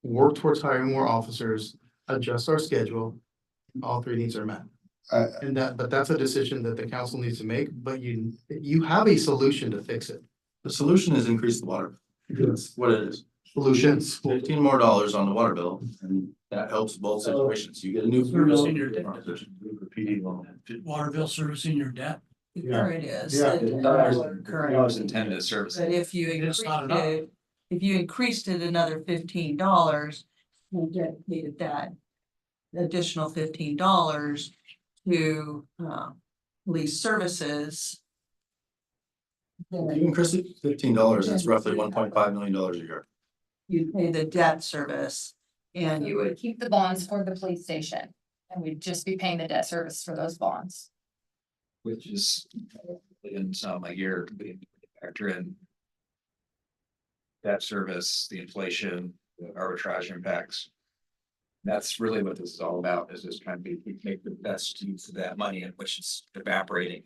S9: work towards hiring more officers, adjust our schedule. All 3 needs are met. But that's a decision that the council needs to make, but you have a solution to fix it.
S4: The solution is increase the water. That's what it is.
S9: Solutions.
S4: $15 more on the water bill, and that helps both situations. You get a new.
S10: Servicing your debt.
S4: Repeating on.
S10: Water bill servicing your debt.
S1: Yeah.
S11: Current is.
S1: Yeah.
S2: $10 intended to service.
S11: But if you
S10: It's
S11: increased
S10: not enough.
S11: it, if you increased it another $15, you dedicated that additional $15 to police services.
S4: If you increase it $15, that's roughly $1.5 million a year.
S11: You'd pay the debt service and
S6: You would keep the bonds for the police station, and we'd just be paying the debt service for those bonds.
S2: Which is in some a year, we factor in debt service, the inflation, the arbitrage impacts. That's really what this is all about, is just trying to make the best use of that money, and which is evaporating.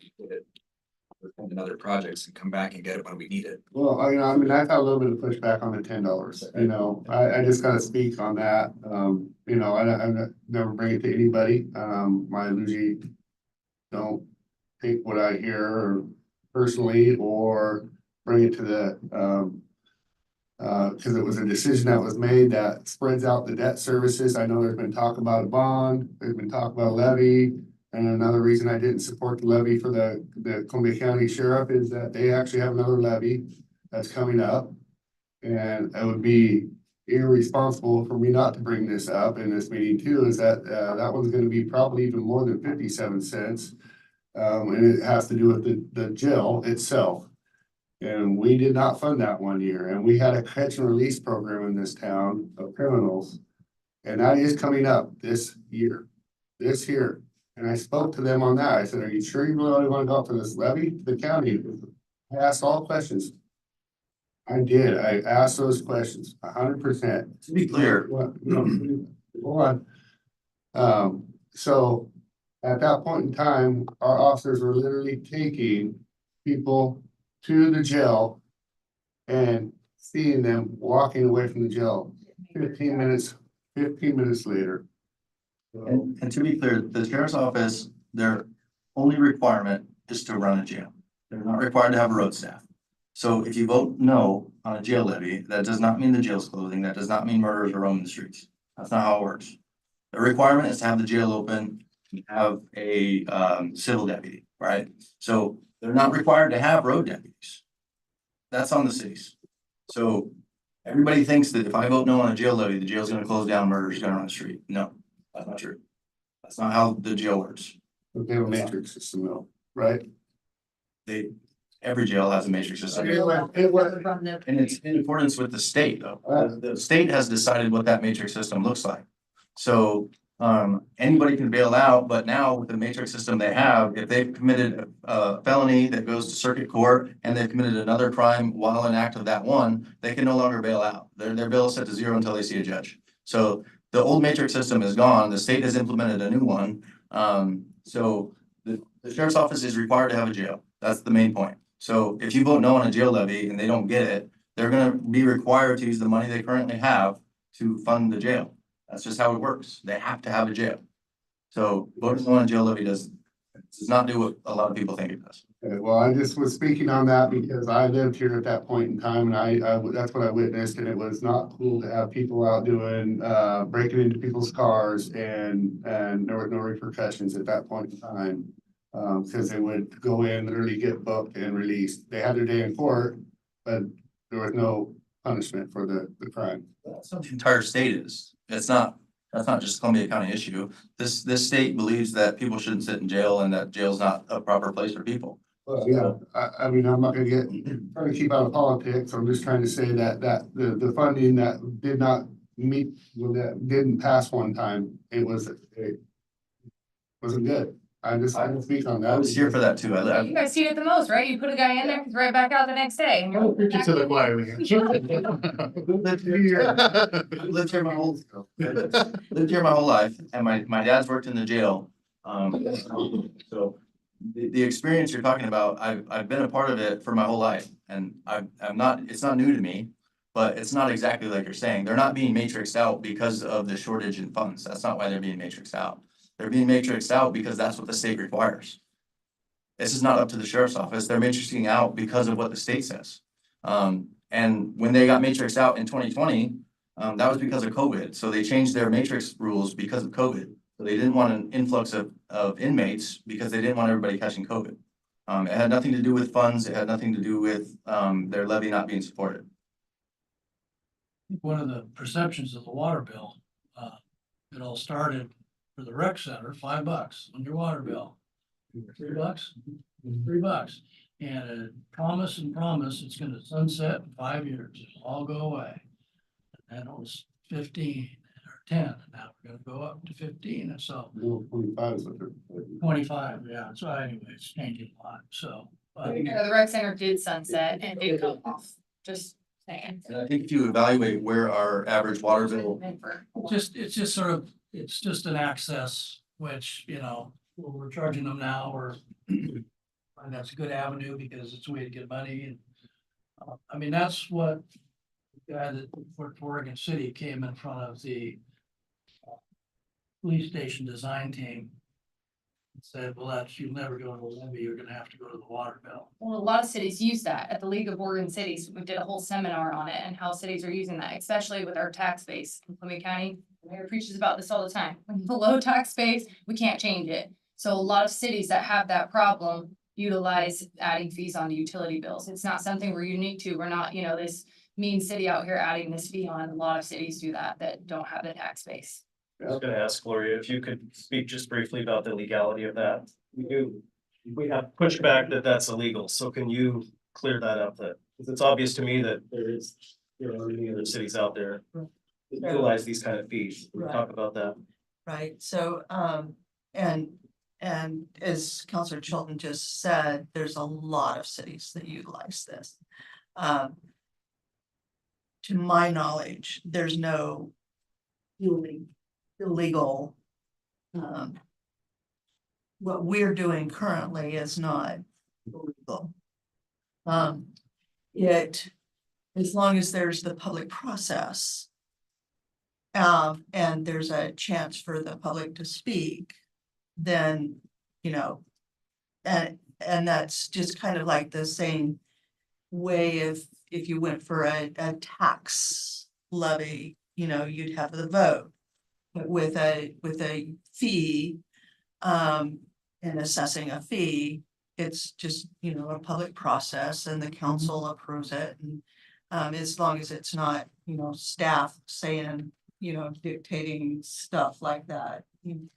S2: And other projects and come back and get it when we need it.
S1: Well, I mean, I've had a little bit of pushback on the $10, you know, I just gotta speak on that, you know, I never bring it to anybody, I usually don't take what I hear or personally, or bring it to the, cause it was a decision that was made that spreads out the debt services. I know there's been talk about a bond, there's been talk about a levy. And another reason I didn't support the levy for the Columbia County Sheriff is that they actually have another levy that's coming up. And it would be irresponsible for me not to bring this up in this meeting too, is that, that one's gonna be probably even more than 57 cents. And it has to do with the jail itself. And we did not fund that one year, and we had a catch and release program in this town of criminals. And that is coming up this year. And I spoke to them on that. I said, are you sure you really want to go for this levy to the county? I asked all questions. I did. I asked those questions 100%.
S4: To be clear,
S1: Hold on. So at that point in time, our officers were literally taking people to the jail and seeing them walking away from the jail 15 minutes later.
S4: and to be clear, the sheriff's office, their only requirement is to run a jail. They're not required to have a road staff. So if you vote no on a jail levy, that does not mean the jail's closing. That does not mean murderers are roaming the streets. That's not how it works. The requirement is to have the jail open and have a civil deputy, right? So they're not required to have road deputies. That's on the cities. So everybody thinks that if I vote no on a jail levy, the jail's gonna close down, murderers gonna run the street. No, that's not true. That's not how the jail works.
S1: They have a matrix system though, right?
S4: They, Every jail has a matrix system.
S1: It was-
S4: And it's in accordance with the state, though. The state has decided what that matrix system looks like. So, anybody can bail out, but now with the matrix system they have, if they've committed a felony that goes to circuit court and they've committed another crime while in act of that one, they can no longer bail out. Their bail is set to 0 until they see a judge. So the old matrix system is gone. The state has implemented a new one. So the sheriff's office is required to have a jail. That's the main point. So if you vote no on a jail levy and they don't get it, they're gonna be required to use the money they currently have to fund the jail. That's just how it works. They have to have a jail. So voting no on a jail levy does not do what a lot of people think it does.
S1: Okay, well, I just was speaking on that because I lived here at that point in time and that's what I witnessed, and it was not cool to have people out doing, breaking into people's cars and there were no repercussions at that point in time. Because they would go in, literally get booked and released. They had their day in court, but there was no punishment for the crime.
S4: That's what the entire state is. That's not just Columbia County issue. This state believes that people shouldn't sit in jail and that jail's not a proper place for people.
S1: Well, yeah, I mean, I'm not gonna trying to keep out of politics. I'm just trying to say that the funding that did not meet, that didn't pass one time, it wasn't good. I can speak on that.
S4: I was here for that too.
S6: You guys see it the most, right? You put a guy in there, he's right back out the next day. And you're
S9: Preach it to the choir.
S4: I've lived here my whole life, and my dad's worked in the jail. So the experience you're talking about, I've been a part of it for my whole life, and it's not new to me, but it's not exactly like you're saying. They're not being matrixed out because of the shortage in funds. That's not why they're being matrixed out. They're being matrixed out because that's what the state requires. This is not up to the sheriff's office. They're matrixing out because of what the state says. And when they got matrixed out in 2020, that was because of COVID. So they changed their matrix rules because of COVID. So they didn't want an influx of inmates because they didn't want everybody catching COVID. It had nothing to do with funds. It had nothing to do with their levy not being supported.
S10: One of the perceptions of the water bill, it all started for the rec center, $5 on your water bill. $3, $3. And promise, it's gonna sunset in 5 years, it'll all go away. And then it was 15 or 10, and now we're gonna go up to 15, and so
S1: 25 is what they're.
S10: 25, yeah, so anyway, it's changing a lot, so.
S6: Yeah, the rec center did sunset and did come off, just saying.
S4: And I think if you evaluate where our average water bill,
S10: It's just sort of, it's just an access, which, you know, we're charging them now, or and that's a good avenue because it's a way to get money, and I mean, that's what the guy that worked for Oregon City came in front of the police station design team and said, well, you'll never go to the levy, you're gonna have to go to the water bill.
S6: Well, a lot of cities use that. At the League of Oregon Cities, we did a whole seminar on it and how cities are using that, especially with our tax base in Columbia County. The mayor preaches about this all the time. When the low tax base, we can't change it. So a lot of cities that have that problem utilize adding fees on utility bills. It's not something we're unique to. We're not, this mean city out here adding this fee on. A lot of cities do that don't have the tax base.
S3: I was gonna ask Gloria if you could speak just briefly about the legality of that. We have pushback that that's illegal, so can you clear that up? That, because it's obvious to me that there are many other cities out there that utilize these kind of fees. Can we talk about that?
S11: Right, so, and as Counselor Chilton just said, there's a lot of cities that utilize this. To my knowledge, there's no illegal. What we're doing currently is not illegal. Yet, as long as there's the public process, and there's a chance for the public to speak, then, and that's just kind of like the same way if you went for a tax levy, you'd have the vote. But with a fee, and assessing a fee, it's just, a public process and the council approves it. And as long as it's not, staff saying, dictating stuff like that,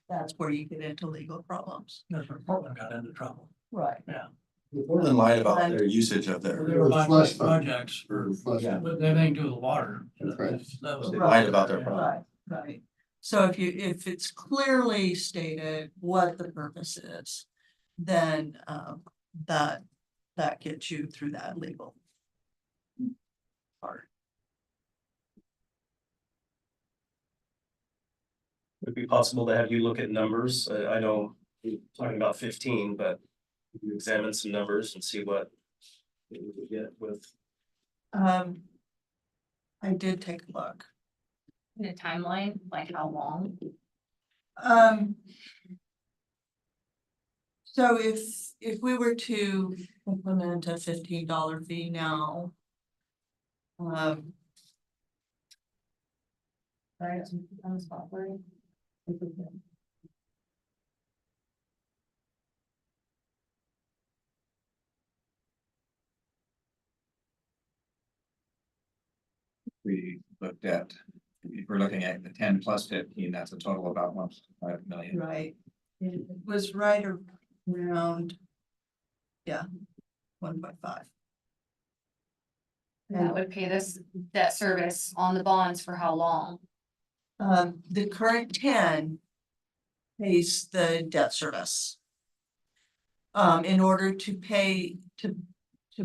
S11: that's where you get into legal problems.
S10: That's where Portland got into trouble.
S11: Right.
S10: Yeah.
S4: Portland lied about their usage of their,
S10: They were buying
S1: Flush fund.
S10: projects for,
S1: Yeah.
S10: but everything to do with water.
S1: That's right.
S10: That was.
S4: they lied about their product.
S11: Right. So if it's clearly stated what the purpose is, then that gets you through that legal part.
S12: Would it be possible to have you look at numbers? I know you're talking about 15, but you examine some numbers and see what we would get with.
S11: I did take a look.
S6: In a timeline, like how long?
S11: So if we were to implement a $15 fee now.
S6: Right, on the spot for you.
S2: We looked at, if we're looking at the 10 plus 15, that's a total of about 1.5 million.
S11: Right, it was right around. Yeah, 1.5.
S6: And that would pay this debt service on the bonds for how long?
S11: The current 10 pays the debt service. In order to pay, to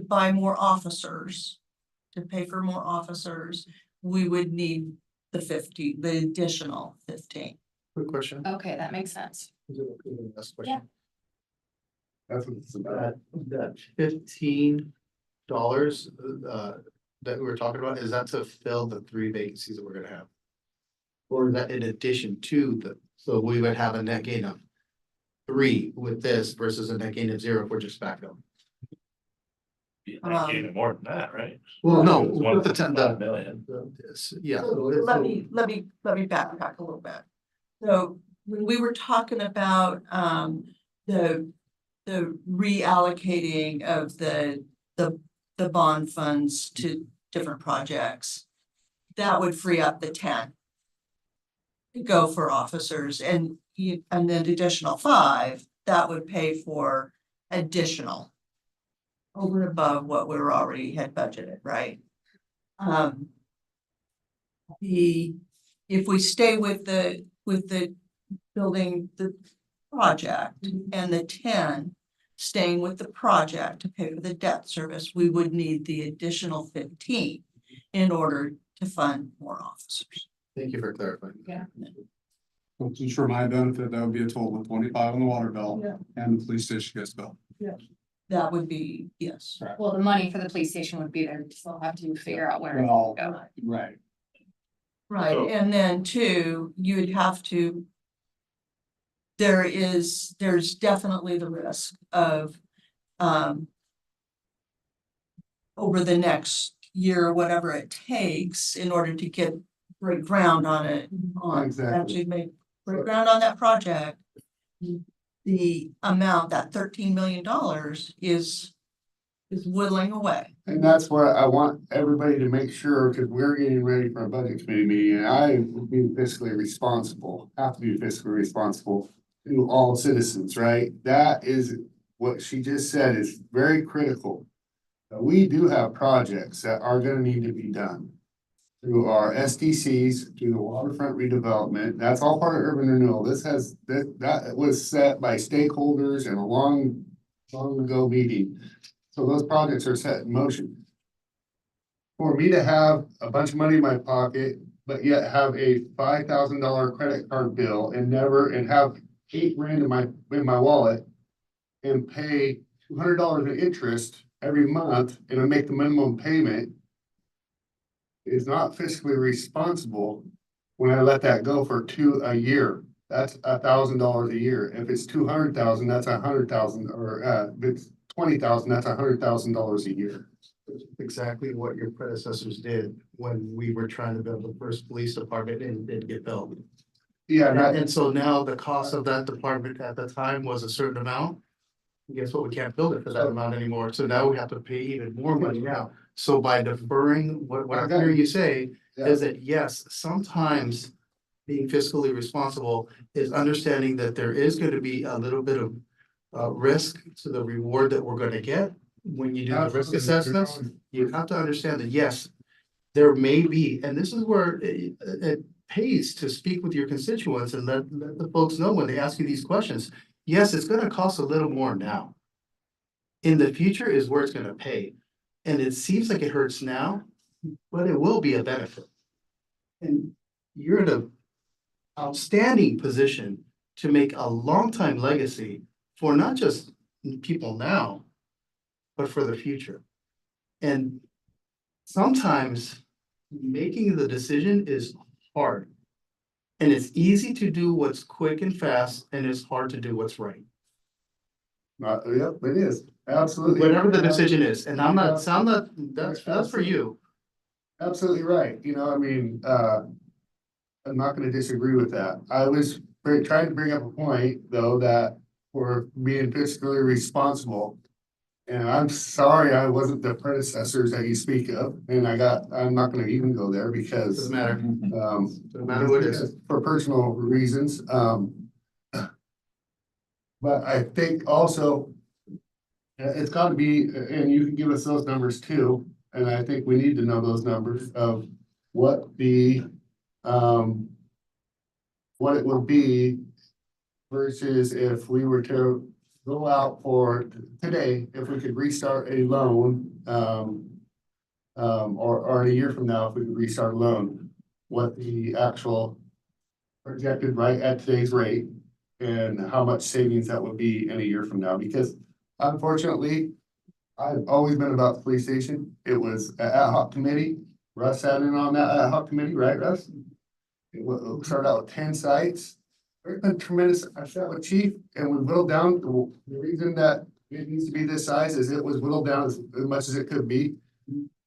S11: buy more officers, to pay for more officers, we would need the additional 15.
S9: Quick question.
S6: Okay, that makes sense.
S9: Last question.
S1: That's what it's about.
S9: That $15 that we were talking about, is that to fill the 3 vacancies that we're gonna have? Or is that in addition to so we would have a net gain of 3 with this versus a net gain of 0 if we're just backfilling?
S3: Even more than that, right?
S9: Well, no,
S3: It's
S9: with the 10,
S3: 1.5 million.
S9: yeah.
S11: Let me backtrack a little bit. So when we were talking about the reallocating of the bond funds to different projects, that would free up the 10 to go for officers, and then additional 5 that would pay for additional over and above what we already had budgeted, right? If we stay with the building the project and the 10 staying with the project to pay for the debt service, we would need the additional 15 in order to fund more officers.
S9: Thank you for clarifying.
S6: Yeah.
S7: So just for my benefit, that would be a total of 25 on the water bill
S11: Yeah.
S7: and the police station gets bill.
S11: That would be, yes.
S6: Well, the money for the police station would be there, we still have to figure out where.
S7: Well,
S6: to go.
S7: right.
S11: Right,
S3: So-
S11: and then two, you'd have to. There's definitely the risk of, over the next year, or whatever it takes in order to break ground on it,
S1: Exactly.
S11: actually break ground on that project. The amount, that $13 million is whittling away.
S1: And that's what I want everybody to make sure, because we're getting ready for a budget committee meeting, and I will be fiscally responsible, have to be fiscally responsible to all citizens, right? That is what she just said is very critical. We do have projects that are gonna need to be done through our SDCs, through the waterfront redevelopment. That's all part of urban renewal. That was set by stakeholders in a long ago meeting. So those projects are set in motion. For me to have a bunch of money in my pocket, but yet have a $5,000 credit card bill and have $8,000 in my wallet and pay $200 in interest every month and I make the minimum payment is not fiscally responsible when I let that go for a year. That's $1,000 a year. If it's 200,000, that's 100,000, or if it's 20,000, that's $100,000 a year.
S9: Exactly what your predecessors did when we were trying to build the first police department and it didn't get built.
S1: Yeah,
S9: And so now the cost of that department at the time was a certain amount. Guess what? We can't build it for that amount anymore. So now we have to pay even more money now. So by deferring, what I'm hearing you say is that yes, sometimes being fiscally responsible is understanding that there is going to be a little bit of risk to the reward that we're gonna get when you do the risk
S1: Absolutely.
S9: assessments, you have to understand that, yes, there may be, and this is where it pays to speak with your constituents and let the folks know when they ask you these questions. Yes, it's gonna cost a little more now. In the future is where it's gonna pay. And it seems like it hurts now, but it will be a benefit. And you're in a outstanding position to make a long-time legacy for not just people now, but for the future. And sometimes making the decision is hard. And it's easy to do what's quick and fast, and it's hard to do what's right.
S1: Yep, it is, absolutely.
S9: Whatever the decision is, and that's for you.
S1: Absolutely right, you know, I mean, I'm not gonna disagree with that. I was trying to bring up a point, though, that we're being fiscally responsible. And I'm sorry I wasn't the predecessors that you speak of, and I'm not gonna even go there because.
S9: Doesn't matter.
S1: Doesn't
S9: matter what it is.
S1: For personal reasons, but I think also. It's gotta be, and you can give us those numbers too, and I think we need to know those numbers of what what it would be versus if we were to go out for today, if we could restart a loan, or in a year from now, if we could restart a loan, what the actual projected right at today's rate and how much savings that would be in a year from now, because unfortunately, I've always been about the police station. It was an ad hoc committee. Russ sat in on that ad hoc committee, right, Russ? It started out with 10 sites. There's been tremendous, I sat with chief and we whittled down, the reason that it needs to be this size is it was whittled down as much as it could be.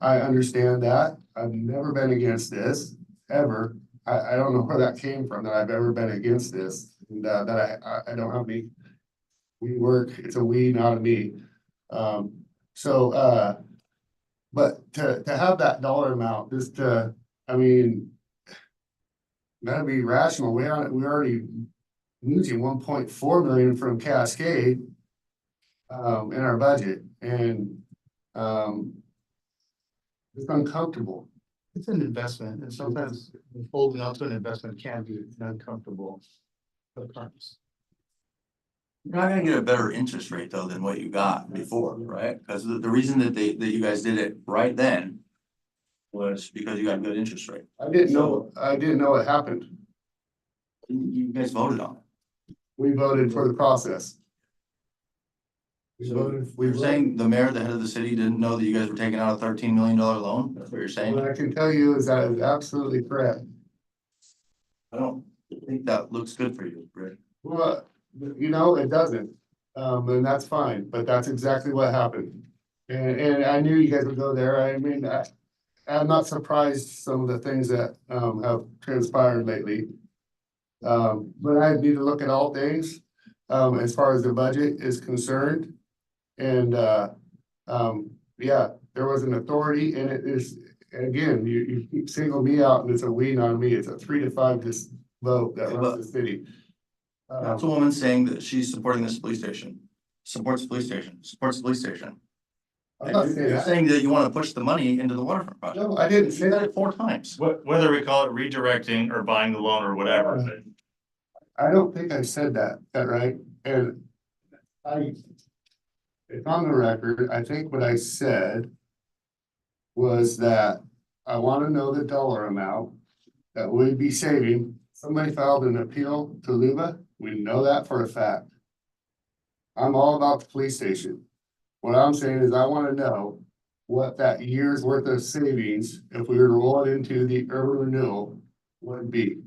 S1: I understand that. I've never been against this, ever. I don't know where that came from, that I've ever been against this, and that I don't have any. We work, it's a we, not a me. But to have that dollar amount, just to, I mean, gotta be rational. We already losing 1.4 million from Cascade in our budget, and it's uncomfortable.
S9: It's an investment, and sometimes holding on to an investment can be uncomfortable. At times.
S4: You're not gonna get a better interest rate though than what you got before, right? Because the reason that you guys did it right then was because you got a good interest rate.
S1: I didn't know it happened.
S4: You guys voted on it.
S1: We voted for the process.
S4: You're saying the mayor, the head of the city, didn't know that you guys were taking out a $13 million loan? That's what you're saying?
S1: What I can tell you is that is absolutely correct.
S4: I don't think that looks good for you, Rick.
S1: Well, you know, it doesn't, and that's fine, but that's exactly what happened. And I knew you guys would go there. I mean, I'm not surprised some of the things that, have transpired lately. But I need to look at all things, as far as the budget is concerned. And, yeah, there was an authority and it is, again, you keep singling me out and it's a we, not a me. It's a 3-5 just vote that runs the city.
S4: Councilwoman saying that she's supporting this police station, supports the police station, supports the police station.
S1: I'm not saying
S4: You're
S1: that.
S4: saying that you want to push the money into the waterfront project.
S1: No, I didn't say
S4: You said
S1: that.
S4: it 4 times.
S3: Whether we call it redirecting or buying the loan or whatever,
S1: I don't think I said that right? And it's on the record, I think what I said was that I want to know the dollar amount that we'd be saving. Somebody filed an appeal to LUBA. We know that for a fact. I'm all about the police station. What I'm saying is I want to know what that year's worth of savings, if we were to roll it into the urban renewal, would be.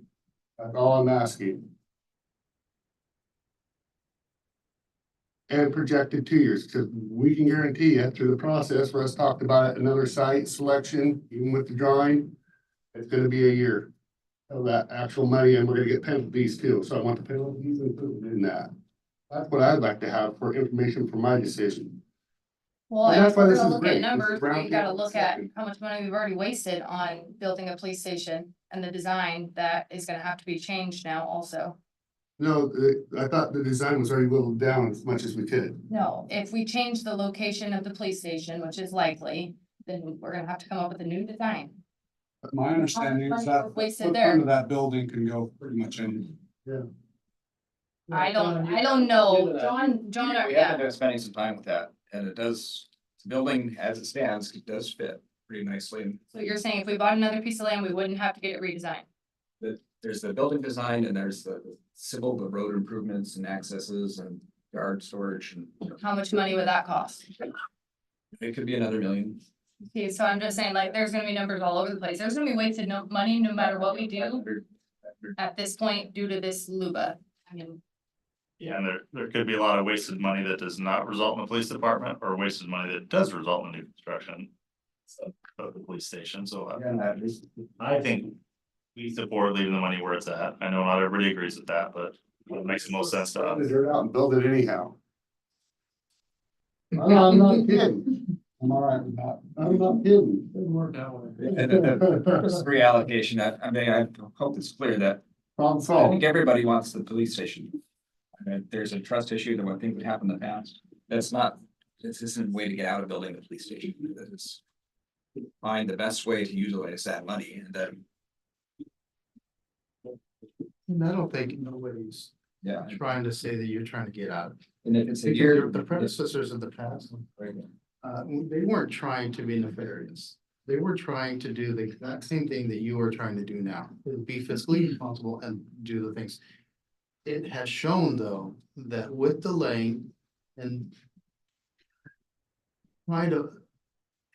S1: That's all I'm asking. And projected 2 years, because we can guarantee you through the process, Russ talked about it, another site selection, even with the drawing, it's gonna be a year of that actual money, and we're gonna get penalties too, so I want the penalties included in that. That's what I'd like to have for information for my decision.
S6: Well,
S1: And
S6: and
S1: that's
S6: if
S1: why
S6: we're
S1: this
S6: gonna
S1: is
S6: look
S1: great.
S6: at
S1: This
S6: numbers,
S1: is
S6: we gotta
S1: roundtable
S6: look at
S1: discussion.
S6: how much money we've already wasted on building a police station and the design that is gonna have to be changed now also.
S1: No, I thought the design was already whittled down as much as we could.
S6: No, if we change the location of the police station, which is likely, then we're gonna have to come up with a new design.
S7: But my understanding is that the
S6: Wasted
S7: footprint
S6: there.
S7: of that building can go pretty much in.
S6: I don't know, John,
S2: We have been spending some time with that, and it does, the building as it stands, it does fit pretty nicely.
S6: so you're saying if we bought another piece of land, we wouldn't have to get it redesigned?
S2: There's the building design and there's the civil, the road improvements and accesses and yard storage and
S6: How much money would that cost?
S2: it could be another million.
S6: Okay, so I'm just saying, like, there's gonna be numbers all over the place. There's gonna be wasted money no matter what we do at this point due to this LUBA. I mean,
S3: Yeah, and there could be a lot of wasted money that does not result in the police department or wasted money that does result in new construction. Of the police station, so I think we support leaving the money where it's at. I know not everybody agrees with that, but it makes the most sense to
S1: Put the
S3: us.
S1: dirt out and build it anyhow.
S9: I'm not kidding.
S7: I'm all right with that.
S9: I'm not kidding.
S10: Didn't work that way.
S2: And the reallocation, I mean, I hope it's clear that
S1: Problem
S2: I
S1: solved.
S2: think everybody wants the police station. I mean, there's a trust issue that what things that happened in the past. This isn't a way to get out of building the police station. That is find the best way to utilize that money and then,
S9: And I don't think nobody's
S2: yeah.
S9: trying to say that you're trying to get out.
S2: And if it's a
S9: Because
S2: year.
S9: the predecessors of the past, they weren't trying to be nefarious. They were trying to do the exact same thing that you are trying to do now, be fiscally responsible and do the things. It has shown, though, that with delaying and trying to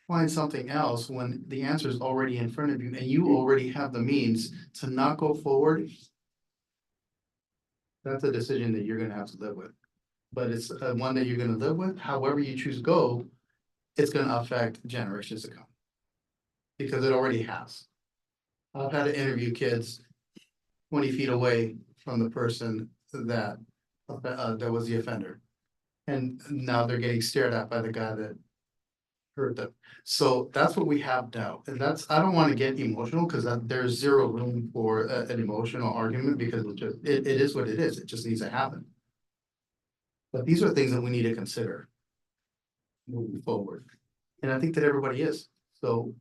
S9: find something else when the answer is already in front of you and you already have the means to not go forward, that's a decision that you're gonna have to live with. But it's one that you're gonna live with, however you choose to go, it's gonna affect generations to come. Because it already has. I've had to interview kids 20 feet away from the person that was the offender. And now they're getting stared at by the guy that hurt them. So that's what we have now. And I don't want to get emotional because there's zero room for an emotional argument because it is what it is. It just needs to happen. But these are things that we need to consider moving forward. And I think that everybody is. So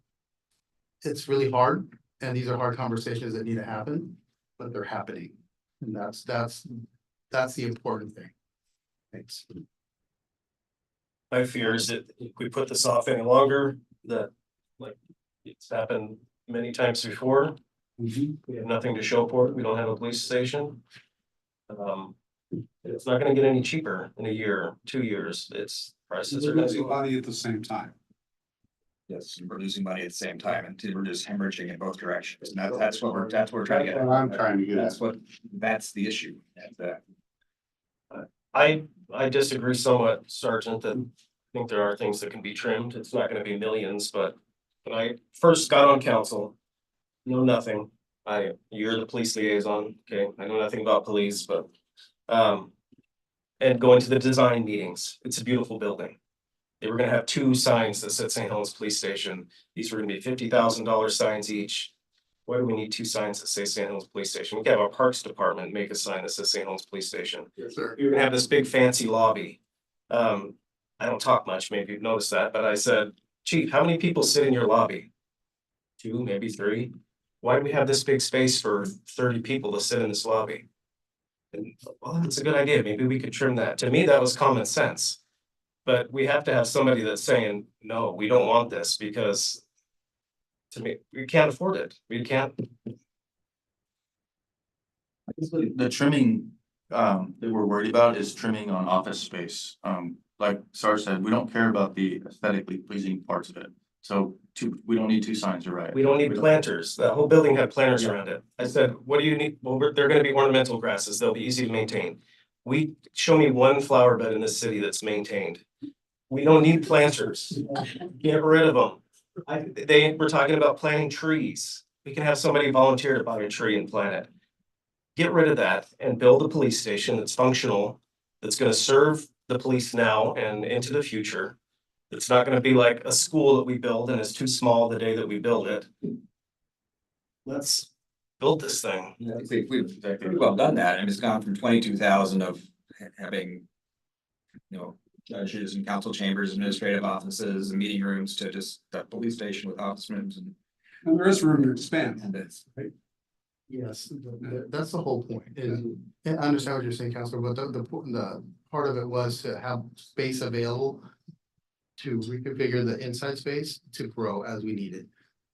S9: it's really hard, and these are hard conversations that need to happen, but they're happening. And that's the important thing. Thanks.
S12: My fear is that if we put this off any longer, that like it's happened many times before. We have nothing to show for it. We don't have a police station. It's not gonna get any cheaper in a year, 2 years. It's prices are gonna
S7: Losing
S12: go.
S7: money at the same time.
S2: Yes, we're losing money at the same time and we're just hemorrhaging in both directions. And that's what we're trying to get at.
S1: What I'm trying to get at.
S2: That's the issue. And,
S12: I disagree somewhat, Sergeant, that I think there are things that can be trimmed. It's not gonna be millions, but when I first got on council, know nothing. You're the police liaison, okay? I know nothing about police, but and going to the design meetings, it's a beautiful building. They were gonna have 2 signs that said St. Helens Police Station. These were gonna be $50,000 signs each. Why do we need 2 signs that say St. Helens Police Station? We can have our Parks Department make a sign that says St. Helens Police Station.
S1: Yes, sir.
S12: You're gonna have this big fancy lobby. I don't talk much, maybe you've noticed that, but I said, Chief, how many people sit in your lobby? 2, maybe 3. Why do we have this big space for 30 people to sit in this lobby? And, well, that's a good idea. Maybe we could trim that. To me, that was common sense. But we have to have somebody that's saying, no, we don't want this because to me, we can't afford it. We can't.
S4: The trimming that we're worried about is trimming on office space. Like Sarge said, we don't care about the aesthetically pleasing parts of it. So we don't need 2 signs, you're right.
S12: We don't need planters. The whole building had planters around it. I said, what do you need? Well, they're gonna be ornamental grasses. They'll be easy to maintain. Show me 1 flower bed in this city that's maintained. We don't need planters. Get rid of them. They were talking about planting trees. We can have somebody volunteer to buy a tree and plant it. Get rid of that and build a police station that's functional, that's gonna serve the police now and into the future. It's not gonna be like a school that we build and it's too small the day that we build it. Let's built this thing.
S2: We've pretty well done that, and it's gone from 22,000 of having, you know, judges and council chambers, administrative offices, and meeting rooms to just the police station with office rooms
S7: And there is room to expand.
S2: and it's.
S9: Yes, that's the whole point. And I understand what you're saying, Counselor, but the part of it was to have space available to reconfigure the inside space to grow as we need it.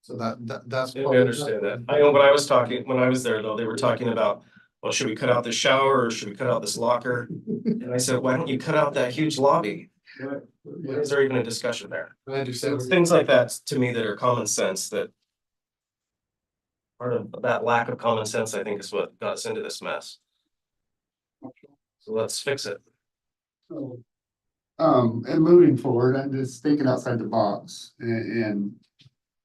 S9: So that's.
S12: I understand that. I know when I was talking, when I was there though, they were talking about, well, should we cut out the shower or should we cut out this locker? And I said, why don't you cut out that huge lobby? Why is there even a discussion there?
S9: I
S12: So
S9: understand.
S12: it's things like that to me that are common sense that. Part of that lack of common sense, I think, is what got us into this mess. So let's fix it.
S1: So, and moving forward, I'm just thinking outside the box and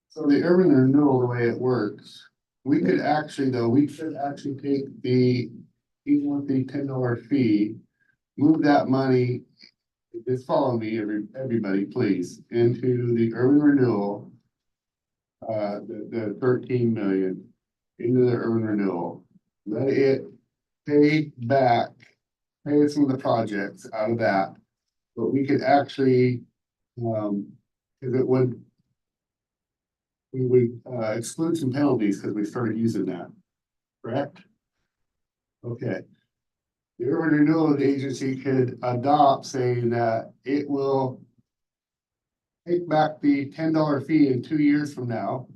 S1: so the urban renewal, the way it works, we could actually take the, even with the $10 fee, move that money, just follow me, everybody, please, into the urban renewal. The 13 million into the urban renewal, let it pay some of the projects out of that. But we could actually, cause we would exclude some penalties because we started using that, correct? Okay. The urban renewal agency could adopt saying that it will take back the $10 fee in 2 years from now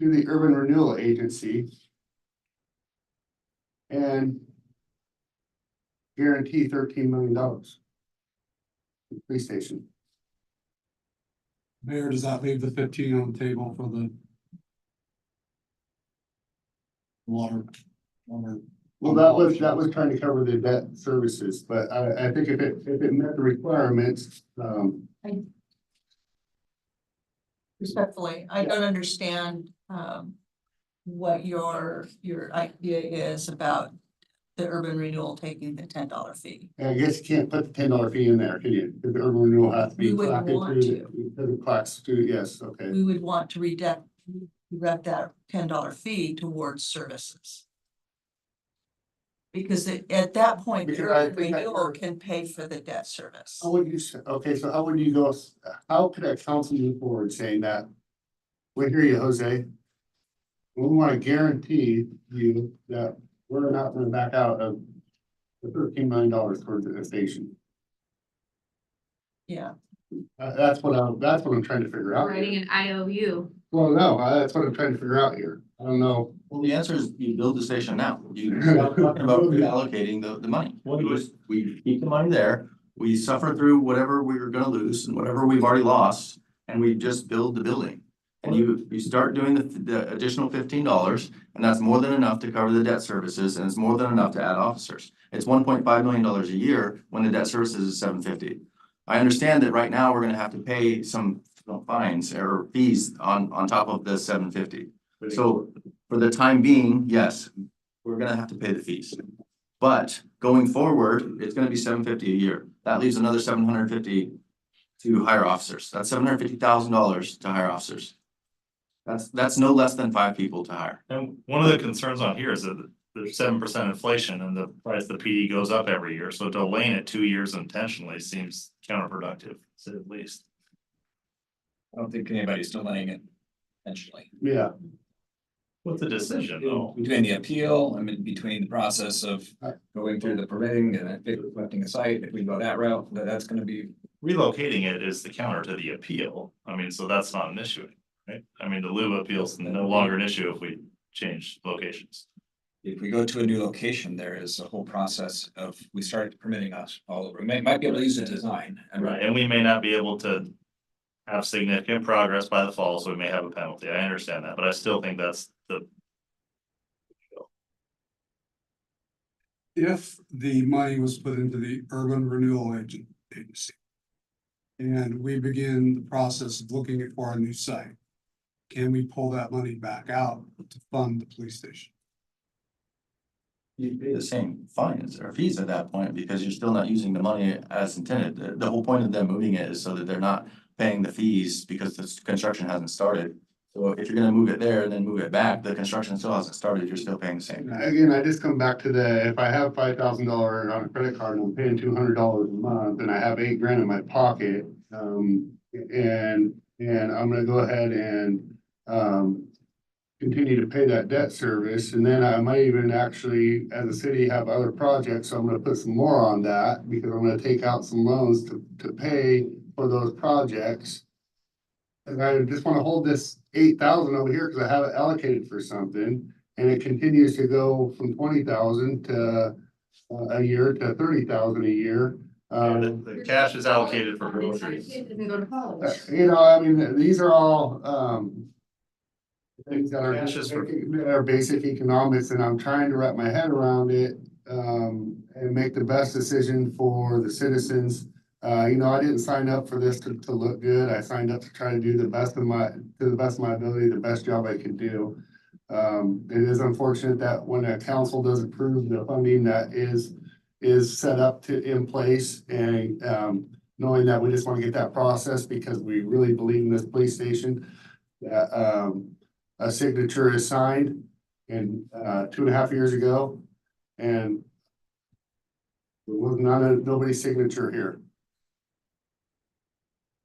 S1: to the urban renewal agency and guarantee $13 million. Police station.
S7: Mayor, does that leave the 15 on the table for the water?
S1: Well, that was trying to cover the debt services, but I think if it met the requirements,
S11: Respectfully, I don't understand what your idea is about the urban renewal taking the $10 fee.
S1: I guess you can't put the $10 fee in there, can you? Because the urban renewal has to be.
S11: We wouldn't
S1: clacked
S11: want
S1: through
S11: to.
S1: because it clacks through, yes, okay.
S11: We would want to redirect that $10 fee towards services. Because at that point, the
S1: Because I
S11: urban
S1: think I
S11: renewal
S1: heard-
S11: can pay for the debt service.
S1: How would you, okay, so how would you go, how could a council move forward saying that? We hear you, Jose. We want to guarantee you that we're not going to back out of the $13 million towards the station.
S11: Yeah,
S1: That's what I'm trying to figure out.
S6: Writing
S1: Here.
S6: an IOU.
S1: Well, no, that's what I'm trying to figure out here. I don't know.
S4: Well, the answer is you build the station now. You stop talking about reallocating the money. We keep the money there. We suffer through whatever we were gonna lose and whatever we've already lost, and we just build the building. And you start doing the additional $15, and that's more than enough to cover the debt services, and it's more than enough to add officers. It's $1.5 million a year when the debt services is $750. I understand that right now we're gonna have to pay some fines or fees on top of the $750. So for the time being, yes, we're gonna have to pay the fees. But going forward, it's gonna be $750 a year. That leaves another $750 to hire officers. That's $750,000 to hire officers. That's no less than 5 people to hire.
S3: And one of the concerns on here is that there's 7% inflation and the price of the PD goes up every year. So delaying it 2 years intentionally seems counterproductive, to say the least.
S2: I don't think anybody's delaying it intentionally.
S1: Yeah.
S3: What's the decision though?
S2: Between the appeal, I mean, between the process of going through the permitting and collecting a site, if we go that route, that's gonna be.
S3: Relocating it is the counter to the appeal. I mean, so that's not an issue, right? I mean, the lieu appeal is no longer an issue if we change locations.
S2: If we go to a new location, there is a whole process of, we started permitting us all over. We might be able to use the design.
S3: Right, and we may not be able to have significant progress by the fall, so we may have a penalty. I understand that, but I still think that's the.
S7: If the money was put into the urban renewal agency and we begin the process of looking for a new site, can we pull that money back out to fund the police station?
S4: You pay the same fines or fees at that point because you're still not using the money as intended. The whole point of them moving it is so that they're not paying the fees because the construction hasn't started. So if you're gonna move it there and then move it back, the construction still hasn't started, you're still paying the same.
S1: Again, I just come back to if I have $5,000 on a credit card and I'm paying $200 a month and I have $8,000 in my pocket, and I'm gonna go ahead and, continue to pay that debt service, and then I might even actually, as a city, have other projects, so I'm gonna put some more on that, because I'm gonna take out some loans to pay for those projects. And I just wanna hold this 8,000 over here, cause I have it allocated for something, and it continues to go from 20,000 to a year to 30,000 a year.
S3: The cash is allocated for groceries.
S6: Didn't go to college.
S1: You know, I mean, these are all, things that
S3: Cash is for-
S1: are basic economics, and I'm trying to wrap my head around it, and make the best decision for the citizens. You know, I didn't sign up for this to look good. I signed up to try to do to the best of my ability, the best job I could do. It is unfortunate that when a council does approve the funding that is set up in place, and, knowing that we just want to get that process because we really believe in this police station, that, a signature is signed in 2.5 years ago, and there was nobody's signature here.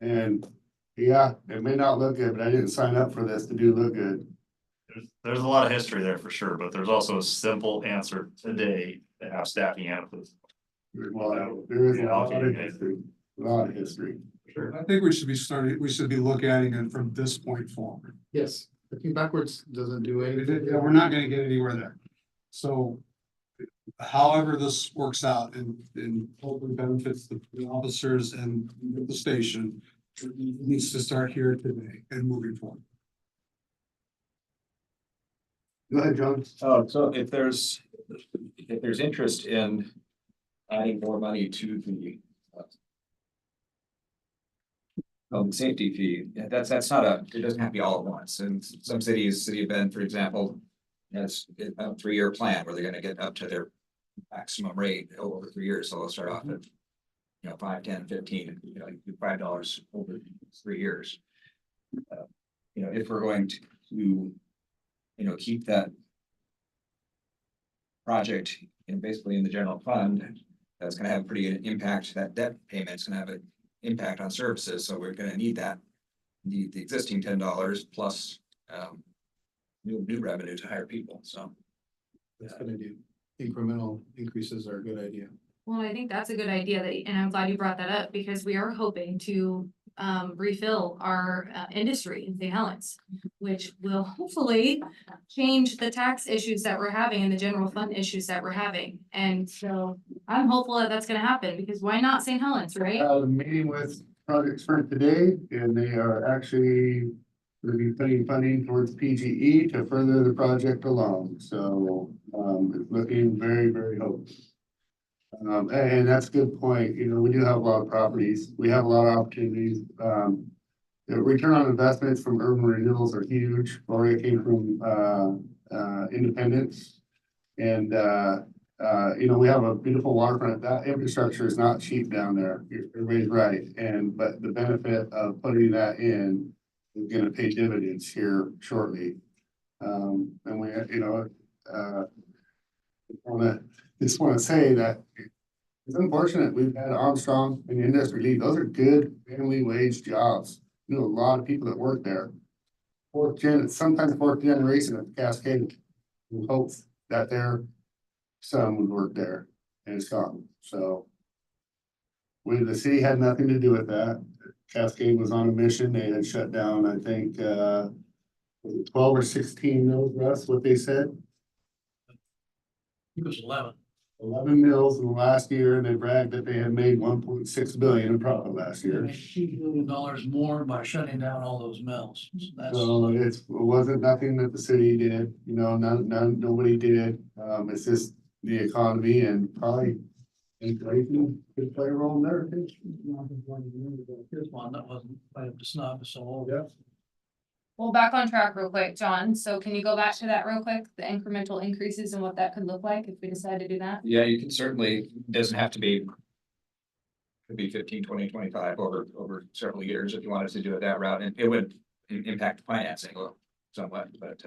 S1: And yeah, it may not look good, but I didn't sign up for this to look good.
S3: There's a lot of history there for sure, but there's also a simple answer today to have staffing adequate.
S1: There is a lot of history,
S3: Sure.
S7: I think we should be looking at it from this point forward.
S9: Yes, looking backwards doesn't do anything.
S7: We're not gonna get anywhere there. So however this works out and hopefully benefits the officers and the station, it needs to start here today and moving forward.
S1: Go ahead, John.
S2: So if there's interest in adding more money to the public safety fee, that's not it doesn't have to be all at once. And some cities, City of Bend, for example, has a 3-year plan where they're gonna get up to their maximum rate over 3 years. So they'll start off at, 5, 10, 15, $5 over 3 years. If we're going to keep that project basically in the general fund, that's gonna have a pretty good impact. That debt payment's gonna have an impact on services, so we're gonna need the existing $10 plus new revenue to hire people, so.
S9: That's a good idea. Incremental increases are a good idea.
S6: Well, I think that's a good idea and I'm glad you brought that up because we are hoping to refill our industry in St. Helens, which will hopefully change the tax issues that we're having and the general fund issues that we're having. And so I'm hopeful that that's gonna happen because why not St. Helens, right?
S1: I had a meeting with Project Sprint today, and they are actually going to be putting funding towards PGE to further the project along. So, it's looking very, very hopeful. And that's a good point. We do have a lot of properties. We have a lot of opportunities. The return on investments from urban renewals are huge. Gloria came from, Independence. And, we have a beautiful waterfront. That infrastructure is not cheap down there. Everybody's right. But the benefit of putting that in is gonna pay dividends here shortly. And we, just wanna say that it's unfortunate we've had Armstrong and industry leave. Those are good family wage jobs. A lot of people that work there. Sometimes fourth generation of Cascade, who hopes that their son would work there and it's gone. So the city had nothing to do with that. Cascade was on a mission. They had shut down, I think, 12 or 16 mills, Russ, what they said.
S10: It was 11.
S1: 11 mills in the last year, and they bragged that they had made 1.6 billion in profit last year.
S10: $2 billion more by shutting down all those mills.
S1: So it wasn't nothing that the city did, nobody did. It's just the economy and probably inflation could play a role in there too.
S10: Here's one that wasn't quite up to snuff, so.
S1: Yeah.
S6: Well, back on track real quick, John. So can you go back to that real quick? The incremental increases and what that could look like if we decide to do that?
S2: Yeah, you can certainly, doesn't have to be. Could be 15, 20, 25 over several years if you wanted to do it that route, and it would impact the financing. somewhat, but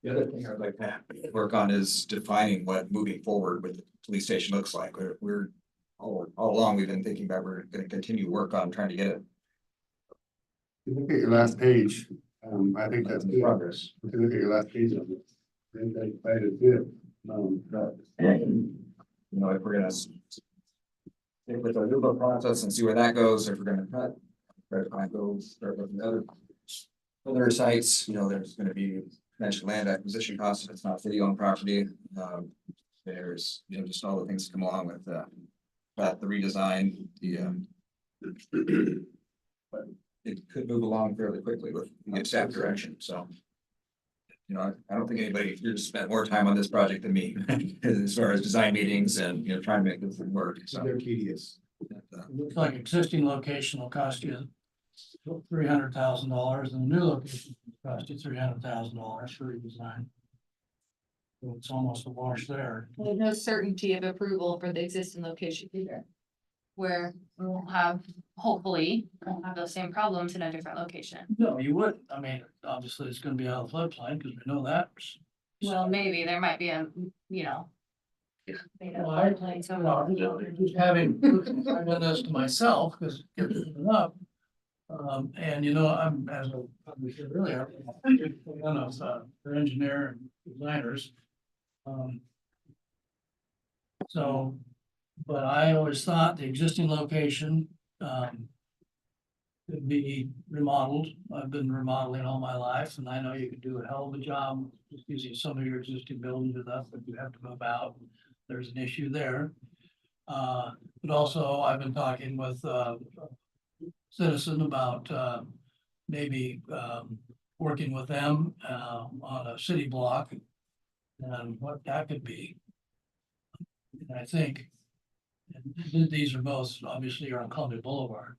S2: the other thing I'd like to work on is defining what moving forward with the police station looks like. We're all along, we've been thinking about, we're gonna continue to work on trying to get it
S1: Look at your last page. I think that's
S2: in
S1: good.
S2: progress.
S1: If you look at your last page of it, then that is good.
S2: But, you know, if we're gonna stick with our Google process and see where that goes, if we're gonna cut, try to find those, start looking at other sites, you know, there's gonna be potential land acquisition costs if it's not city-owned property. There's, you know, just all the things that come along with the redesign, but it could move along fairly quickly with good staff direction, so. You know, I don't think anybody here spent more time on this project than me, as far as design meetings and, you know, trying to make this thing work, so.
S9: They're tedious.
S10: Looks like existing location will cost you $300,000 and the new location will cost you $300,000 for redesign. So it's almost a wash there.
S6: There's no certainty of approval for the existing location either. Where we won't have, hopefully, won't have those same problems in a different location.
S10: No, you wouldn't. I mean, obviously it's gonna be out of the floodplain because we know that.
S6: Well, maybe there might be a, you know.
S10: Well, just having done this to myself, because it gets up. And you know, I'm, as I probably said earlier, one of the engineer and designers. So, but I always thought the existing location could be remodeled. I've been remodeling all my life, and I know you could do a hell of a job just using some of your existing buildings with us, but you have to move out. There's an issue there. But also I've been talking with citizen about maybe working with them on a city block and what that could be. And I think and these are both obviously are on Columbia Boulevard.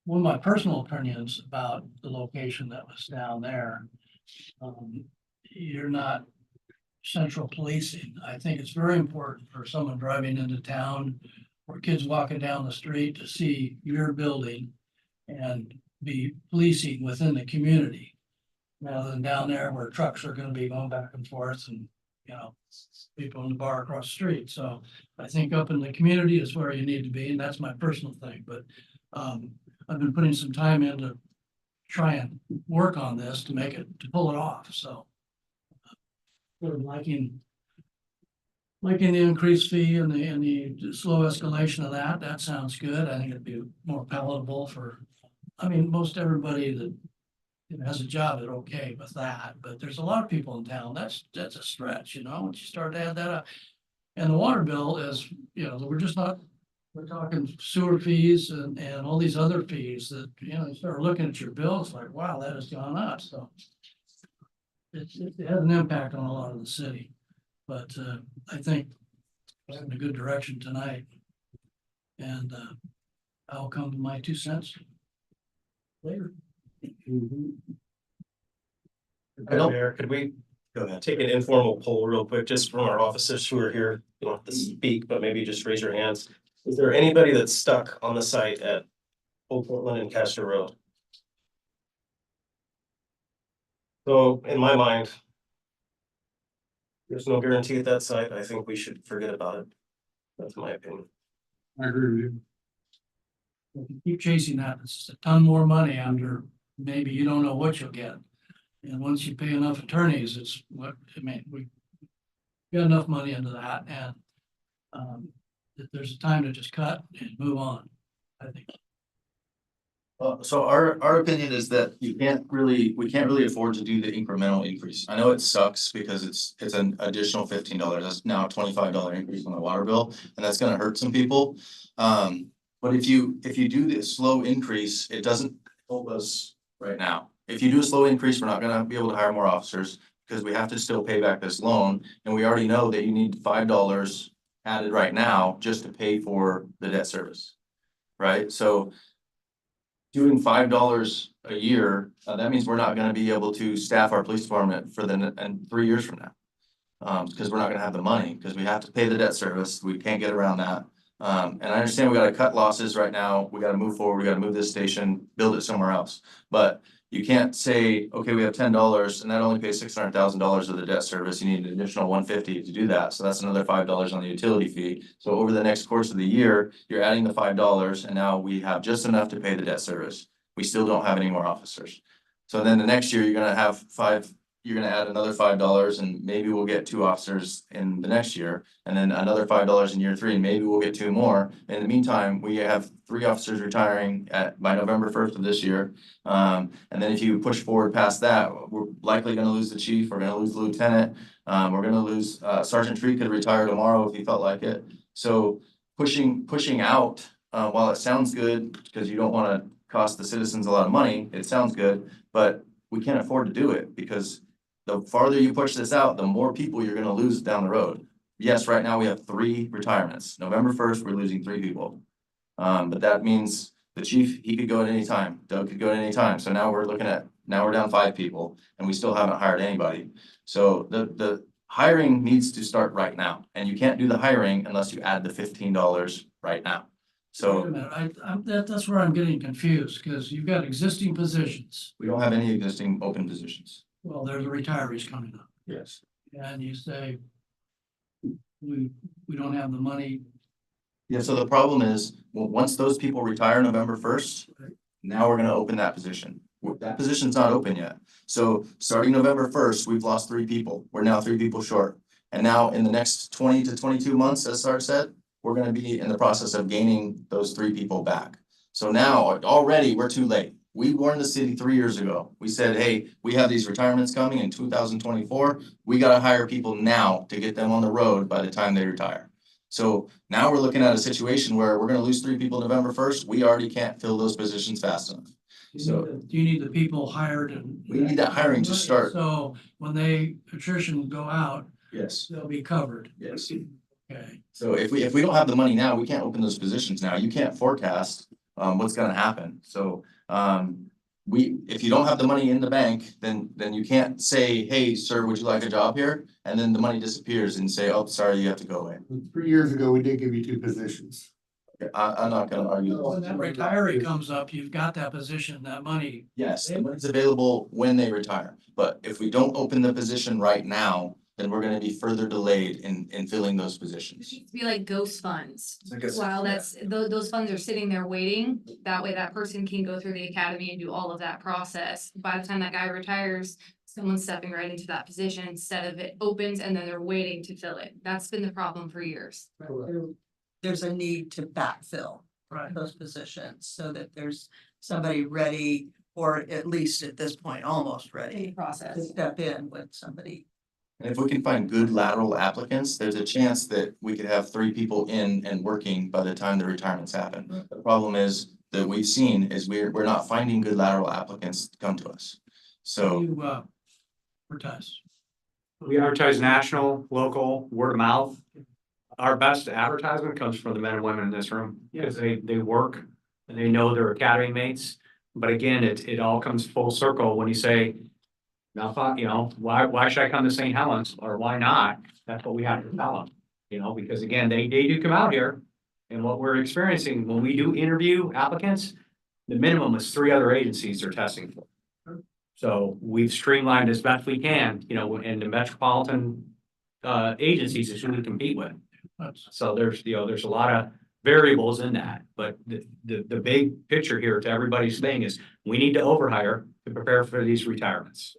S10: One of my personal opinions about the location that was down there, you're not central policing. I think it's very important for someone driving into town or kids walking down the street to see your building and be policing within the community rather than down there where trucks are gonna be going back and forth and, you know, people in the bar across the street. So I think up in the community is where you need to be, and that's my personal thing, but I've been putting some time in to try and work on this to make it, to pull it off, so. Sort of liking the increased fee and the slow escalation of that sounds good. I think it'd be more palatable for, I mean, most everybody that has a job is okay with that, but there's a lot of people in town, that's a stretch, you know, once you start to add that up. And the water bill is, you know, we're talking sewer fees and all these other fees that, you know, you start looking at your bill, it's like, wow, that has gone up, so. It has an impact on a lot of the city, but I think we're in a good direction tonight. And I'll come to my 2 cents later.
S12: Mayor, could we take an informal poll real quick, just from our officers who are here? You don't have to speak, but maybe just raise your hands. Is there anybody that's stuck on the site at Old Portland and Castor Road? So in my mind, there's no guarantee at that site. I think we should forget about it. That's my opinion.
S7: I agree with you.
S10: If you keep chasing that, it's just a ton more money after maybe you don't know what you'll get. And once you pay enough attorneys, it's what, I mean, we got enough money into that, and that there's a time to just cut and move on, I think.
S4: So our opinion is that we can't really afford to do the incremental increase. I know it sucks because it's an additional $15. That's now a $25 increase on the water bill, and that's gonna hurt some people. But if you do this slow increase, it doesn't help us right now. If you do a slow increase, we're not gonna be able to hire more officers because we have to still pay back this loan, and we already know that you need $5 added right now just to pay for the debt service, right? So doing $5 a year, that means we're not gonna be able to staff our police department for and 3 years from now. Because we're not gonna have the money, because we have to pay the debt service, we can't get around that. And I understand we gotta cut losses right now, we gotta move forward, we gotta move this station, build it somewhere else. But you can't say, okay, we have $10 and that only pays $600,000 of the debt service. You need an additional $150 to do that. So that's another $5 on the utility fee. So over the next course of the year, you're adding the $5 and now we have just enough to pay the debt service. We still don't have any more officers. So then the next year, you're gonna have you're gonna add another $5 and maybe we'll get 2 officers in the next year. And then another $5 in year 3, and maybe we'll get 2 more. In the meantime, we have 3 officers retiring by November 1st of this year. And then if you push forward past that, we're likely gonna lose the chief, we're gonna lose the lieutenant. We're gonna lose, Sergeant Tree could retire tomorrow if he felt like it. So pushing out, while it sounds good, because you don't wanna cost the citizens a lot of money, it sounds good, but we can't afford to do it because the farther you push this out, the more people you're gonna lose down the road. Yes, right now we have 3 retirements. November 1st, we're losing 3 people. But that means the chief, he could go at any time. Doug could go at any time. So now we're down 5 people and we still haven't hired anybody. So the hiring needs to start right now. And you can't do the hiring unless you add the $15 right now.
S10: Wait a
S4: So
S10: minute, that's where I'm getting confused, because you've got existing positions.
S4: we don't have any existing open positions.
S10: Well, there's the retirees coming up,
S4: Yes.
S10: and you say we don't have the money.
S4: Yeah, so the problem is, well, once those people retire November 1st, now we're gonna open that position. That position's not open yet. So starting November 1st, we've lost 3 people. We're now 3 people short. And now in the next 20 to 22 months, as Sar said, we're gonna be in the process of gaining those 3 people back. So now already we're too late. We warned the city 3 years ago. We said, hey, we have these retirements coming in 2024. We gotta hire people now to get them on the road by the time they retire. So now we're looking at a situation where we're gonna lose 3 people November 1st. We already can't fill those positions fast enough. So
S10: Do you need the people hired and?
S4: we need that hiring to start.
S10: So when attrition go out,
S4: Yes,
S10: they'll be covered.
S4: yes.
S10: Okay.
S4: So if we don't have the money now, we can't open those positions now. You can't forecast what's gonna happen. So if you don't have the money in the bank, then you can't say, hey, sir, would you like a job here? And then the money disappears and say, oh, sorry, you have to go away.
S1: 3 years ago, we did give you 2 positions.
S4: I'm not gonna argue.
S10: When that retiree comes up, you've got that position, that money.
S4: Yes, the money's available when they retire. But if we don't open the position right now, then we're gonna be further delayed in filling those
S6: It
S4: positions.
S6: needs to be like ghost funds.
S2: I guess-
S6: While those funds are sitting there waiting, that way that person can go through the academy and do all of that process. By the time that guy retires, someone's stepping right into that position instead of it opens and then they're waiting to fill it. That's been the problem for years.
S11: There's a need to backfill
S10: Right.
S11: those positions so that there's somebody ready, or at least at this point, almost
S6: In the
S11: ready to
S6: process.
S11: step in with somebody.
S4: And if we can find good lateral applicants, there's a chance that we could have 3 people in and working by the time the retirements happen. The problem is that we've seen is we're not finding good lateral applicants to come to us. So
S10: You advertise.
S8: We advertise national, local, word of mouth. Our best advertisement comes from the men and women in this room, because they work and they know their academy mates. But again, it all comes full circle when you say, now, why should I come to St. Helens, or why not? That's what we have to tell them, because again, they do come out here. And what we're experiencing when we do interview applicants, the minimum is 3 other agencies they're testing for. So we've streamlined as best we can, in the metropolitan agencies is who we compete with. So there's a lot of variables in that, but the big picture here to everybody's thing is we need to overhire to prepare for these retirements.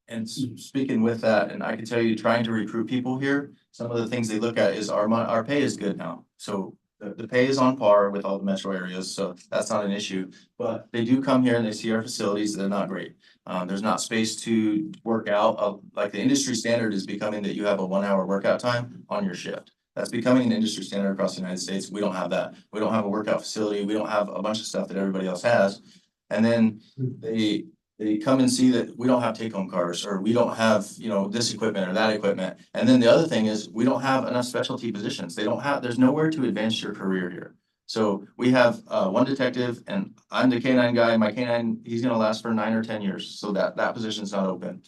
S4: and speaking with that, and I can tell you, trying to recruit people here, some of the things they look at is our pay is good now. So the pay is on par with all the metro areas, so that's not an issue. But they do come here and they see our facilities, they're not great. There's not space to work out. Like the industry standard is becoming that you have a 1-hour workout time on your shift. That's becoming an industry standard across the United States. We don't have that. We don't have a workout facility. We don't have a bunch of stuff that everybody else has. And then they come and see that we don't have take-home cars, or we don't have, this equipment or that equipment. And then the other thing is we don't have enough specialty positions. There's nowhere to advance your career here. So we have 1 detective, and I'm the K-9 guy. My K-9, he's gonna last for 9 or 10 years. So that position's not open.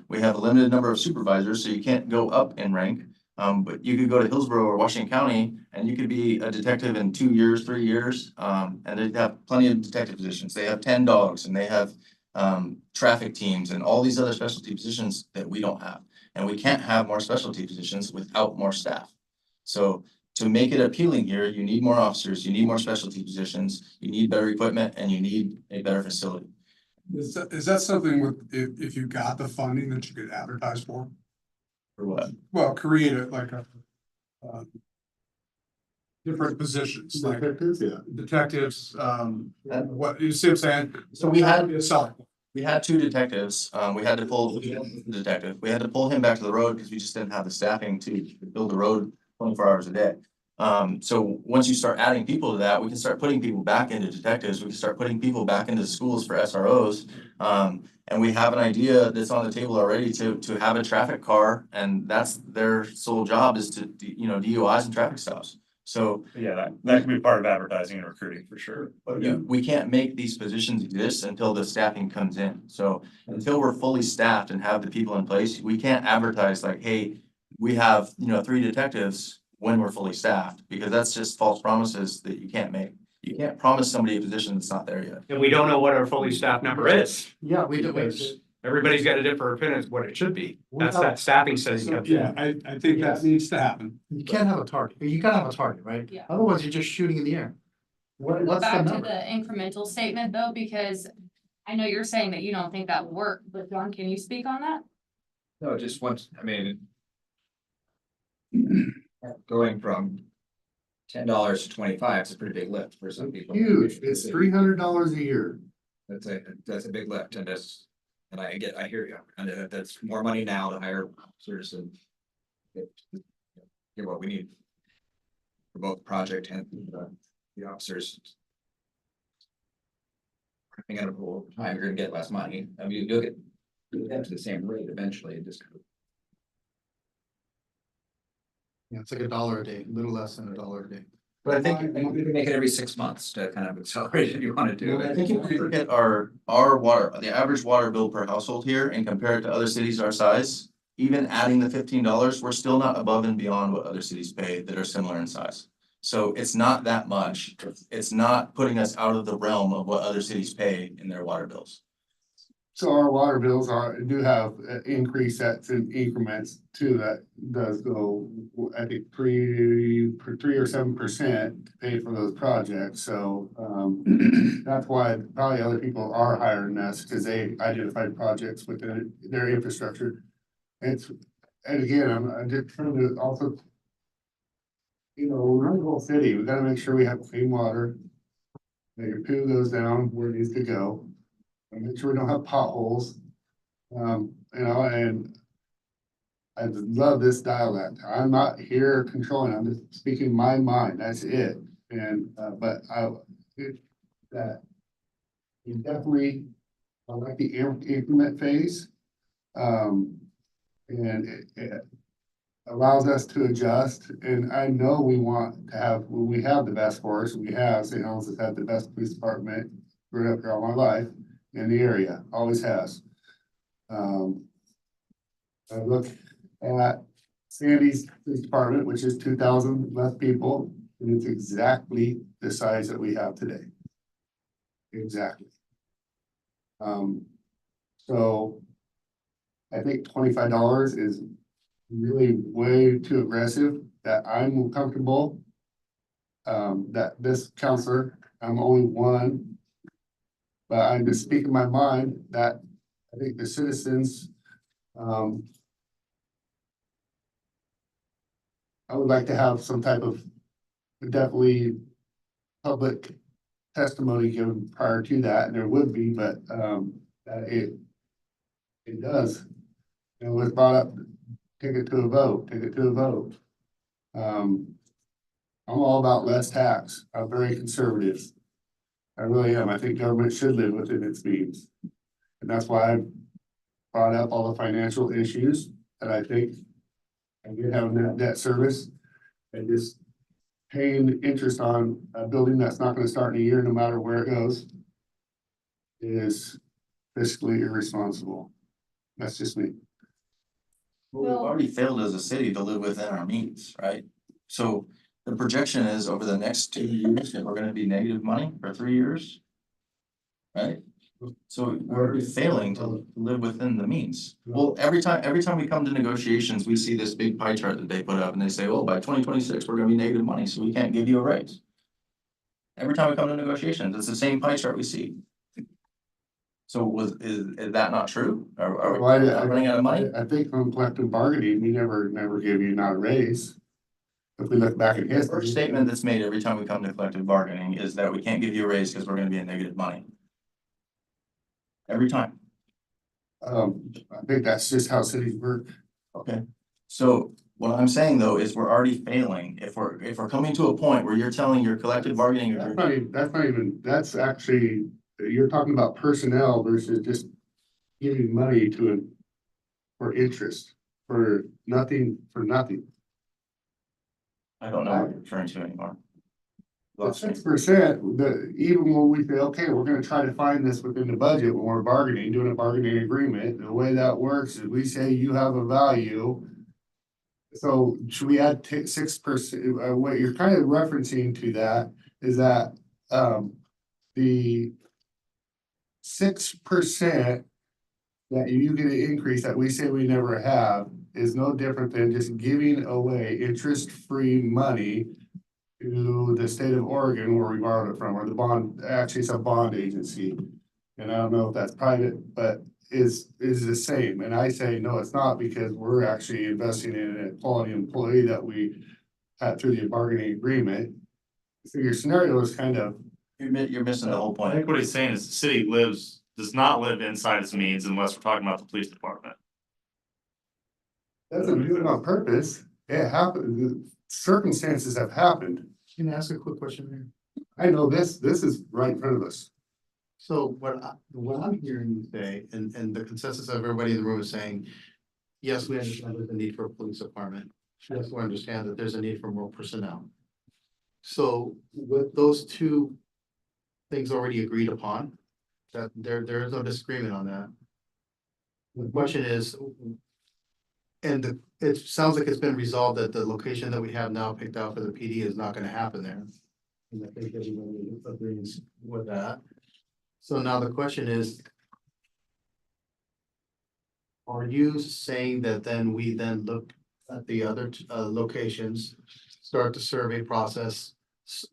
S4: We have a limited number of supervisors, so you can't go up in rank. But you could go to Hillsborough or Washington County and you could be a detective in 2 years, 3 years. And they have plenty of detective positions. They have 10 dogs and they have traffic teams and all these other specialty positions that we don't have. And we can't have more specialty positions without more staff. So to make it appealing here, you need more officers, you need more specialty positions, you need better equipment, and you need a better facility.
S7: Is that something with, if you got the funding that you could advertise for?
S4: For what?
S7: Well, create it like a different positions, like
S1: Yeah.
S7: detectives, what, you see what I'm saying?
S4: So we had-
S7: a selling.
S4: We had 2 detectives. We had to pull the detective. We had to pull him back to the road because we just didn't have the staffing to build the road 24 hours a day. So once you start adding people to that, we can start putting people back into detectives. We can start putting people back into schools for SROs. And we have an idea that's on the table already to have a traffic car, and that's their sole job is to, DUIs and traffic stops. So
S3: Yeah, that can be part of advertising and recruiting for sure.
S4: we can't make these positions exist until the staffing comes in. So until we're fully staffed and have the people in place, we can't advertise like, hey, we have, 3 detectives when we're fully staffed, because that's just false promises that you can't make. You can't promise somebody a position that's not there yet.
S8: And we don't know what our fully staffed number is.
S9: Yeah, we do.
S8: Because everybody's got a different opinion of what it should be. That's
S9: Without-
S8: that staffing setting.
S7: So, yeah, I think that needs to happen.
S9: You can't have a target. You gotta have a target, right?
S6: Yeah.
S9: Otherwise, you're just shooting in the air.
S6: Go
S9: What's the
S6: back to
S9: number?
S6: the incremental statement though, because I know you're saying that you don't think that will work, but John, can you speak on that?
S2: No, just once, going from $10 to 25 is a pretty big lift for some people.
S1: Huge, it's $300 a year.
S2: That's a big lift, and I hear you, and that's more money now to hire officers and get what we need for both the project and the officers. I think over time, you're gonna get less money. You'll get to the same rate eventually, it just.
S9: Yeah, it's like $1 a day, a little less than $1 a day.
S2: But I think we can make it every 6 months to kind of accelerate if you want to do
S4: I
S2: it.
S4: think if we look at our water, the average water bill per household here and compare it to other cities our size, even adding the $15, we're still not above and beyond what other cities pay that are similar in size. So it's not that much. It's not putting us out of the realm of what other cities pay in their water bills.
S1: So our water bills do have increase that's in increments too, that does go, I think, 3 or 7% to pay for those projects, so, that's why probably other people are hiring us, because they identified projects within their infrastructure. And again, I'm just trying to also, we're in the whole city, we gotta make sure we have clean water, that your poo goes down where it needs to go. And make sure we don't have potholes. And I love this dialect. I'm not here controlling, I'm just speaking my mind, that's it. And, but that is definitely, I like the increment phase. And it allows us to adjust, and I know we want to have, we have the best force, we have, St. Helens has had the best police department, grew up here all my life. In the area, always has. I look at Sandy's police department, which is 2,000 less people, and it's exactly the size that we have today. Exactly. So I think $25 is really way too aggressive, that I'm comfortable. That this counselor, I'm only one. But I'm just speaking my mind that I think the citizens, I would like to have some type of definitely public testimony given prior to that, and there would be, but it does. It was brought up, take it to a vote, take it to a vote. I'm all about less tax. I'm very conservative. I really am. I think government should live within its means. And that's why I brought up all the financial issues that I think, again, having that debt service and just paying interest on a building that's not gonna start in a year, no matter where it goes, is fiscally irresponsible. That's just me.
S4: Well, we've already failed as a city to live within our means, right? So the projection is over the next 2 years, that we're gonna be negative money for 3 years. Right? So we're already failing to live within the means. Well, every time we come to negotiations, we see this big pie chart that they put up and they say, well, by 2026, we're gonna be negative money, so we can't give you a raise. Every time we come to negotiations, it's the same pie chart we see. So is that not true? Are we
S1: Well,
S4: not running out of money?
S1: I think from collective bargaining, we never gave you not a raise. If we look back at
S4: The
S1: history.
S4: first statement that's made every time we come to collective bargaining is that we can't give you a raise because we're gonna be in negative money. Every time.
S1: I think that's just how cities work.
S4: Okay, so what I'm saying though is we're already failing. If we're coming to a point where you're telling your collective bargaining
S1: That's
S4: agreement.
S1: not even, that's actually, you're talking about personnel versus just giving money for interest, for nothing.
S4: I don't know what you're referring to anymore.
S1: The 6%, even when we say, okay, we're gonna try to find this within the budget when we're bargaining, doing a bargaining agreement, the way that works is we say you have a value. So should we add 6%? What you're kind of referencing to that is that, the 6% that you get an increase that we say we never have is no different than just giving away interest-free money to the state of Oregon where we borrowed it from, or the bond, actually it's a bond agency. And I don't know if that's private, but is the same. And I say, no, it's not, because we're actually investing in a quality employee that we had through the bargaining agreement. So your scenario is kind of,
S4: You're missing the whole
S3: I
S4: point.
S3: think what he's saying is the city does not live inside its means unless we're talking about the police department.
S1: doesn't do it on purpose. It happened, the circumstances have happened.
S9: Can I ask a quick question here?
S1: I know this is right in front of us.
S9: So what I'm hearing you say, and the consensus of everybody in the room is saying, yes, we understand there's a need for a police department. Yes, we understand that there's a need for more personnel. So with those two things already agreed upon, that there is no disagreement on that. The question is, and it sounds like it's been resolved that the location that we have now picked out for the PD is not gonna happen there. And I think everybody agrees with that. So now the question is, are you saying that then we then look at the other locations, start the survey process?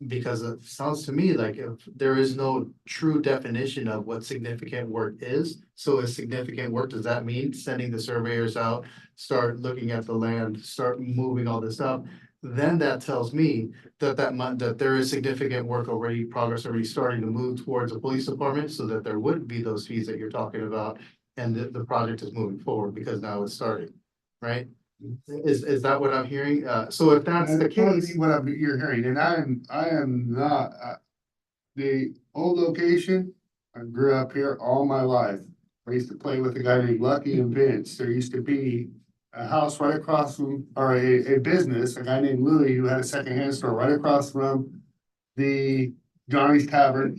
S9: Because it sounds to me like if there is no true definition of what significant work is, so is significant work, does that mean sending the surveyors out, start looking at the land, start moving all this up? Then that tells me that there is significant work already, progress already starting to move towards the police department, so that there would be those fees that you're talking about. And the project is moving forward because now it's starting, right? Is that what I'm hearing? So if that's the case.
S1: What you're hearing, and I am not, the old location, I grew up here all my life. I used to play with a guy named Lucky and Vince. There used to be a house right across from, or a business, a guy named Louis who had a secondhand store right across from the Johnny's Tavern.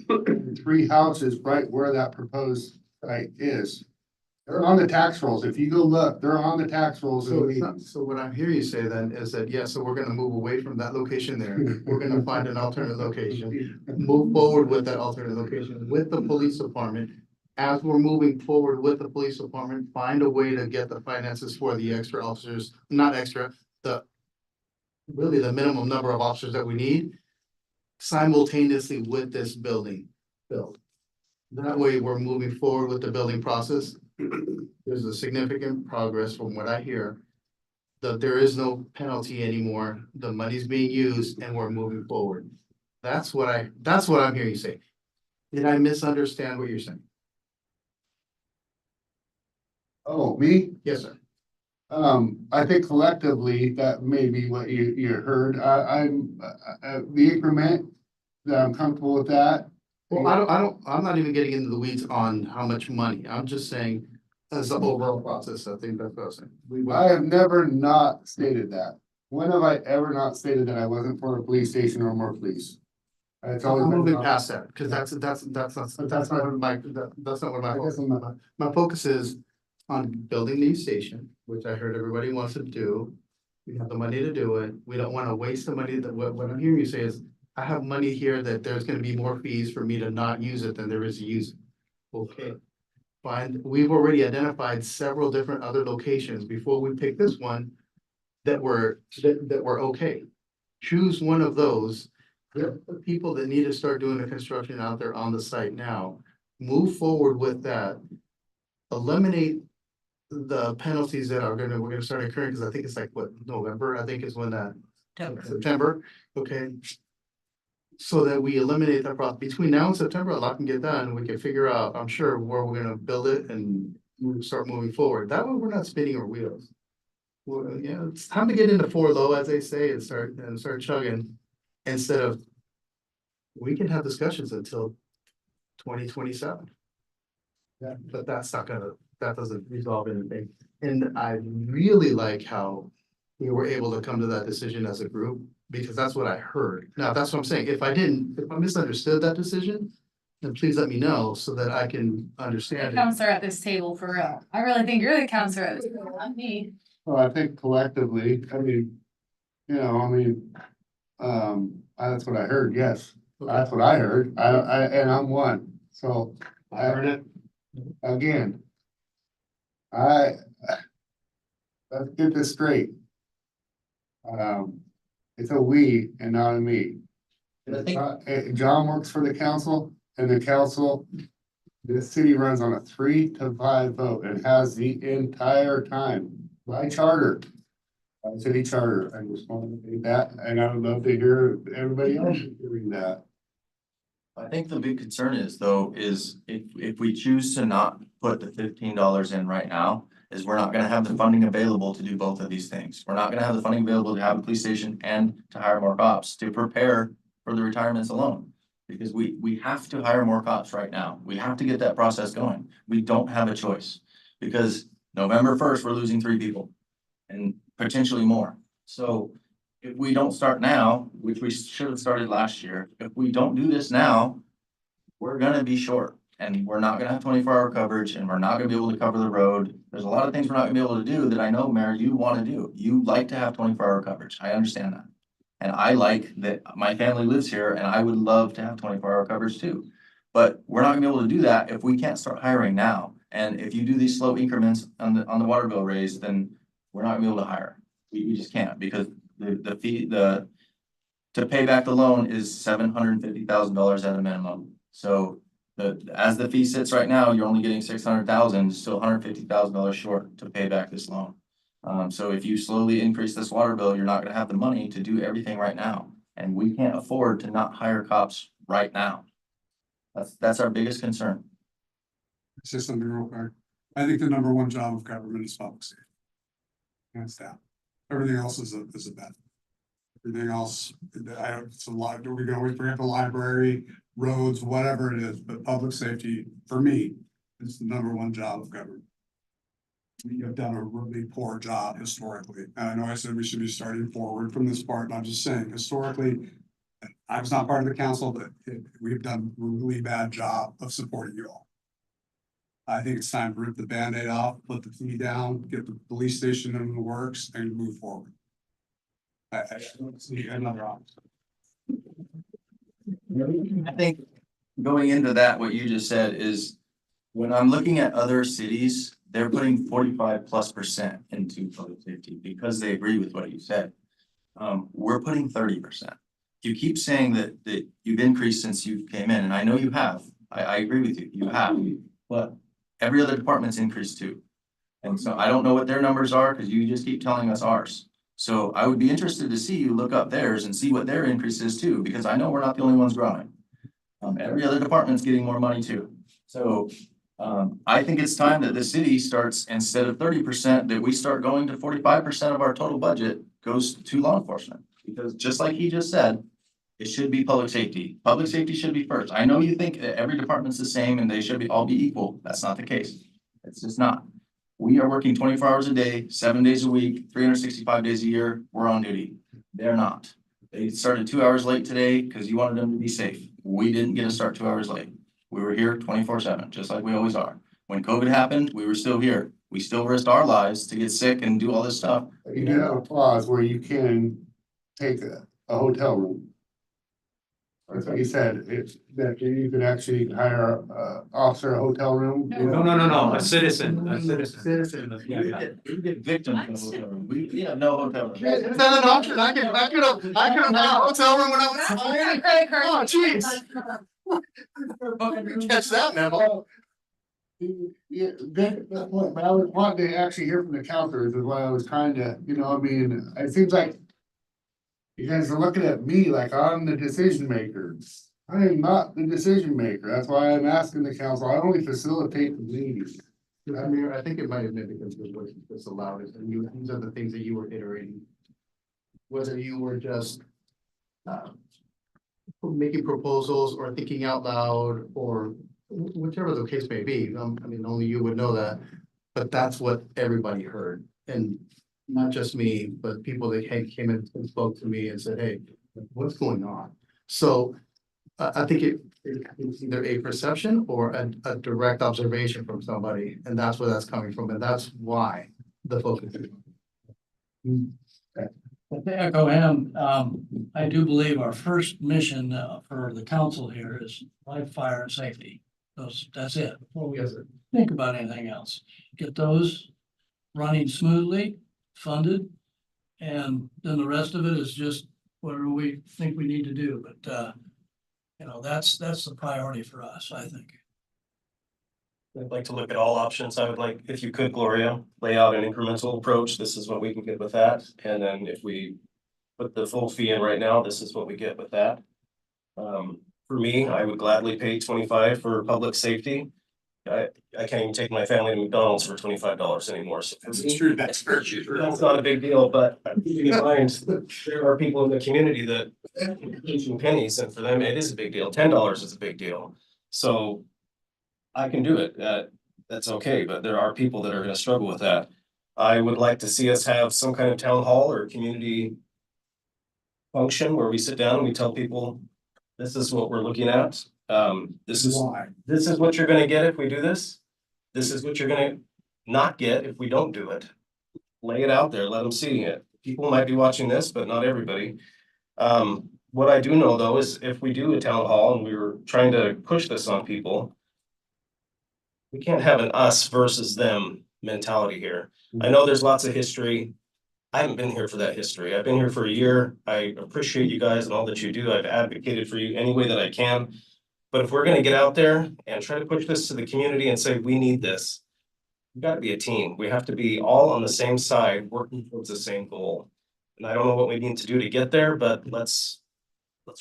S1: 3 houses right where that proposed site is. They're on the tax rolls. If you go look, they're on the tax rolls.
S9: So what I'm hearing you say then is that, yes, so we're gonna move away from that location there. We're gonna find an alternate location, move forward with that alternate location with the police department. As we're moving forward with the police department, find a way to get the finances for the extra officers, not extra, really the minimum number of officers that we need simultaneously with this building build. That way, we're moving forward with the building process. There's a significant progress from what I hear. That there is no penalty anymore. The money's being used and we're moving forward. That's what I'm hearing you say. Did I misunderstand what you're saying?
S1: Oh, me?
S9: Yes, sir.
S1: I think collectively that may be what you heard. I'm the increment that I'm comfortable with that.
S9: Well, I'm not even getting into the weeds on how much money. I'm just saying as the overall process, I think that's what I'm saying.
S1: I have never not stated that. When have I ever not stated that I wasn't for a police station or more police? It's always
S9: I'm
S1: been
S9: moving
S1: about-
S9: past that, because that's not what my focus is on building the station, which I heard everybody wants to do. We have the money to do it. We don't want to waste the money that, what I'm hearing you say is, I have money here that there's gonna be more fees for me to not use it than there is to use it. Okay. Fine, we've already identified several different other locations before we pick this one that were okay. Choose one of those. The people that need to start doing the construction out there on the site now, move forward with that. Eliminate the penalties that we're gonna start incurring, because I think it's like, what, November, I think is when that. September, okay. So that we eliminate that problem. Between now and September, a lot can get done. We can figure out, I'm sure, where we're gonna build it and start moving forward. That way, we're not spinning our wheels. Well, yeah, it's time to get into 4 low, as they say, and start chugging, instead of. We can have discussions until 2027. Yeah, but that doesn't resolve anything. And I really like how we were able to come to that decision as a group, because that's what I heard. Now, that's what I'm saying. If I misunderstood that decision, then please let me know so that I can understand it.
S6: Counselor at this table, for real. I really think you're the counselor at this table, not me.
S1: Well, I think collectively, that's what I heard, yes. That's what I heard. And I'm one, so I heard it again. Let's get this straight. It's a we and not a me.
S4: And I think-
S1: John works for the council, and the council, the city runs on a 3-5 vote and has the entire time by charter. By city charter. I just wanted to say that, and I would love to hear everybody else hearing that.
S4: I think the big concern is though, is if we choose to not put the $15 in right now, is we're not gonna have the funding available to do both of these things. We're not gonna have the funding available to have a police station and to hire more cops to prepare for the retirements alone. Because we have to hire more cops right now. We have to get that process going. We don't have a choice. Because November 1st, we're losing 3 people and potentially more. So if we don't start now, which we should have started last year, if we don't do this now, we're gonna be short. And we're not gonna have 24-hour coverage, and we're not gonna be able to cover the road. There's a lot of things we're not gonna be able to do that I know, Mayor, you wanna do. You like to have 24-hour coverage. I understand that. And I like that my family lives here, and I would love to have 24-hour coverage too. But we're not gonna be able to do that if we can't start hiring now. And if you do these slow increments on the water bill raise, then we're not gonna be able to hire. We just can't, because the fee, to pay back the loan is $750,000 at a minimum. So as the fee sits right now, you're only getting $600,000, still $150,000 short to pay back this loan. So if you slowly increase this water bill, you're not gonna have the money to do everything right now. And we can't afford to not hire cops right now. That's our biggest concern.
S7: Say something real quick. I think the number one job of government is public safety. Hands down. Everything else is a benefit. Everything else, it's a lot, we can always bring up the library, roads, whatever it is, but public safety, for me, is the number one job of government. We have done a really poor job historically, and I know I said we should be starting forward from this part, and I'm just saying, historically, I was not part of the council, but we've done a really bad job of supporting you all. I think it's time to rip the Band-Aid off, put the fee down, get the police station in the works, and move forward. I don't see another option.
S4: I think going into that, what you just said is, when I'm looking at other cities, they're putting 45+% into public safety because they agree with what you said. We're putting 30%. You keep saying that you've increased since you came in, and I know you have. I agree with you, you have, but every other department's increased too. And so I don't know what their numbers are, because you just keep telling us ours. So I would be interested to see you look up theirs and see what their increase is too, because I know we're not the only ones growing. Every other department's getting more money too. So I think it's time that the city starts, instead of 30%, that we start going to 45% of our total budget goes to law enforcement. Because just like he just said, it should be public safety. Public safety should be first. I know you think that every department's the same and they should all be equal. That's not the case. It's just not. We are working 24 hours a day, 7 days a week, 365 days a year. We're on duty. They're not. They started 2 hours late today because you wanted them to be safe. We didn't get to start 2 hours late. We were here 24/7, just like we always are. When COVID happened, we were still here. We still risk our lives to get sick and do all this stuff.
S1: You do have a clause where you can take a hotel room. That's what you said, it's that you can actually hire a officer a hotel room.
S8: No, a citizen, a citizen.
S9: Citizen.
S4: We get victims. We have no hotel room.
S1: Is that an option? I could have had a hotel room when I was.
S6: Credit card.
S1: Oh, jeez. Catch that, man. Yeah, that point, but I was wanting to actually hear from the counselors is what I was trying to, I mean, it seems like. You guys are looking at me like I'm the decision maker. I am not the decision maker. That's why I'm asking the council. I only facilitate the meetings.
S9: I mean, I think it might have been because the voice was the loudest, and these are the things that you were iterating. Whether you were just making proposals or thinking out loud or whichever the case may be. I mean, only you would know that, but that's what everybody heard. And not just me, but people that came in and spoke to me and said, hey, what's going on? So I think it's either a perception or a direct observation from somebody, and that's where that's coming from, and that's why the focus.
S10: But to echo him, I do believe our first mission for the council here is life, fire, and safety. That's it, before we think about anything else. Get those running smoothly, funded, and then the rest of it is just whatever we think we need to do, but that's the priority for us, I think.
S12: I'd like to look at all options. I would like, if you could, Gloria, lay out an incremental approach. This is what we can get with that. And then if we put the full fee in right now, this is what we get with that. For me, I would gladly pay 25 for public safety. I can't even take my family to McDonald's for $25 anymore. So
S7: That's true, that's very true.
S12: that's not a big deal, but keeping in mind, there are people in the community that pinching pennies, and for them, it is a big deal. $10 is a big deal. So I can do it. That's okay, but there are people that are gonna struggle with that. I would like to see us have some kind of town hall or community function where we sit down and we tell people, this is what we're looking at. This is what you're gonna get if we do this. This is what you're gonna not get if we don't do it. Lay it out there, let them see it. People might be watching this, but not everybody. What I do know though is if we do a town hall and we were trying to push this on people, we can't have an us versus them mentality here. I know there's lots of history. I haven't been here for that history. I've been here for a year. I appreciate you guys and all that you do. I've advocated for you any way that I can. But if we're gonna get out there and try to push this to the community and say, we need this, we've got to be a team. We have to be all on the same side, working towards the same goal. And I don't know what we need to do to get there, but let's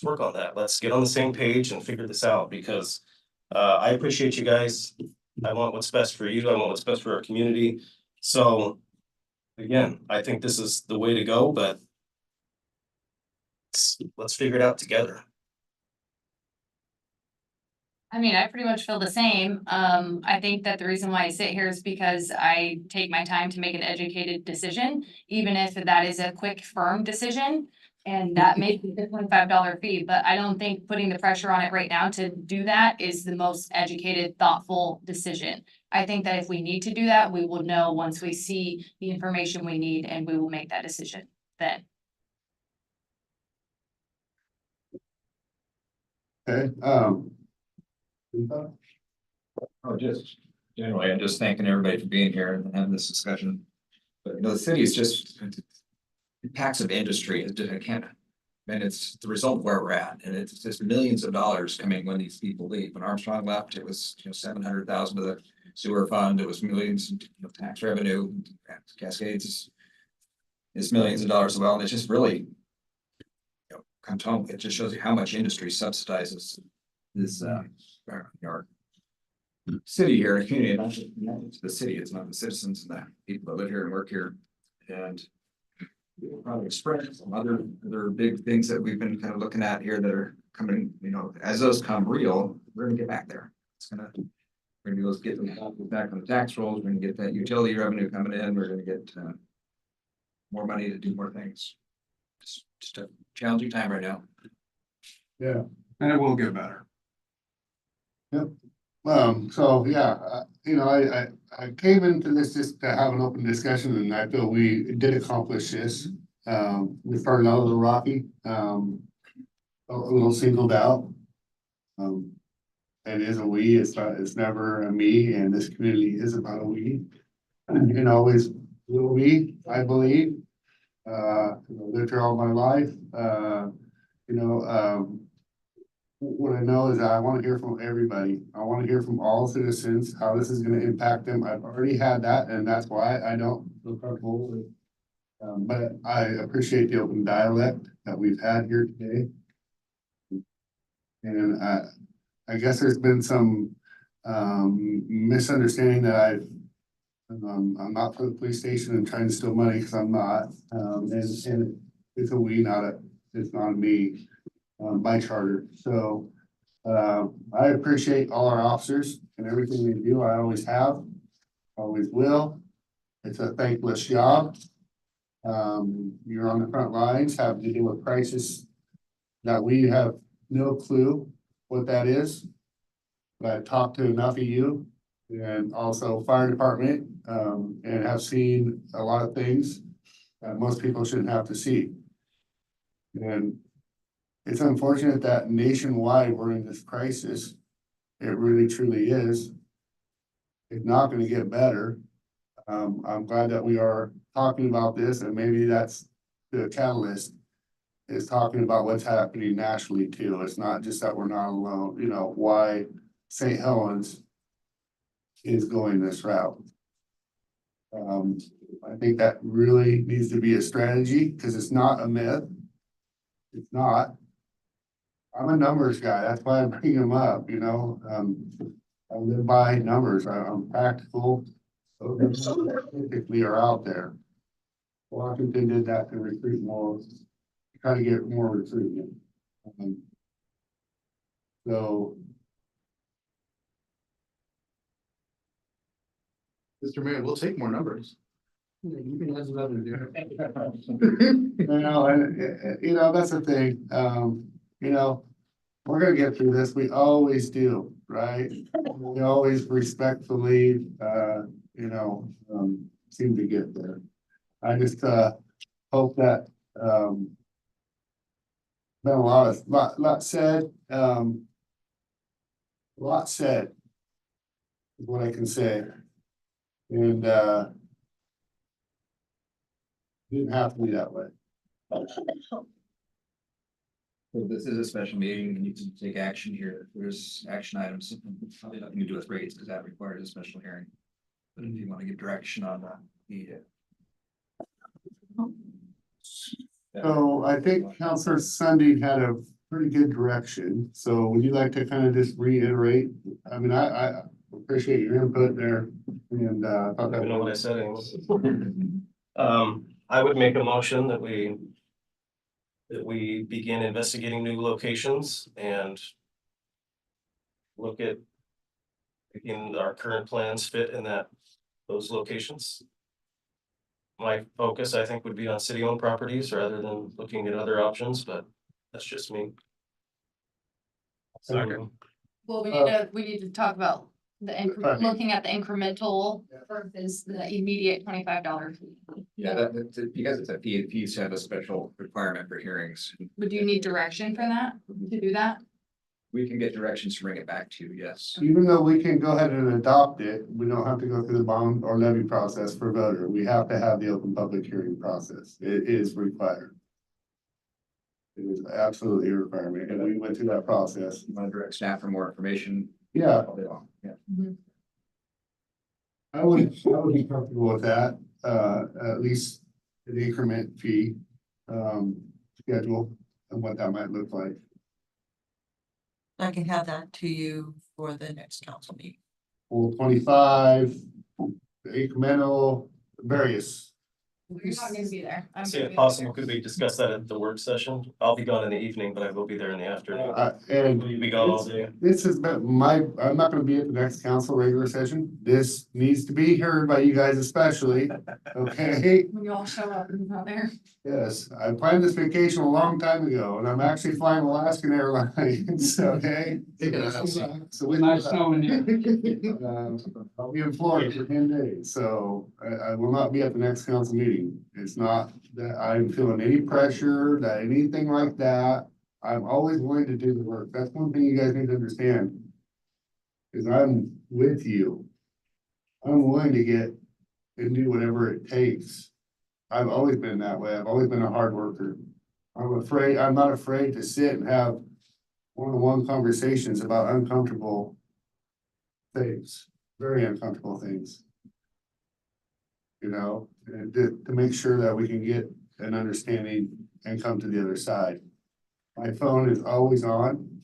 S12: work on that. Let's get on the same page and figure this out because I appreciate you guys. I want what's best for you. I want what's best for our community. So again, I think this is the way to go, but let's figure it out together.
S6: I mean, I pretty much feel the same. I think that the reason why I sit here is because I take my time to make an educated decision, even if that is a quick, firm decision. And that may be the $25 fee, but I don't think putting the pressure on it right now to do that is the most educated, thoughtful decision. I think that if we need to do that, we will know once we see the information we need and we will make that decision then.
S1: Okay,
S2: Oh, just generally, I'm just thanking everybody for being here and having this discussion. But the city is just impacts of industry. I can't, and it's the result of where we're at. And it's just millions of dollars coming when these people leave. When Armstrong left, it was 700,000 to the sewer fund. It was millions of tax revenue. Cascades is millions of dollars as well. And it's just really, comes home. It just shows you how much industry subsidizes this our city here, and community, not just the city, it's not the citizens and the people that live here and work here. And we'll probably express some other big things that we've been kind of looking at here that are coming, as those come real, we're gonna get back there. We're gonna be able to get them back on the tax rolls, we're gonna get that utility revenue coming in, we're gonna get more money to do more things. Just a challenging time right now.
S1: yeah,
S7: And it will get better.
S1: yep. So, yeah, I came into this just to have an open discussion and I feel we did accomplish this. We started out a little rocky, a little singled out. It is a we, it's not, it's never a me, and this community is about a we. And always will be, I believe. Lived here all my life, you know, what I know is that I want to hear from everybody. I want to hear from all citizens, how this is gonna impact them. I've already had that, and that's why I don't feel comfortable with. But I appreciate the open dialect that we've had here today. And I guess there's been some misunderstanding that I'm not for the police station and trying to steal money, because I'm not. And it's a we, it's not a me, by charter. So I appreciate all our officers and everything they do. I always have, always will. It's a thankless job. You're on the front lines, having to deal with crisis that we have no clue what that is. But I've talked to enough of you and also fire department, and have seen a lot of things that most people shouldn't have to see. And it's unfortunate that nationwide we're in this crisis. It really truly is. It's not gonna get better. I'm glad that we are talking about this, and maybe that's the catalyst. Is talking about what's happening nationally too. It's not just that we're not alone, you know, why St. Helens is going this route. I think that really needs to be a strategy, because it's not a myth. It's not. I'm a numbers guy, that's why I bring them up, you know, I live by numbers, I'm practical. Typically are out there. Washington did that to recruit more, try to get more recruitment. So.
S9: Mr. Mayor, we'll take more numbers.
S1: You can have another there. You know, that's the thing, you know, we're gonna get through this, we always do, right? We always respectfully, you know, seem to get there. I just, hope that, been a lot said, lot said. Is what I can say. And, didn't have to be that way.
S2: So this is a special meeting and you can take action here. There's action items, probably nothing to do with rates because that requires a special hearing. But if you want to give direction on the.
S1: So I think Counselor Sunday had a pretty good direction. So would you like to kind of just reiterate? I mean, I appreciate your input there and,
S12: I don't even know what I said anymore. I would make a motion that we begin investigating new locations and look at making our current plans fit in those locations. My focus, I think, would be on city-owned properties rather than looking at other options, but that's just me.
S1: Second.
S6: Well, we need to talk about looking at the incremental versus the immediate $25.
S2: Yeah, because it's a fee, fees have a special requirement for hearings.
S6: Would you need direction for that, to do that?
S2: We can get directions to bring it back to you, yes.
S1: Even though we can go ahead and adopt it, we don't have to go through the bond or levy process for voter. We have to have the open public hearing process. It is required. It is absolutely a requirement, and we went through that process.
S2: You want to direct staff for more information?
S1: Yeah,
S2: All day long, yeah.
S1: I would be comfortable with that, at least the increment fee, schedule and what that might look like.
S11: I can have that to you for the next council meeting.
S1: Full 25, incremental, various.
S6: You're not gonna be there. I'm
S12: See
S6: gonna
S12: if
S6: be
S12: possible,
S6: there.
S12: could we discuss that at the work session? I'll be gone in the evening, but I will be there in the afternoon.
S1: And
S12: Will you be gone all day?
S1: this is I'm not gonna be at the next council regular session. This needs to be heard by you guys especially, okay?
S6: When you all show up and not there.
S1: Yes, I planned this vacation a long time ago, and I'm actually flying Alaskan Airlines, okay? So we
S7: Nice knowing you.
S1: I'll be in Florida for 10 days, so I will not be at the next council meeting. It's not that I'm feeling any pressure, that anything like that. I'm always willing to do the work. That's one thing you guys need to understand. Is I'm with you. I'm willing to get and do whatever it takes. I've always been that way. I've always been a hard worker. I'm not afraid to sit and have one-on-one conversations about uncomfortable things, very uncomfortable things. You know, and to make sure that we can get an understanding and come to the other side. My phone is always on.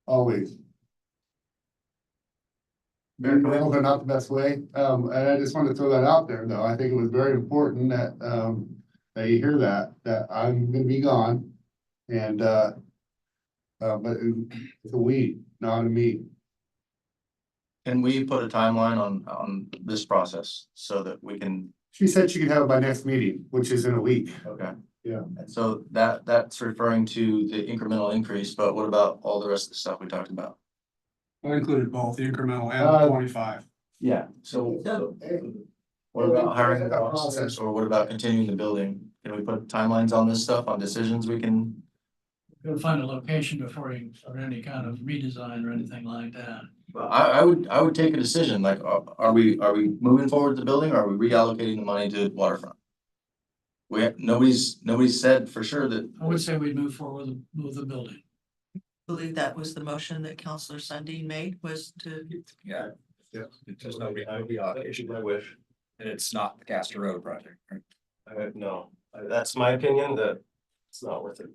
S1: Always. They're not the best way. And I just want to throw that out there, though. I think it was very important that, that you hear that I'm gonna be gone. And, but it's a we, not a me.
S4: Can we put a timeline on this process so that we can,
S1: She said she could have it by next meeting, which is in a week.
S4: okay?
S1: Yeah.
S4: And so that's referring to the incremental increase, but what about all the rest of the stuff we talked about?
S7: I included both the incremental and the 25.
S4: Yeah. So what about hiring the officers, or what about continuing the building? Can we put timelines on this stuff, on decisions we can?
S10: Go find a location before you start any kind of redesign or anything like that.
S4: I would take a decision, like, are we moving forward with the building, or are we reallocating the money to waterfront? Nobody's said for sure that.
S10: I would say we'd move forward with the building.
S11: I believe that was the motion that Counselor Sundin made, was to,
S2: Yeah.
S1: Yeah.
S2: There's no reallocation, I wish. And it's not the Castor Road project, right?
S12: No, that's my opinion, that it's not worth it.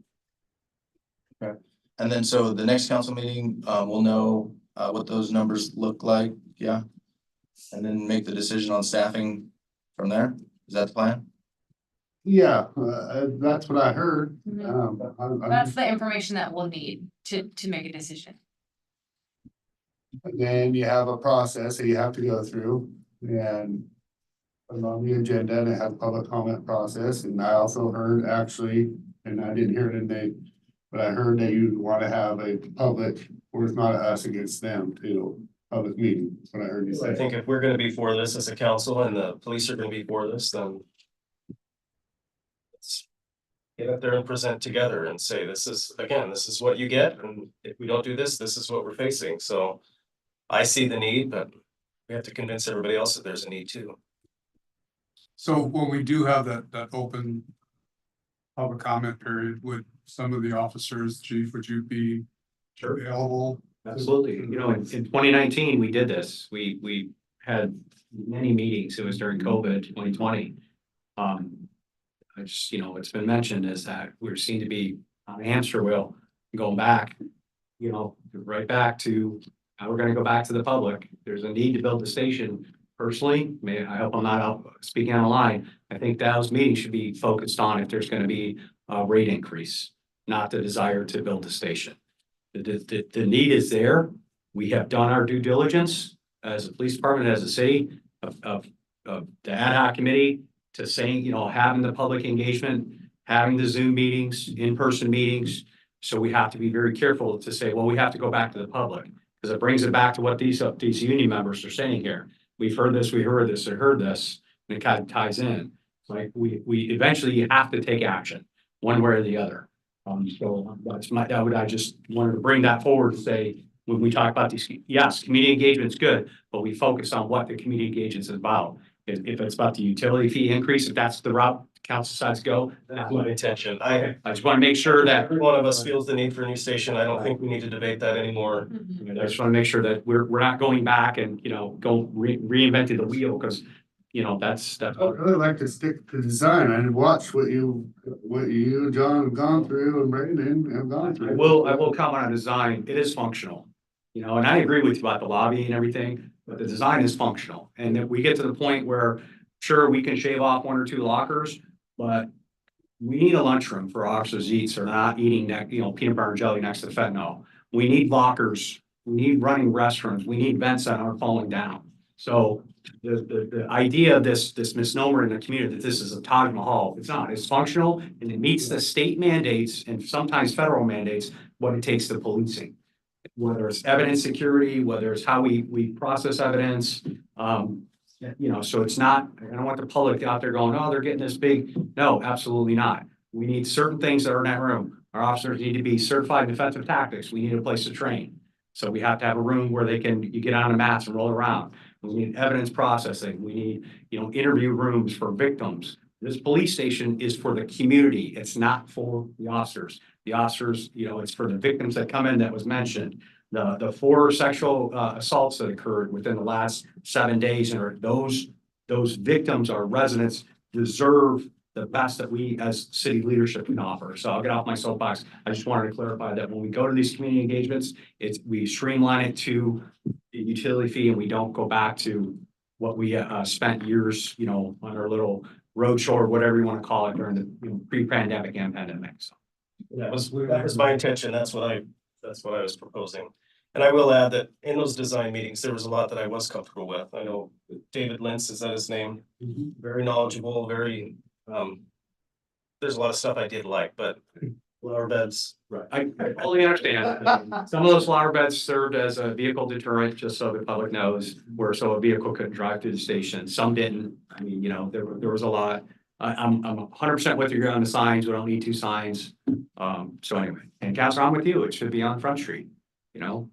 S4: And then, so the next council meeting, we'll know, what those numbers look like, yeah? And then make the decision on staffing from there, is that the plan?
S1: Yeah, that's what I heard.
S6: That's the information that we'll need to make a decision.
S1: Then you have a process that you have to go through and put it on the agenda, and it has a public comment process. And I also heard actually, and I didn't hear it in the, but I heard that you want to have a public, or it's not us against them too, public meeting. That's what I heard you
S12: I
S1: say.
S12: think if we're gonna be for this as a council and the police are gonna be for this, then let's get up there and present together and say, this is what you get, and if we don't do this, this is what we're facing. So I see the need, but we have to convince everybody else that there's a need too.
S7: So when we do have that open public comment period, would some of the officers, chief, would you be available?
S8: Absolutely. You know, in 2019, we did this. We had many meetings. It was during COVID 2020. I just, it's been mentioned is that we're seen to be on a hamster wheel going back, right back to how we're gonna go back to the public. There's a need to build the station. Personally, I hope I'm not out speaking on the line. I think those meetings should be focused on if there's gonna be a rate increase, not the desire to build the station. The need is there. We have done our due diligence as a police department, as a city, of the ad hoc committee to saying, having the public engagement, having the Zoom meetings, in-person meetings. So we have to be very careful to say, well, we have to go back to the public, because it brings it back to what these union members are saying here. We've heard this, we heard this, or heard this, and it kind of ties in. Like we eventually you have to take action one way or the other. So I just wanted to bring that forward to say, when we talk about these, yes, community engagement is good, but we focus on what the community engagement is about. If it's about the utility fee increase, if that's the route council decides to go,
S12: That's my intention.
S8: I just want to make sure that
S12: Every one of us feels the need for a new station. I don't think we need to debate that anymore.
S8: I just want to make sure that we're not going back and, reinventing the wheel, because, that's.
S1: I'd really like to stick to design and watch what you, John, have gone through, and Brandon have gone
S8: I
S1: through.
S8: will comment on design. It is functional. And I agree with you about the lobby and everything, but the design is functional. And if we get to the point where Sure, we can shave off 1 or 2 lockers, but we need a lunchroom for officers to eat, so they're not eating peanut butter and jelly next to fentanyl. We need lockers, we need running restrooms, we need vents that aren't falling down. So the idea of this misnomer in the community that this is a Taj Mahal, it's not, it's functional and it meets the state mandates and sometimes federal mandates, what it takes to policing. Whether it's evidence security, whether it's how we process evidence, so it's not, I don't want the public out there going, oh, they're getting this big. No, absolutely not. We need certain things that are in that room. Our officers need to be certified in defensive tactics. We need a place to train. So we have to have a room where you get on a mats and roll around. We need evidence processing. We need, interview rooms for victims. This police station is for the community. It's not for the officers. The officers, it's for the victims that come in that was mentioned. The 4 sexual assaults that occurred within the last 7 days, and those victims, our residents, deserve the best that we as city leadership can offer. So I'll get off my soapbox. I just wanted to clarify that when we go to these community engagements, we streamline it to the utility fee and we don't go back to what we spent years, on our little roadshow or whatever you want to call it during the pre-pandemic and pandemic. So.
S12: That was my intention. That's what I was proposing. And I will add that in those design meetings, there was a lot that I was comfortable with. I know David Lentz, is that his name? Very knowledgeable, very, there's a lot of stuff I did like, but flower beds.
S8: Right. I fully understand. Some of those flower beds served as a vehicle deterrent, just so the public knows, so a vehicle couldn't drive through the station. Some didn't. I mean, there was a lot. I'm 100% with you on the signs. We don't need 2 signs. So anyway, and Casper, I'm with you. It should be on Front Street,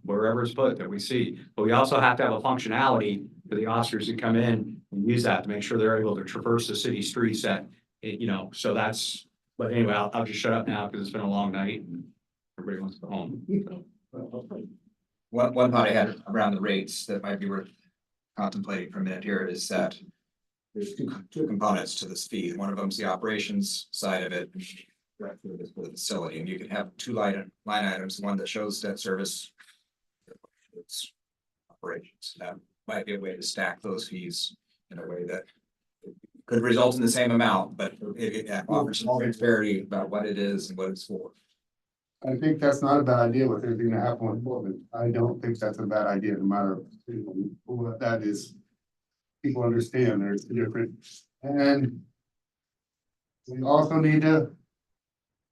S8: wherever it's put that we see. But we also have to have a functionality for the officers who come in and use that to make sure they're able to traverse the city streets so that's, but anyway, I'll just shut up now because it's been a long night and everybody wants to go home.
S2: One thought I had around the rates that might be worth contemplating for a minute here is that there's two components to this fee. One of them is the operations side of it, for the facility, and you can have 2 line items, one that shows debt service, it's operations. That might be a way to stack those fees in a way that could result in the same amount, but it offers some transparency about what it is and what it's for.
S1: I think that's not a bad idea with everything that happened with Portland. I don't think that's a bad idea, no matter what that is. People understand there's different, and we also need to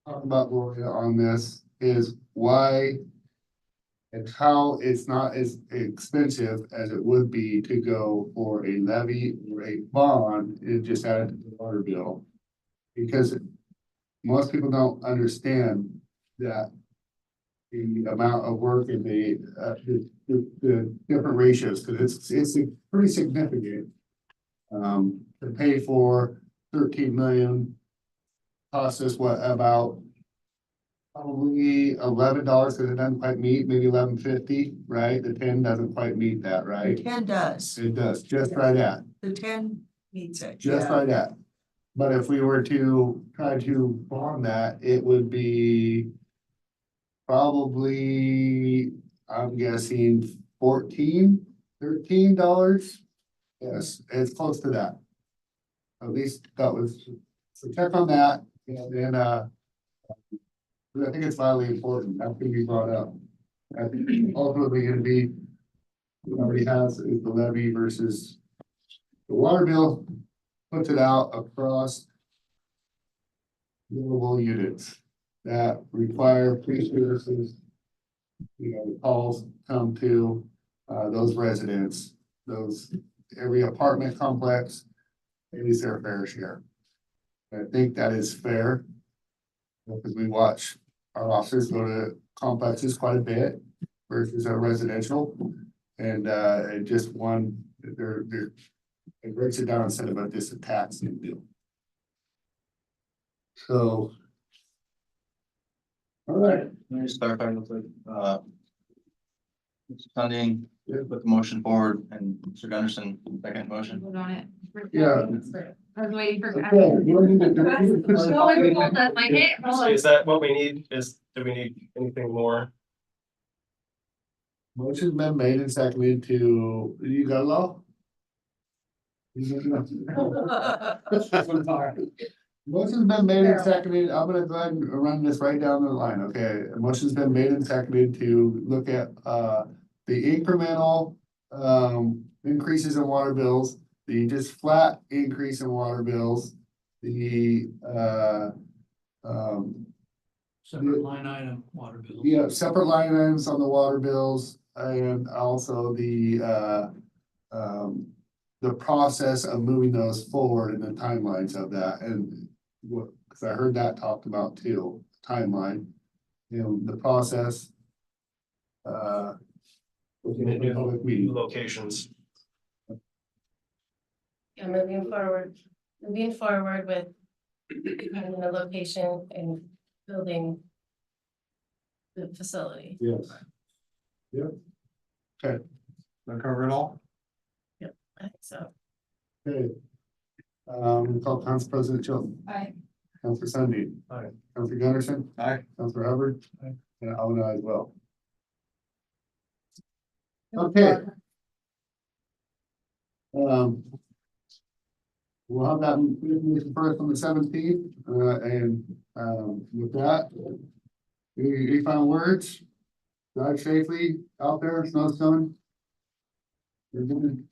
S1: talk about Gloria on this is why and how it's not as expensive as it would be to go for a levy or a bond and just add it to the water bill. Because most people don't understand that the amount of work and the different ratios, because it's pretty significant. To pay for 13 million costs us what, about probably $11 because it doesn't quite meet, maybe $11.50, right? The 10 doesn't quite meet that, right?
S11: The 10 does.
S1: It does, just right at.
S11: The 10 meets it.
S1: Just
S11: yeah.
S1: right at. But if we were to try to bond that, it would be probably, I'm guessing $13. Yes, it's close to that. At least that was, so check on that, and then, I think it's vitally important, that can be brought up. I think ultimately gonna be, what already has is the levy versus the water bill, puts it out across livable units that require police services. The calls come to, those residents, every apartment complex, pays their fair share. I think that is fair. Because we watch our officers go to complexes quite a bit versus a residential. And it just it breaks it down instead of just a tax deal. So. All right.
S4: Let me just clarify real quick. Mr. Funding, put the motion forward, and Mr. Gunderson, second motion.
S6: Vote on it.
S1: Yeah.
S6: I was waiting for.
S1: Okay, you need to-
S6: My hit.
S12: Is that what we need? Do we need anything more?
S1: Motion's been made and seconded to, you got a law? Motion's been made and seconded. I'm gonna go ahead and run this right down the line, okay? A motion's been made and seconded to look at, the incremental, increases in water bills, the just flat increase in water bills, the,
S10: Separate line item, water bill.
S1: yeah, separate line items on the water bills and also the process of moving those forward and the timelines of that and what, cause I heard that talked about too, timeline. You know, the process. Looking at public
S12: New
S1: meeting.
S12: locations.
S13: Yeah, moving forward with having a location and building the facility.
S1: Yes. Yep. Okay,
S7: That cover it all?
S13: I think so.
S1: okay. Call Council President Chilton.
S6: Aye.
S1: Councilor Sunday.
S12: Aye.
S1: Councilor Gunderson.
S7: Aye.
S1: Councilor Hubbard.
S10: Aye.
S1: And I'll vote aye as well. Okay. We'll have that meeting first on the 17th, and with that, any final words? Drive safely out there, snow's coming. You're doing